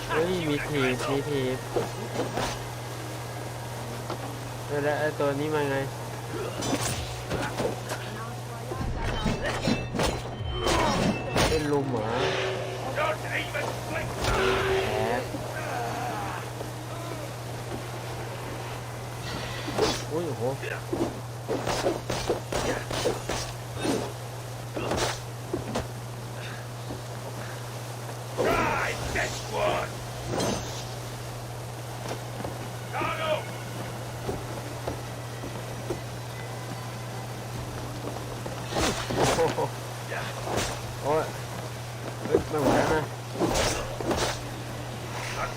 เฮ้ยมีทีบแล้วไอ้ตัวนี้มาไงเป็นลุมเหรอแอบอุ้ยโหโอ้ยไม่ไหวแล้วนะ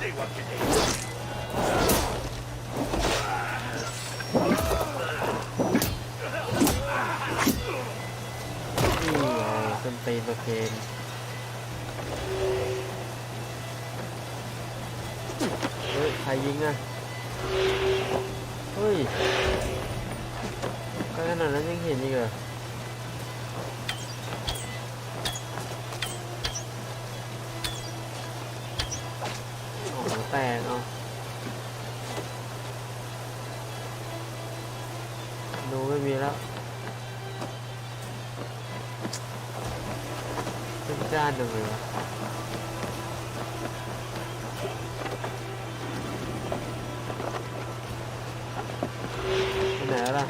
นี่ไงต้นตีนประเคนเฮ้ยใครยิงอ่ะเฮ้ยก็ขนาดนั้นยังเห็นอีกเหรอแตกเอาดูไม่มีแล้วเป็นจานหนึ่งเลยวะไปไหนแล้วล่ะ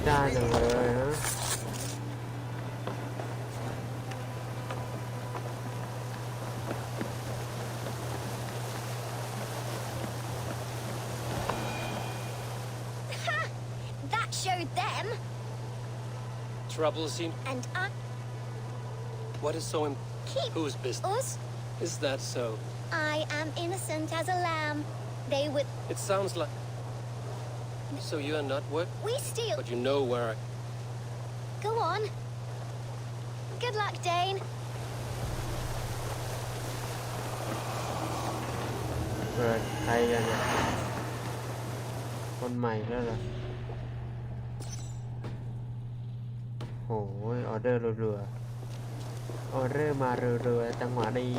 จานหนึ่งเลยฮะThat showed them. Trouble seem. And What is so keep Whose business? us. Is that so? I am innocent as a lamb. They would. It sounds like. So you are not what? We steal. But you know where I. Go on. Good luck, Dane. เปิดใครกันเนี่ยคนใหม่แล้วเหรอโอ้ยออเดอร์รัวๆออเดอร์มารัวๆจังหวะนี้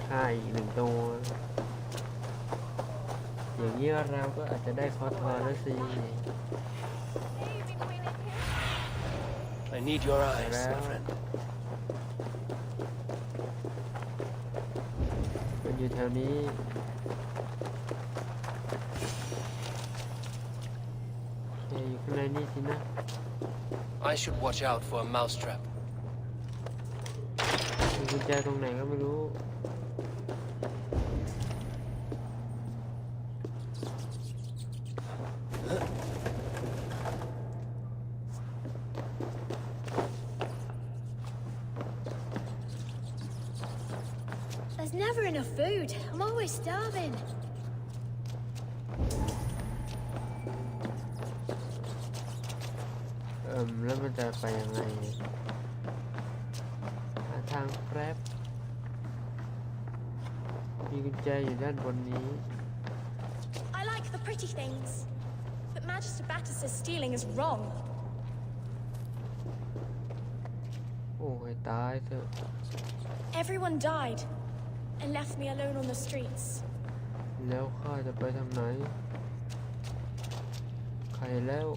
ฆ่าอีกหนึ่งตัวอย่างนี้เราก็อาจจะได้คอทอแล้วสิ I need your eyes, my friend. มันอยู่แถวนี้อยู่ข้างในนี่สินะ I should watch out for a mousetrap. มีกุญแจตรงไหนก็ไม่รู้ There's never enough food. I'm always starving. แล้วมันจะไปยังไงหาทางแป๊บมีกุญแจอยู่ด้านบนนี้ I like the pretty things, but Magister Batter says stealing is wrong. โอ้ยตายเถอะ Everyone died and left me alone on the streets. แล้วข้าจะไปทางไหนใครแล้ว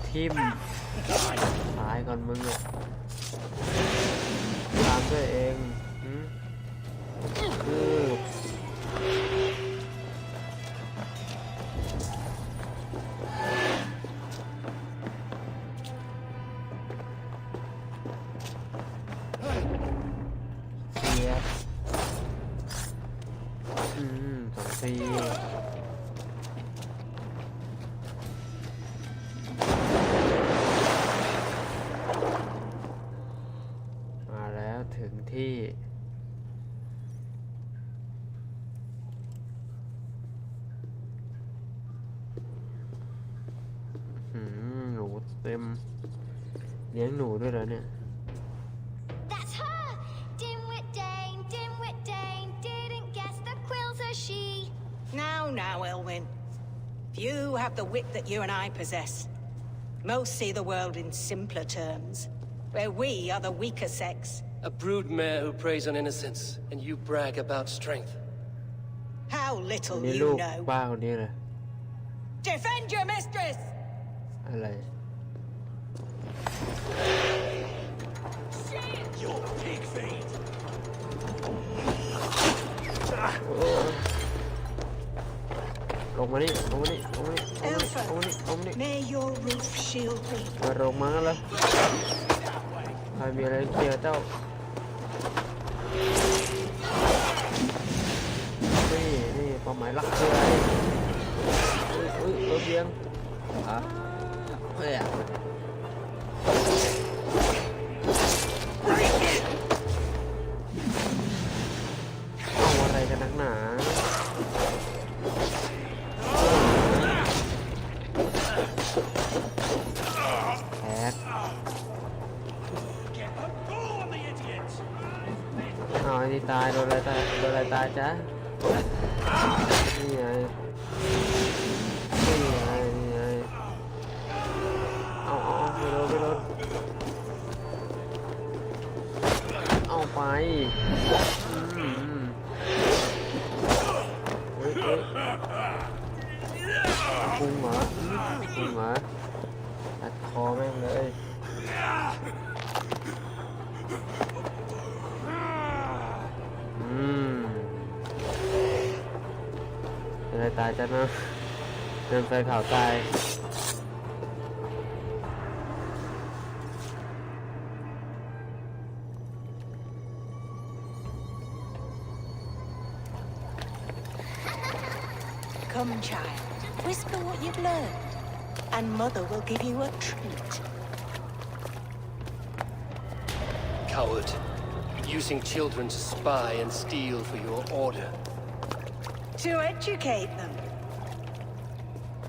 ทิมตายก่อนมึงอ่ะตามด้วยเอง เย็บ2 ทีมาแล้วถึงที่หนูเต็มเลี้ยงหนูด้วยเหรอเนี่ย That's her! Dimwit Dane, didn't guess the quilter she. Now, Elwyn. Few have the wit that you and I possess. Most see the world in simpler terms, where we are the weaker sex. A broodmare who preys on innocence, and you brag about strength. How little นี่ you ลูก know. ป้าคนนี้เลย Defend your mistress! อะไร Your pig feet! ลงมานี่ลงมานี่ลงมานี่ลงมานี่ลงมานี่ลงมานี่ May your roof shield me. มาลงมาแล้วเหรอใครมีอะไรเคลียร์เจ้านี่เป้าหมายหลักคืออะไรเบียงเฮ้ยเอาอะไรกันนักหนาแฮกเอาไอ้นี่ตายโดนอะไรตายจ๊ะนี่ไงเอาไม่โดนเอาไปเฮ้ยพุงเหรอตัดคอแม่งเลยอะไรตายจ้ะนะเดินไฟเผาตายCome, child. Whisper what you've learned, and Mother will give you a treat. Coward. Using children to spy and steal for your order. To educate them.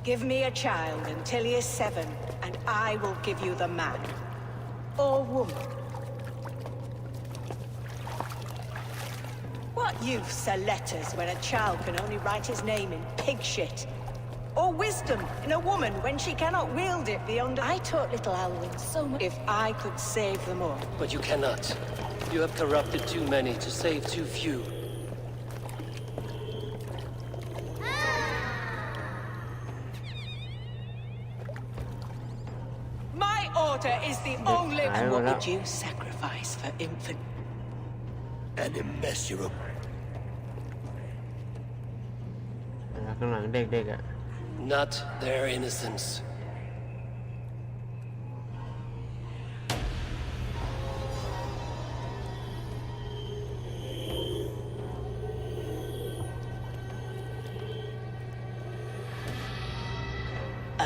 Give me a child until he is 7, and I will give you the man. Or woman. What use are letters when a child can only write his name in pig shit? Or wisdom in a woman when she cannot wield it beyond... I taught little Alwyn so much. If I could save them all. But you cannot. You have corrupted too many to save too few. My order is the only... And what would you sacrifice for infant? An immeasurable. ข้างหลังเด็กๆอ่ะ Not their innocence.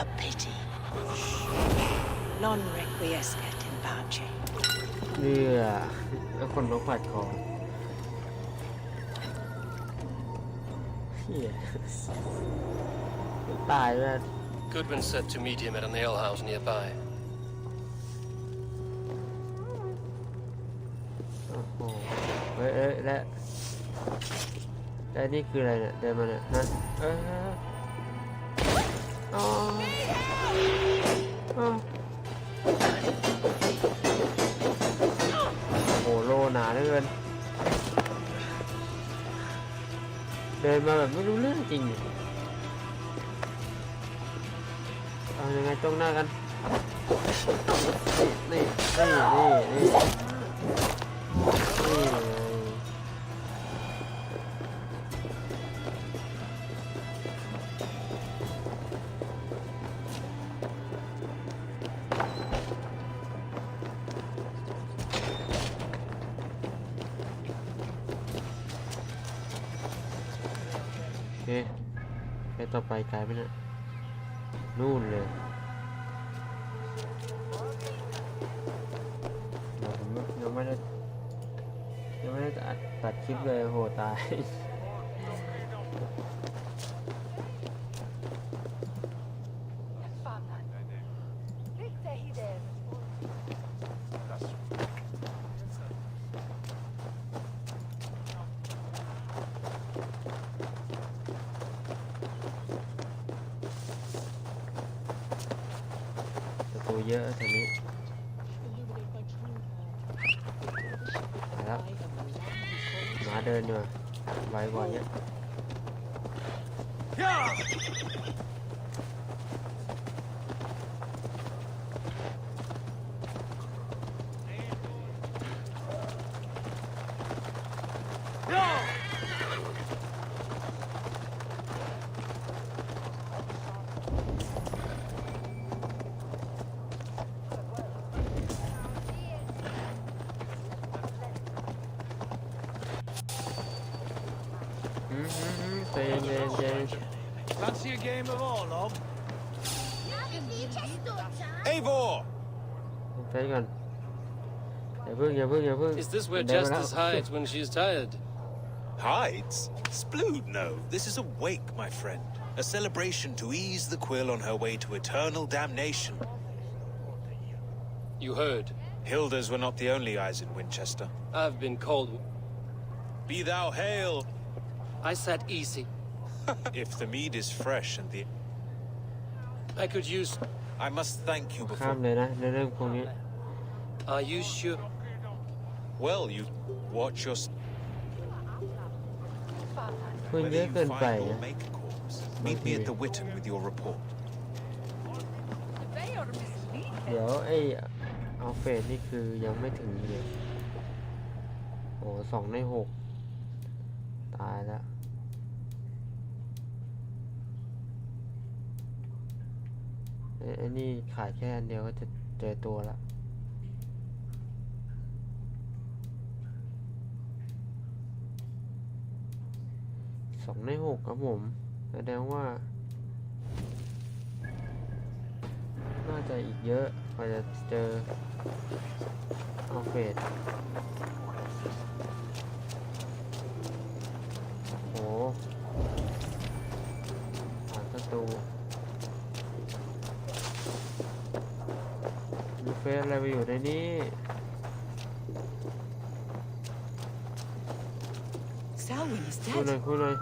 A pity. Non requiescat in pace. แล้วคนนกผัดคอตายแล้ว Goodwin said to meet him at an alehouse nearby. โอ้โหและนี่คืออะไรเนี่ยเดินมาเนี่ยฮะโอ้โหโลหนาเหลือเกินเดินมาแบบไม่รู้เรื่องจริงเอายังไงจ้องหน้ากันนี่ ไปต่อไปไกลไหมนะนู่นเลยผมยังไม่ได้ตัดคลิปเลยโหตายตัวเยอะทีนี้ไปแล้วหมาเดินอยู่ไวกว่าเยอะใจเย็น Fancy a game of Orlog? Eivor! ใจก่อนอย่าเพิ่ง Is this where Justice hides when she's tired? Hides? Splood, no. This is a wake, my friend. A celebration to ease the quill on her way to eternal damnation. You heard. Hilda's were not the only eyes in Winchester. I've been called. Be thou hail! I sat easy. If the mead is fresh and the... I could use... I must thank you ข้าม before... เลยนะในเรื่องพวกนี้ Are you sure? Well, you watch your... คุยเย Whether อะ you เกินไป find or นะ make a corpse, meet me at the Witten with your report. เดี๋ยวอัลเฟรดนี่คือยังไม่ถึงเลยโอ้2 ใน 6ตายแล้วไอ้นี่ขายแค่อันเดียวก็จะเจอตัวละ2 ใน 6ครับผมแสดงว่าน่าจะอีกเยอะกว่าจะเจออัลเฟรดโอ้ผ่านประตูมีเฟสอะไรไปอยู่ในนี้ Selwyn is คุยหน่อย dead. คุยหน่อย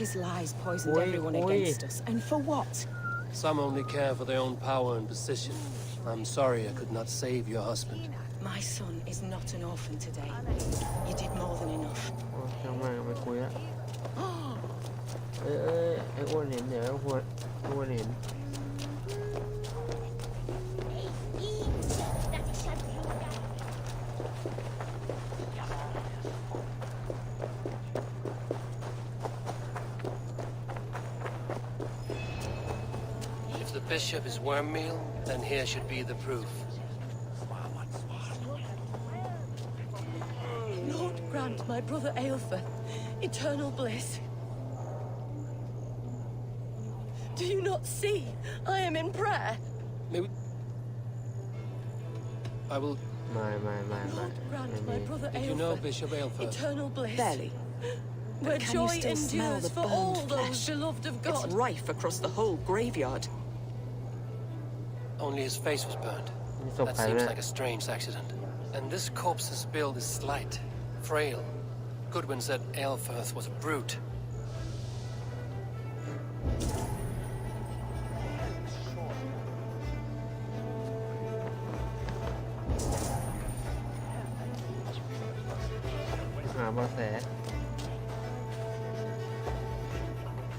His lies poisoned everyone against us. And for what? Some only care for their own power and position. I'm sorry I could not save your husband. My son is not an orphan today. You did more than enough. โอ้ช่างแม่งไม่คุยละไอ้อ้วนเห็นเดี๋ยวอ้วนเห็น If the bishop is worm meal, then here should be the proof. Lord grant my brother Aelfer eternal bliss. Do you not see? I am in prayer. Maybe... I will... Grant my brother Did you know Aelfer Bishop Aelfer? eternal bliss. Barely. Where Can you joy still smell endures the for all burned those flesh? beloved of God. It's rife across the whole graveyard. Only his face was burned. That seems like a strange accident. And this corpse's build is slight, frail. Goodwin said Aelfirth was a brute.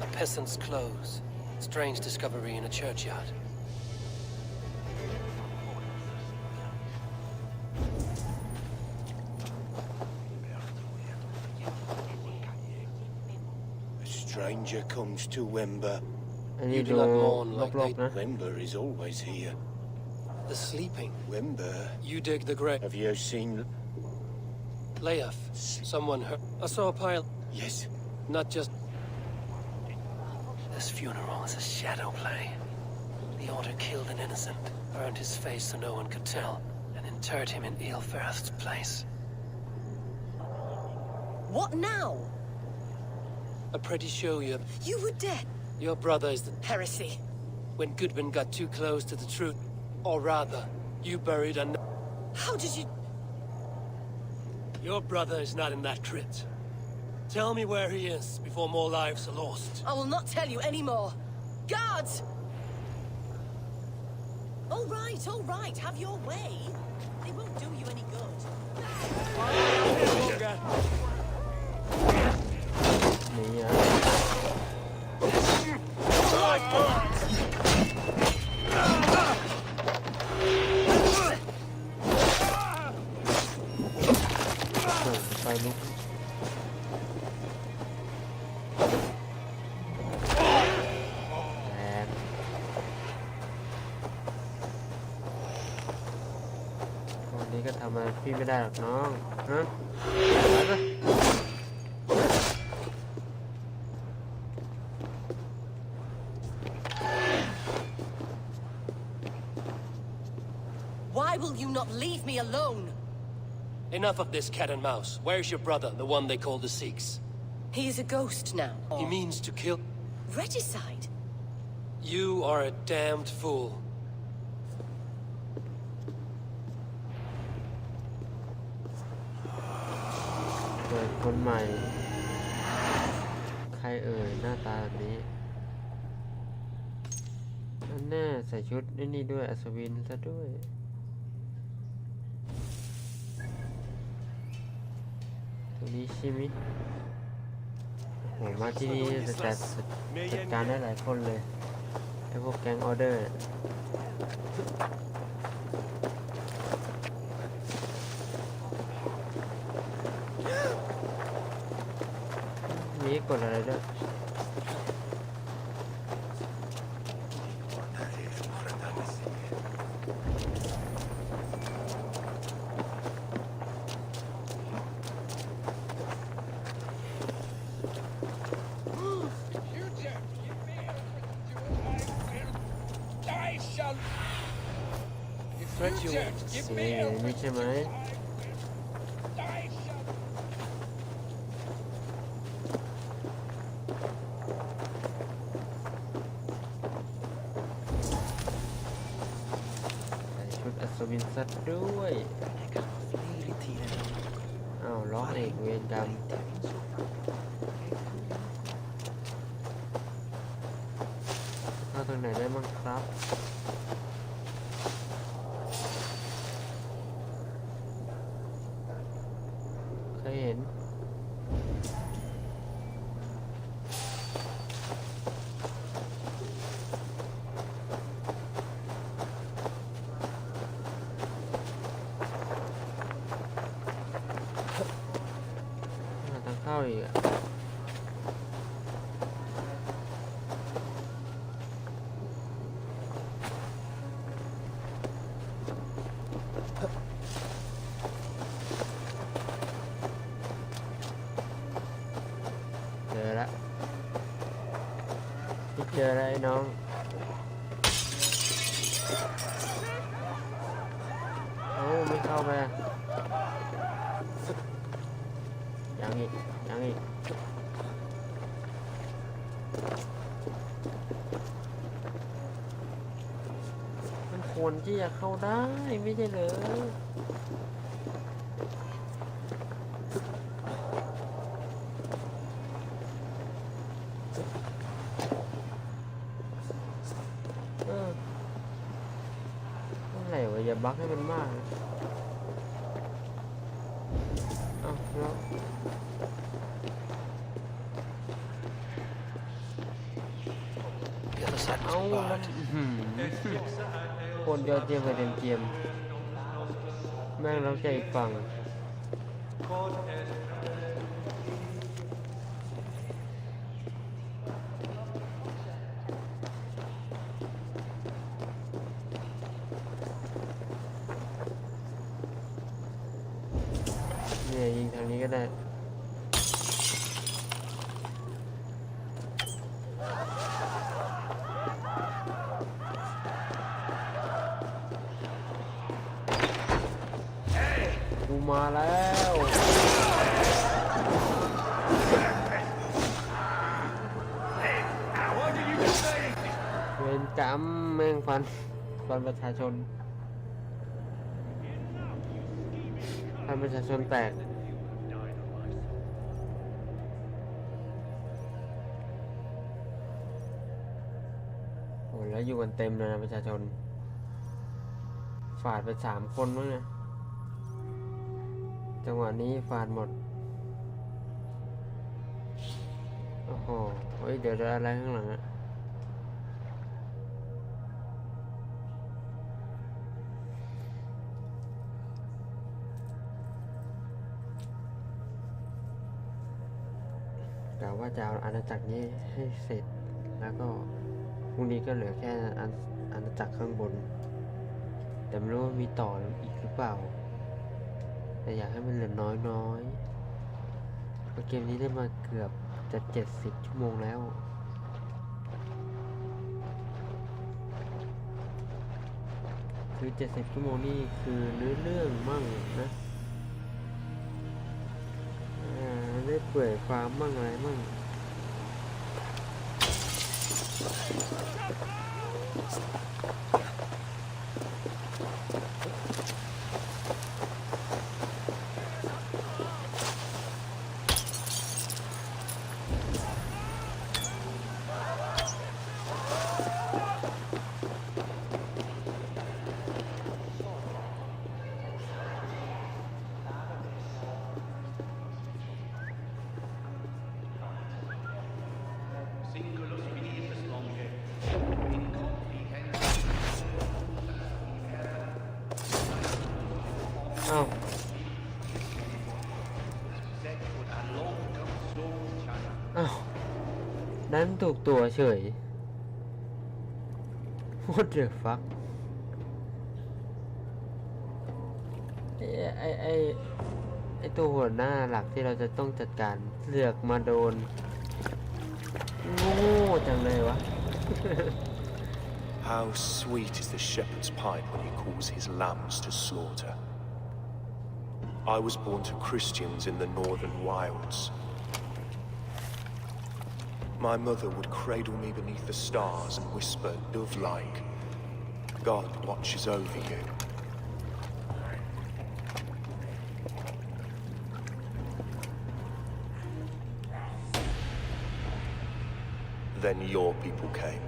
A peasant's clothes. Strange discovery in a churchyard. A stranger comes to Wember. You do not mourn like they... Wember is always here. The sleeping. Wember. You dig the grave. Have you seen... Leof. Someone heard... I saw a pile. Yes. Not just... This funeral is a shadow play. The Order killed an innocent, burned his face so no one could tell, and interred him in Aelfirth's place. What now? I'm pretty sure You were dead. your brother is the... Heresy. When Goodwin got too close to the truth, or rather, you buried a... How did you... Your brother is not in that crypt. Tell me where he is before more lives are lost. I will not tell you anymore. Guards! All right, have your way. They won't do you any good. หนีอ่ะไฟลุกแรงวันนี้ก็ทำอะไรพี่ไม่ได้หรอกน้องฮะไปเลย Why will you not leave me alone? Enough of this cat and mouse. Where's your brother, the one they call the Sikhs? He is a ghost now. He means to kill... Regicide? You are a damned fool. เปิดคนใหม่ ใครเอ่ยหน้าตาแบบนี้นั่นแน่ใส่ชุดนี่ด้วยอัศวินซะด้วยตรงนี้ใช่ไหมโหมาที่นี่จะจัดการได้หลายคนเลยไอ้พวกแก๊งออเดอร์มีกดอะไรด้วยเสียงนี่ใช่ไหมอัศวินสัตว์ด้วยอ้าวล้อเอกเวรกรรมเข้าทางไหนได้บ้างครับเคยเห็นเข้าอีกอ่ะเจอแล้วเจอแล้วไอ้น้องเอ้าไม่เข้าไปยังอีกยังอีกมันควรที่จะเข้าได้ไม่ใช่เหรออะไรวะอย่าบั๊กให้มันมากเอ้าแล้วเอาคนเดียวเตรียมไปเตรียมแม่งเราใจฟังเนี่ยยิงทางนี้ก็ได้ มาแล้วเวรกรรมแม่งฟันประชาชนแตกโอ้แล้วอยู่กันเต็มเลยนะประชาชนฝาดไป3 คนมั้งนะจังหวะนี้ฝาดหมดโอ้โหเฮ้ยเดี๋ยวอะไรข้างหลังอะกะว่าจะเอาอาณาจักรนี้ให้เสร็จแล้วก็พรุ่งนี้ก็เหลือแค่อาณาจักรข้างบนแต่ไม่รู้ว่ามีต่ออีกหรือเปล่าแต่อยากให้มันเหลือน้อยเพราะเกมนี้ได้มาเกือบจะ70 ชั่วโมงแล้วคือ70 ชั่วโมงนี่คือเนื้อเรื่องมั่งนะได้เปื่อยความมั่งอะไรมั่งอ้าวนั้นถูกตัวเฉย What the fuck ไอตัวหัวหน้าหลักที่เราจะต้องจัดการเลือกมาโดนโง่จังเลยวะ How sweet is the shepherd's pipe when he calls his lambs to slaughter. I was born to Christians in the northern wilds. My mother would cradle me beneath the stars and whisper dove-like, God watches over you. Then your people came,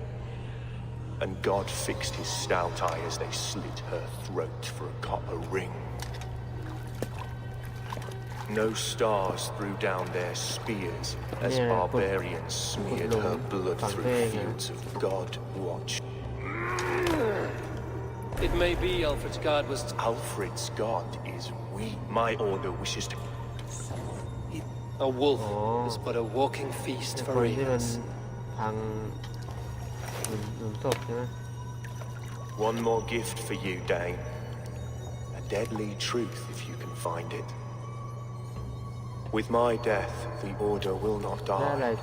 and God fixed his stout eye as they slit her throat for a copper ring. No stars threw down their spears as barbarians smeared her blood through fields of God watch. It may be Alfred's God was... Alfred's God is weak. My order wishes to... A wolf is but a walking feast for ravens. One more gift for you, Dane. A deadly truth if you can find it. With my death, the Order will not die.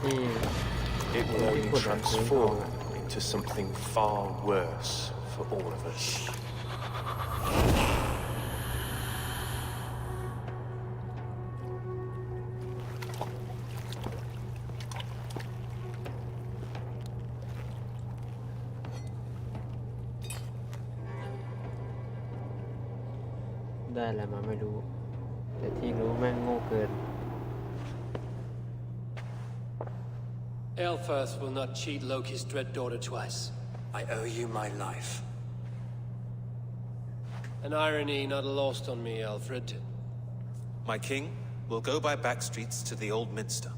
It will only transform into something far worse for all of us.ได้อะไรมาไม่รู้แต่ที่รู้แม่งโง่เกิน Elfirth will not cheat Loki's dread daughter twice. I owe you my life. An irony not lost on me, Alfred. My king, we'll go by back streets to the old minster.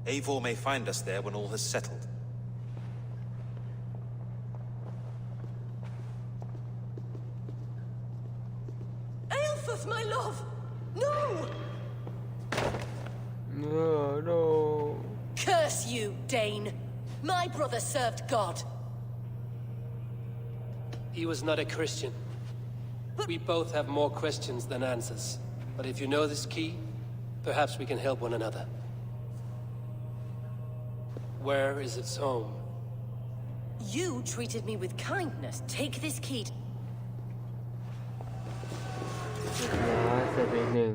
Eivor may find us there when all has settled. Aelfirth, my love! No! No. Curse you, Dane! My brother served God. He was not a Christian. We both have more questions than answers. But if you know this key, perhaps we can help one another. Where is its home? You treated me with kindness. Take this key. เสร็จไปอีกหนึ่ง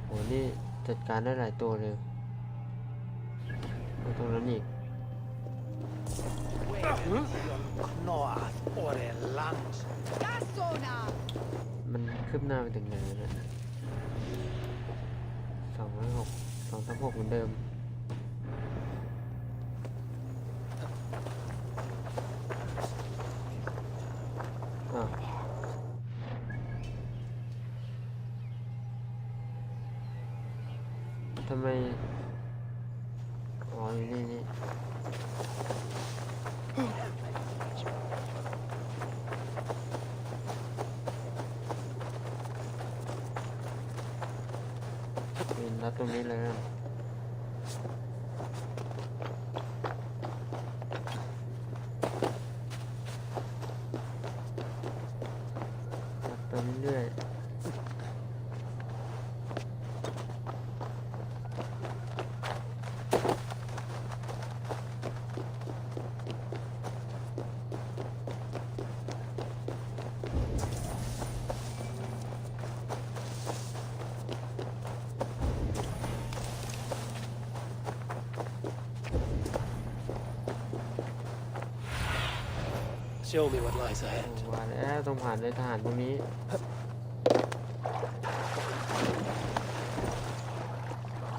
โหนี่จัดการได้หลายตัวเลยตรงนั้นอีกมันคืบหน้าไปถึงไหนแล้วนะ206เหมือนเดิมทำไมอ๋อนี่รับตรงนี้เลยรับไปเรื่อยShow me what lies ahead. ว่าแล้วต้องผ่านในทหารพวกนี้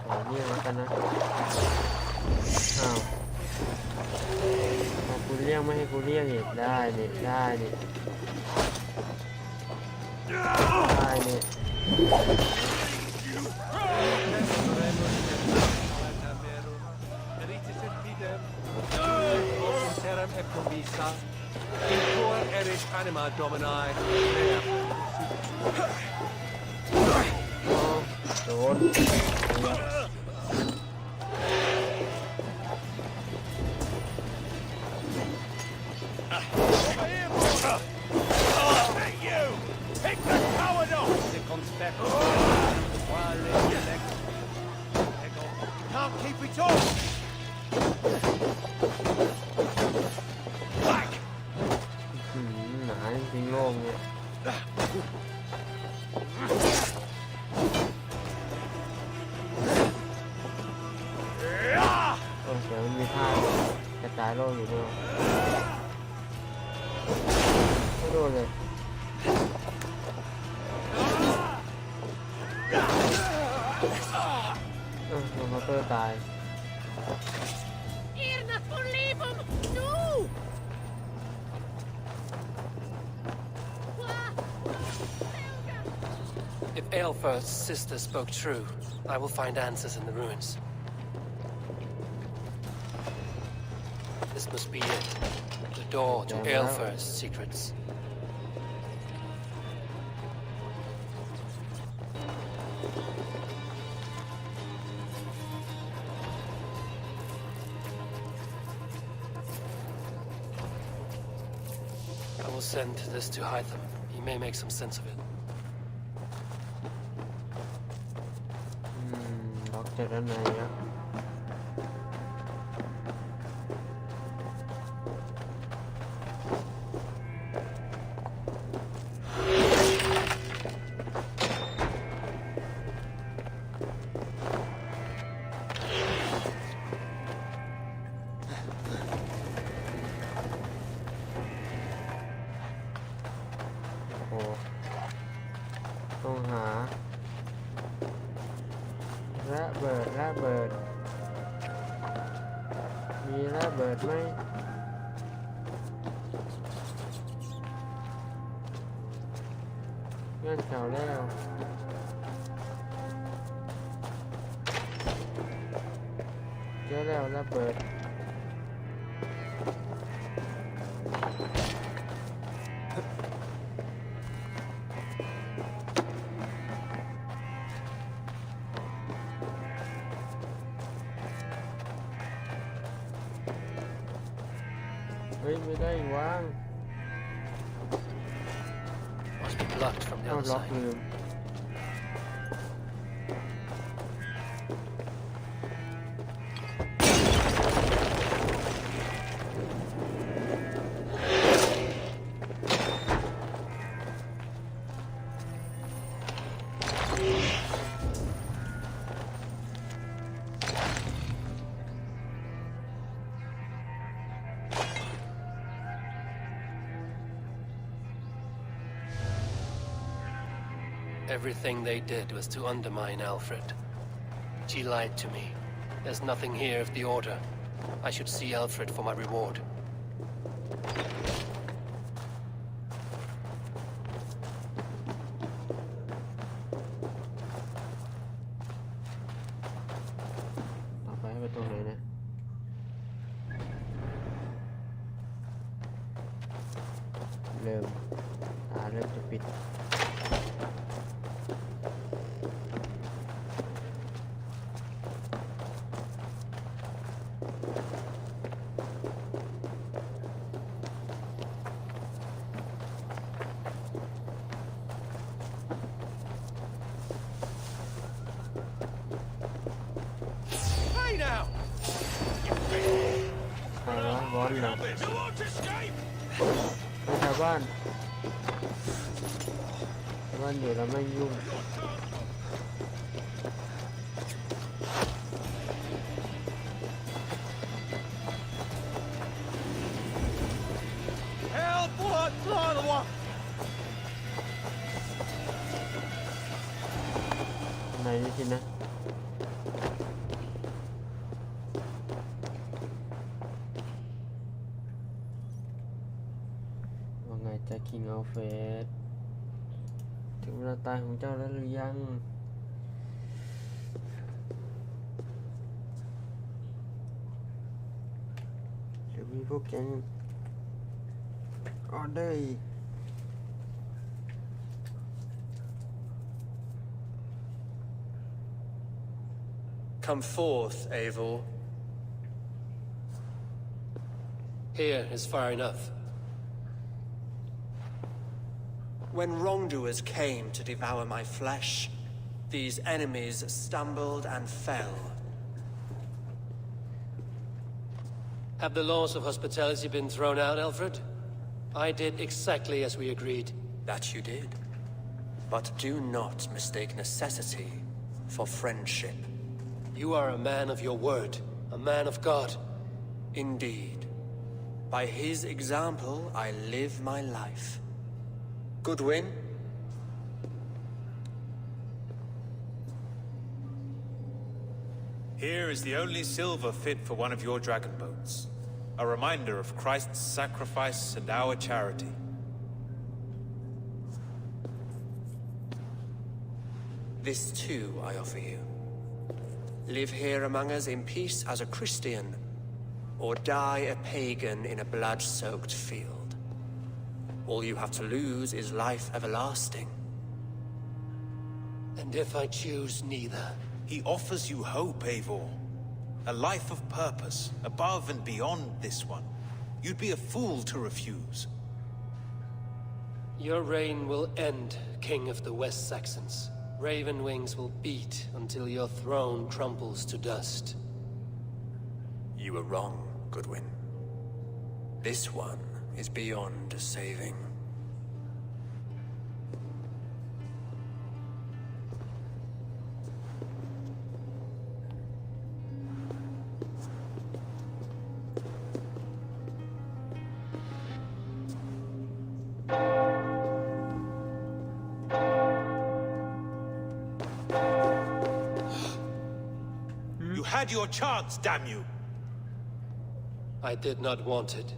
ขอเนี่ยแล้วกันนะอ้าวพอกูเรียกไม่ให้กูเรียกอีกได้นี่ได้นี่ได้นี่ Anima Domini. โดนCan't keep it all. หนาจริงๆโล่งเนี่ยแต่มันมีท่ากระจายโล่อยู่ด้วยไม่โดนเลยโดนมอเตอร์ตายIf Aelfir's sister spoke true, I will find answers in the ruins. This must be it. The door to Aelfir's secrets. I will send this to Hytham. He may make some sense of it. ล็อกจากด้านในแล้ว โอ้ต้องหาระเบิดมีระเบิดไหมเงื่อนเข่าแล้วเจอแล้วระเบิดเฮ้ยไม่ได้วาง Must be blocked from the เอา other ล็อก side. ลืม Everything they did was to undermine Alfred. She lied to me. There's nothing here of the Order. I should see Alfred for my reward. ต่อไปให้ไปตรงไหนนะ เริ่มจะปิด Hey now! อะไรวะบอลเหรอ You won't escape! ชาวบ้านอยู่แล้วไม่ยุ่ง Help! Blood! Blood! What? ไหนนี่สินะว่าไงจะคิงเอาเฟสถึงเวลาตายของเจ้าแล้วหรือยังเดี๋ยวมีพวกแก๊งออเดอร์อีก Come forth, Eivor. Here is far enough. When wrongdoers came to devour my flesh, these enemies stumbled and fell. Have the laws of hospitality been thrown out, Alfred? I did exactly as we agreed. That you did. But do not mistake necessity for friendship. You are a man of your word, a man of God. Indeed. By his example, I live my life. Goodwin? Here is the only silver fit for one of your dragon boats. A reminder of Christ's sacrifice and our charity. This too I offer you. Live here among us in peace as a Christian, or die a pagan in a blood-soaked field. All you have to lose is life everlasting. And if I choose neither? He offers you hope, Eivor. A life of purpose, above and beyond this one. You'd be a fool to refuse. Your reign will end, King of the West Saxons. Raven wings will beat until your throne crumbles to dust. You were wrong, Goodwin. This one is beyond saving. You had your chance, damn you! I did not want it.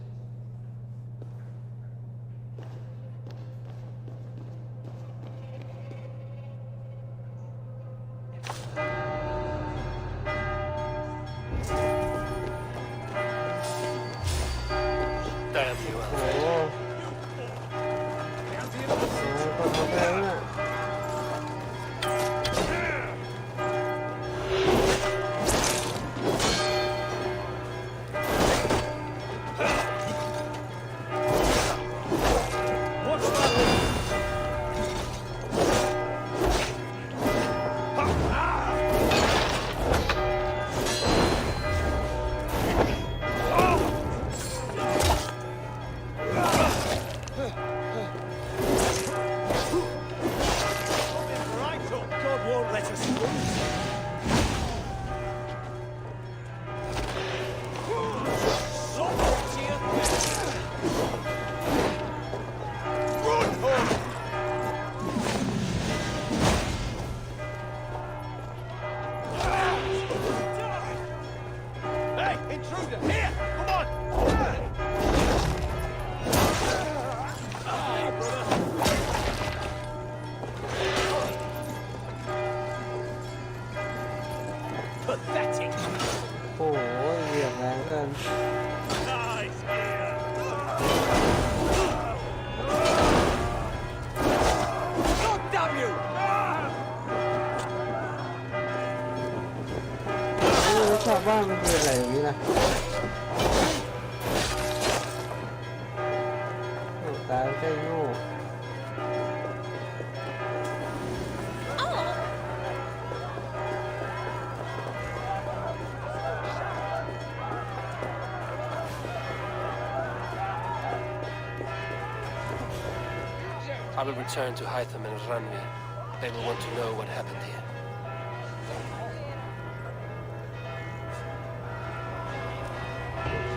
Damn you, Alfred. เ Pathetic. โอ้ยเหยียบแรงเกิน Nice gear. God damn you! แล้วชาวบ้านมันเป็นอะไรอย่างนี้ล่ะตายแค่โง่ I will return to Hytham and Ranvi. They will want to know what happened here. โอเค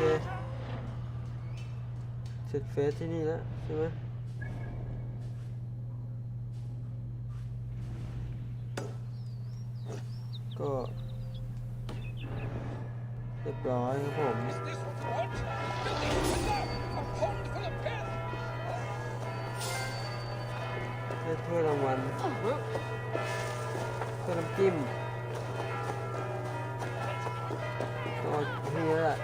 เสร็จเฟสที่นี่แล้วใช่ไหมก็เรียบร้อยครับผมได้ถ้วยรางวัลถ้วยน้ำจิ้มก็ที่นี่แหละ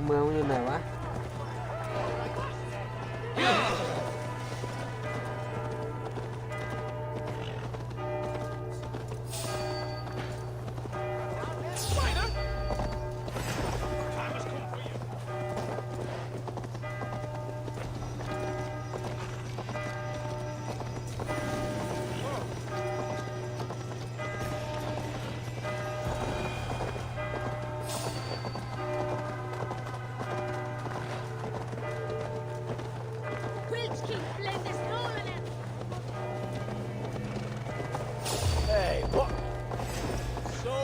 เมืองอยู่ไหนวะ Hey, what? So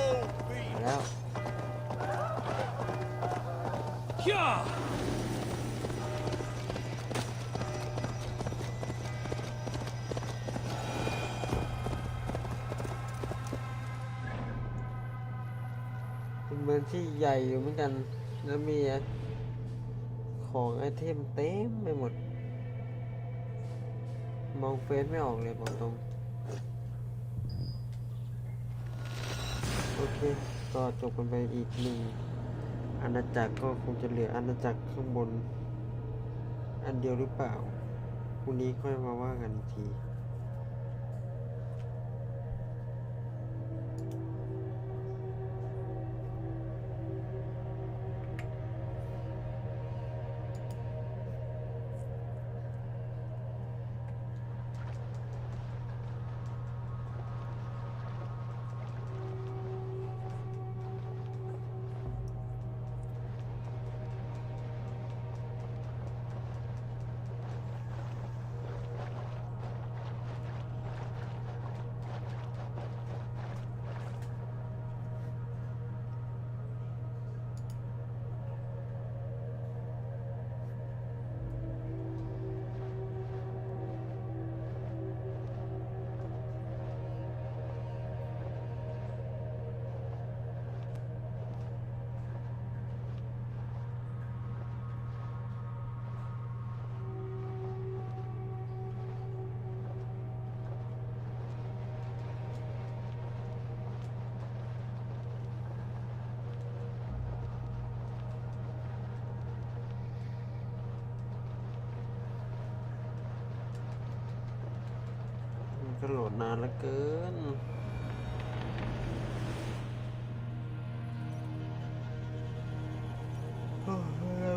be. แล้ว Yeah. เป็นเมืองที่ใหญ่อยู่เหมือนกันแล้วมีของไอเทมเต็มไปหมดมองเฟซไม่ออกเลยบอกตรงโอเคก็จบกันไปอีกหนึ่งอาณาจักรก็คงจะเหลืออาณาจักรข้างบนอันเดียวหรือเปล่าพรุ่งนี้ค่อยมาว่ากันอีกทีก็โหลดนานเหลือเกิน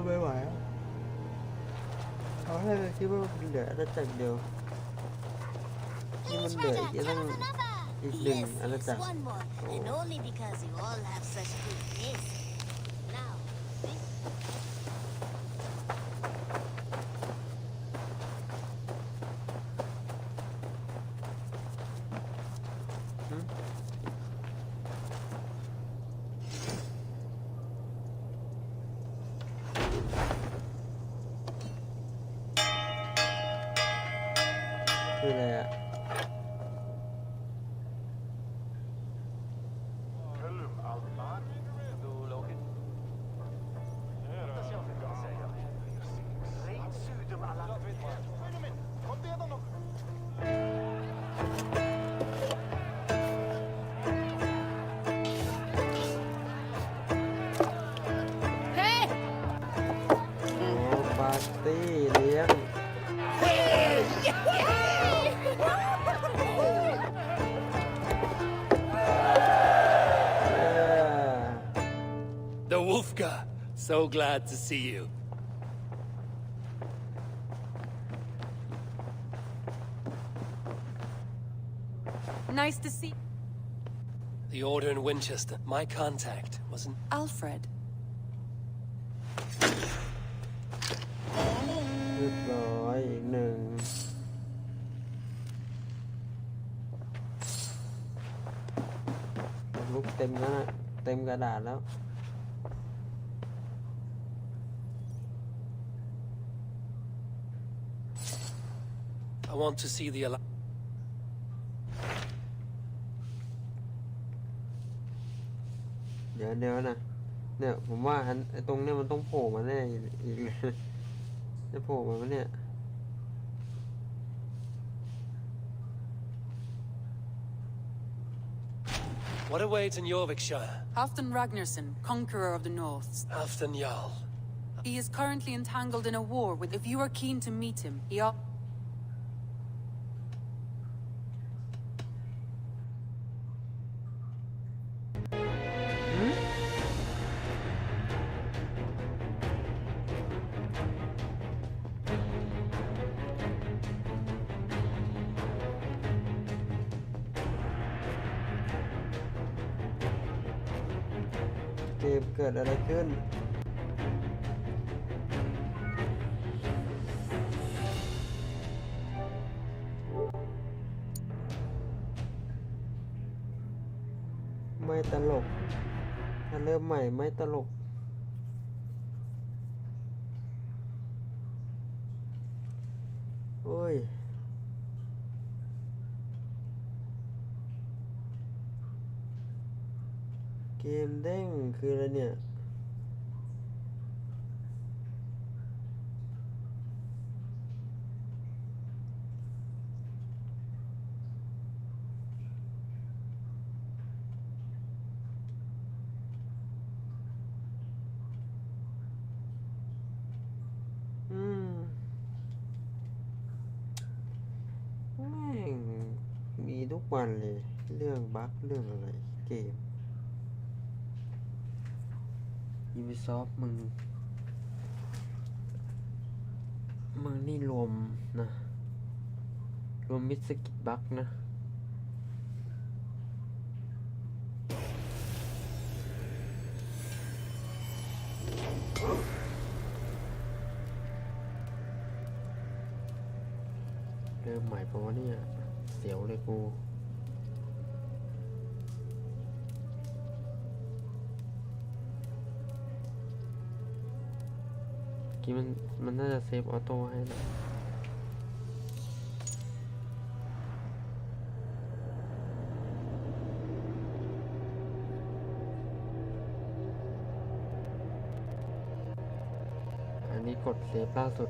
ไม่ไหวเขาให้คิดว่ามันเหลืออาณาจักรเดียวนี่มันเหลืออีกตั้งอีกหนึ่งอาณาจักร One more, and only because you all have such good taste. Now, this. คืออะไรอ่ะ ดูโลกิ Rovka. So glad to see you. Nice to see. The Order in Winchester. My contact was an Alfred. เรียบร้อยอีกหนึ่งลุกเต็มแล้วนะเต็มกระดาษแล้ว I want to see the Alliance. เดี๋ยวนะเนี่ยผมว่าไอ้ตรงเนี้ยมันต้องโผล่มาแน่อีกเลยจะโผล่มาไหมเนี่ย What awaits in Jorvikshire? Halfdan Ragnarsson, conqueror of the Norths. Halfdan Jarl. He is currently entangled in a war with. If you are keen to meet him, he. เกมเกิดอะไรขึ้นไม่ตลกถ้าเริ่มใหม่ไม่ตลกโอ้ยเกมเด้งคืออะไรเนี่ยแม่งมีทุกวันเลยเรื่องบั๊กเรื่องอะไรเกมUbisoft มึงนี่รวมนะรวมมิดสกิทบั๊กนะเริ่มใหม่เพราะว่าเนี่ยเสียวเลยกูมันน่าจะเซฟออโต้ให้นะอันนี้กดเซฟล่าสุด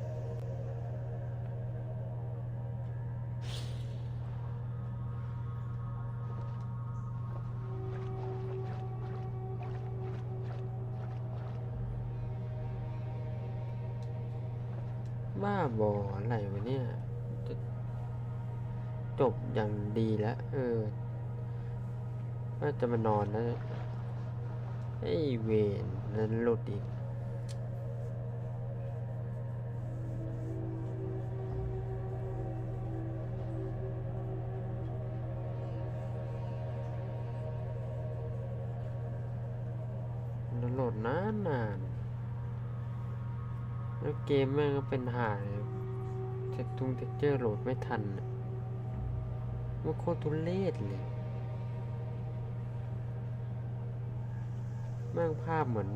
บ้าบออะไรวะเนี่ยจบอย่างดีแล้วว่าจะมานอนแล้วไอ้เวนนั้นหลุดอีกแล้วโหลดนานแล้วเกมแม่งก็เป็นหายเทคเจอร์โหลดไม่ทันมันโคตรทุเรศเลยแม่งภาพเหมือ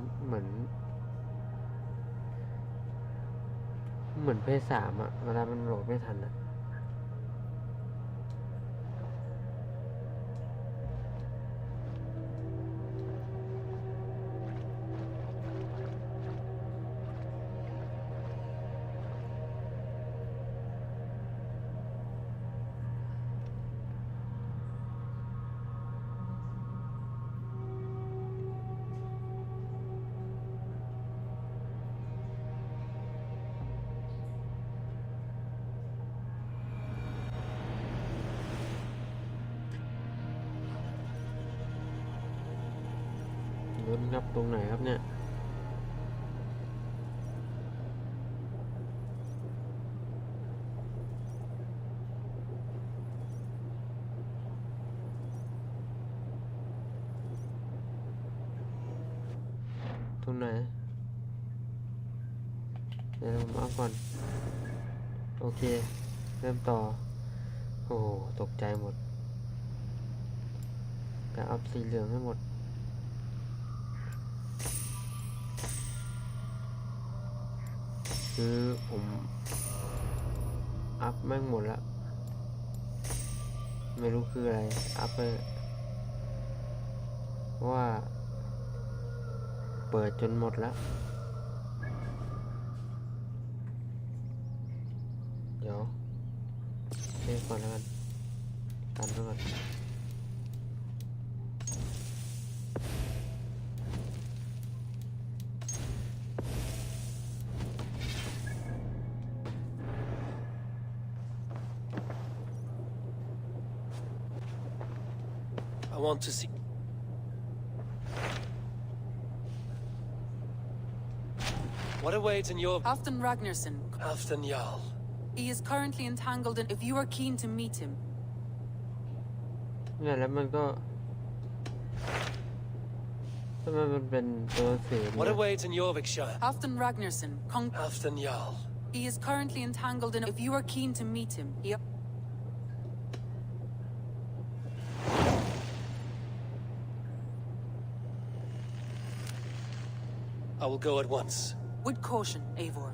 นเพย์3อะเวลามันโหลดไม่ทันอะรถงับตรงไหนครับเนี่ย รงไหนเดี๋ยวผมอัพก่อนโอเคเริ่มต่อโอ้โหตกใจหมดแต่อัพสีเหลืองให้หมดคือผมอัพแม่งหมดแล้วไม่รู้คืออะไรอัพไปเพราะว่าเปิดจนหมดแล้วเดี๋ยวเช็คก่อนแล้วกันกันไว้ก่อนI want to see. What awaits in your... Halfdan Ragnarsson. Halfdan Jarl. He is currently entangled in... If you are keen to meet him. เนี่ยแล้วมันก็ทำไมมันเป็นตัวหนังสือ What awaits in Jorvikshire? Halfdan Ragnarsson. Halfdan Jarl. He is currently entangled in... If you are keen to meet him, he... I will go at once. With caution, Eivor.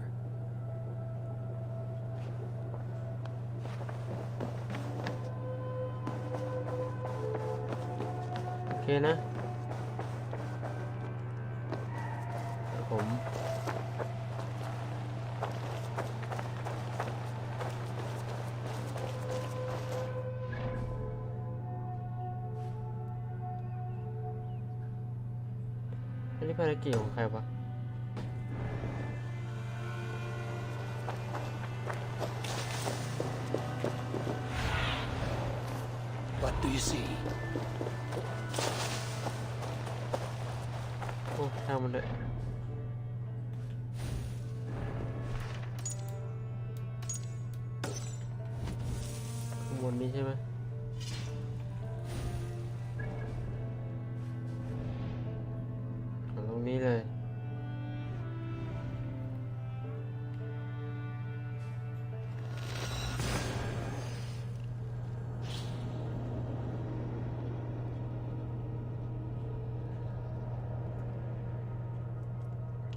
โอเคนะผมอันนี้ภารกิจของใครวะ What do you see? โอ้ช่างมันเลยข้างบนนี้ใช่ไหมตรงนี้เลย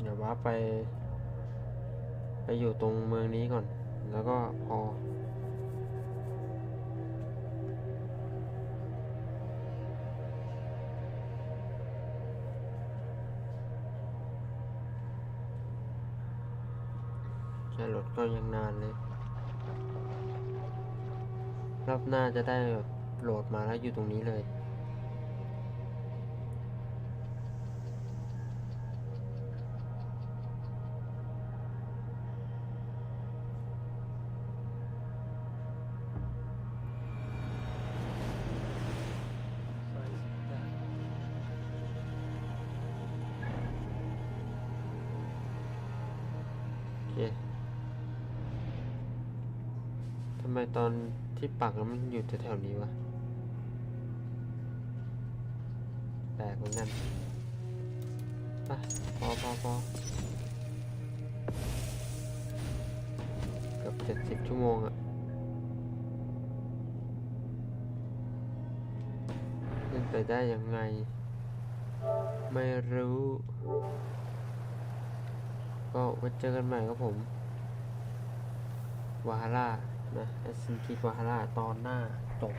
เดี๋ยวว่าไปอยู่ตรงเมืองนี้ก่อนแล้วก็พอแค่รถก็ยังนานเลยรอบหน้าจะได้แบบโหลดมาแล้วอยู่ตรงนี้เลยทำไมตอนที่ปักแล้วมันอยู่แถวๆนี้วะแปลกเหมือนกันไปพอเกือบ70 ชั่วโมงอะเล่นไปได้ยังไงไม่รู้ก็ไว้เจอกันใหม่ครับผมวาฮาร่านะCreed Valhalla ตอนหน้าจบ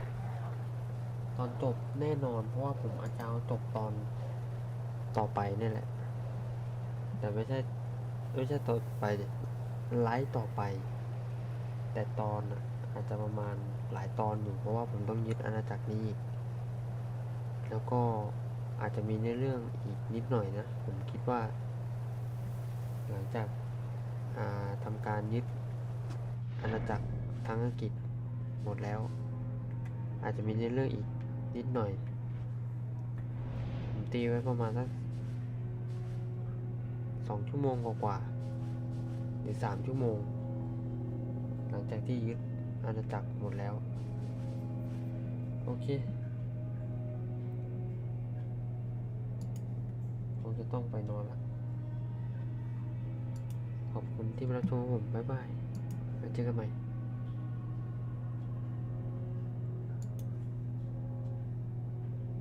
ตอนจบแน่นอนเพราะว่าผมอาจจะเอาจบตอนต่อไปนี่แหละแต่ไม่ใช่ต่อไปไลฟ์ต่อไปแต่ตอนอาจจะประมาณหลายตอนอยู่เพราะว่าผมต้องยึดอาณาจักรนี้แล้วก็อาจจะมีในเรื่องอีกนิดหน่อยนะผมคิดว่าหลังจากทำการยึดอาณาจักรทั้งอังกฤษหมดแล้วอาจจะมีในเรื่องอีกนิดหน่อยผมตีไว้ประมาณสัก2 ชั่วโมงกว่าหรือ3 ชั่วโมงหลังจากที่ยึดอาณาจักรหมดแล้วโอเคคงจะต้องไปนอนละ ขอบคุณที่มารับชมผมบ๊ายบายไว้เจอกันใหม่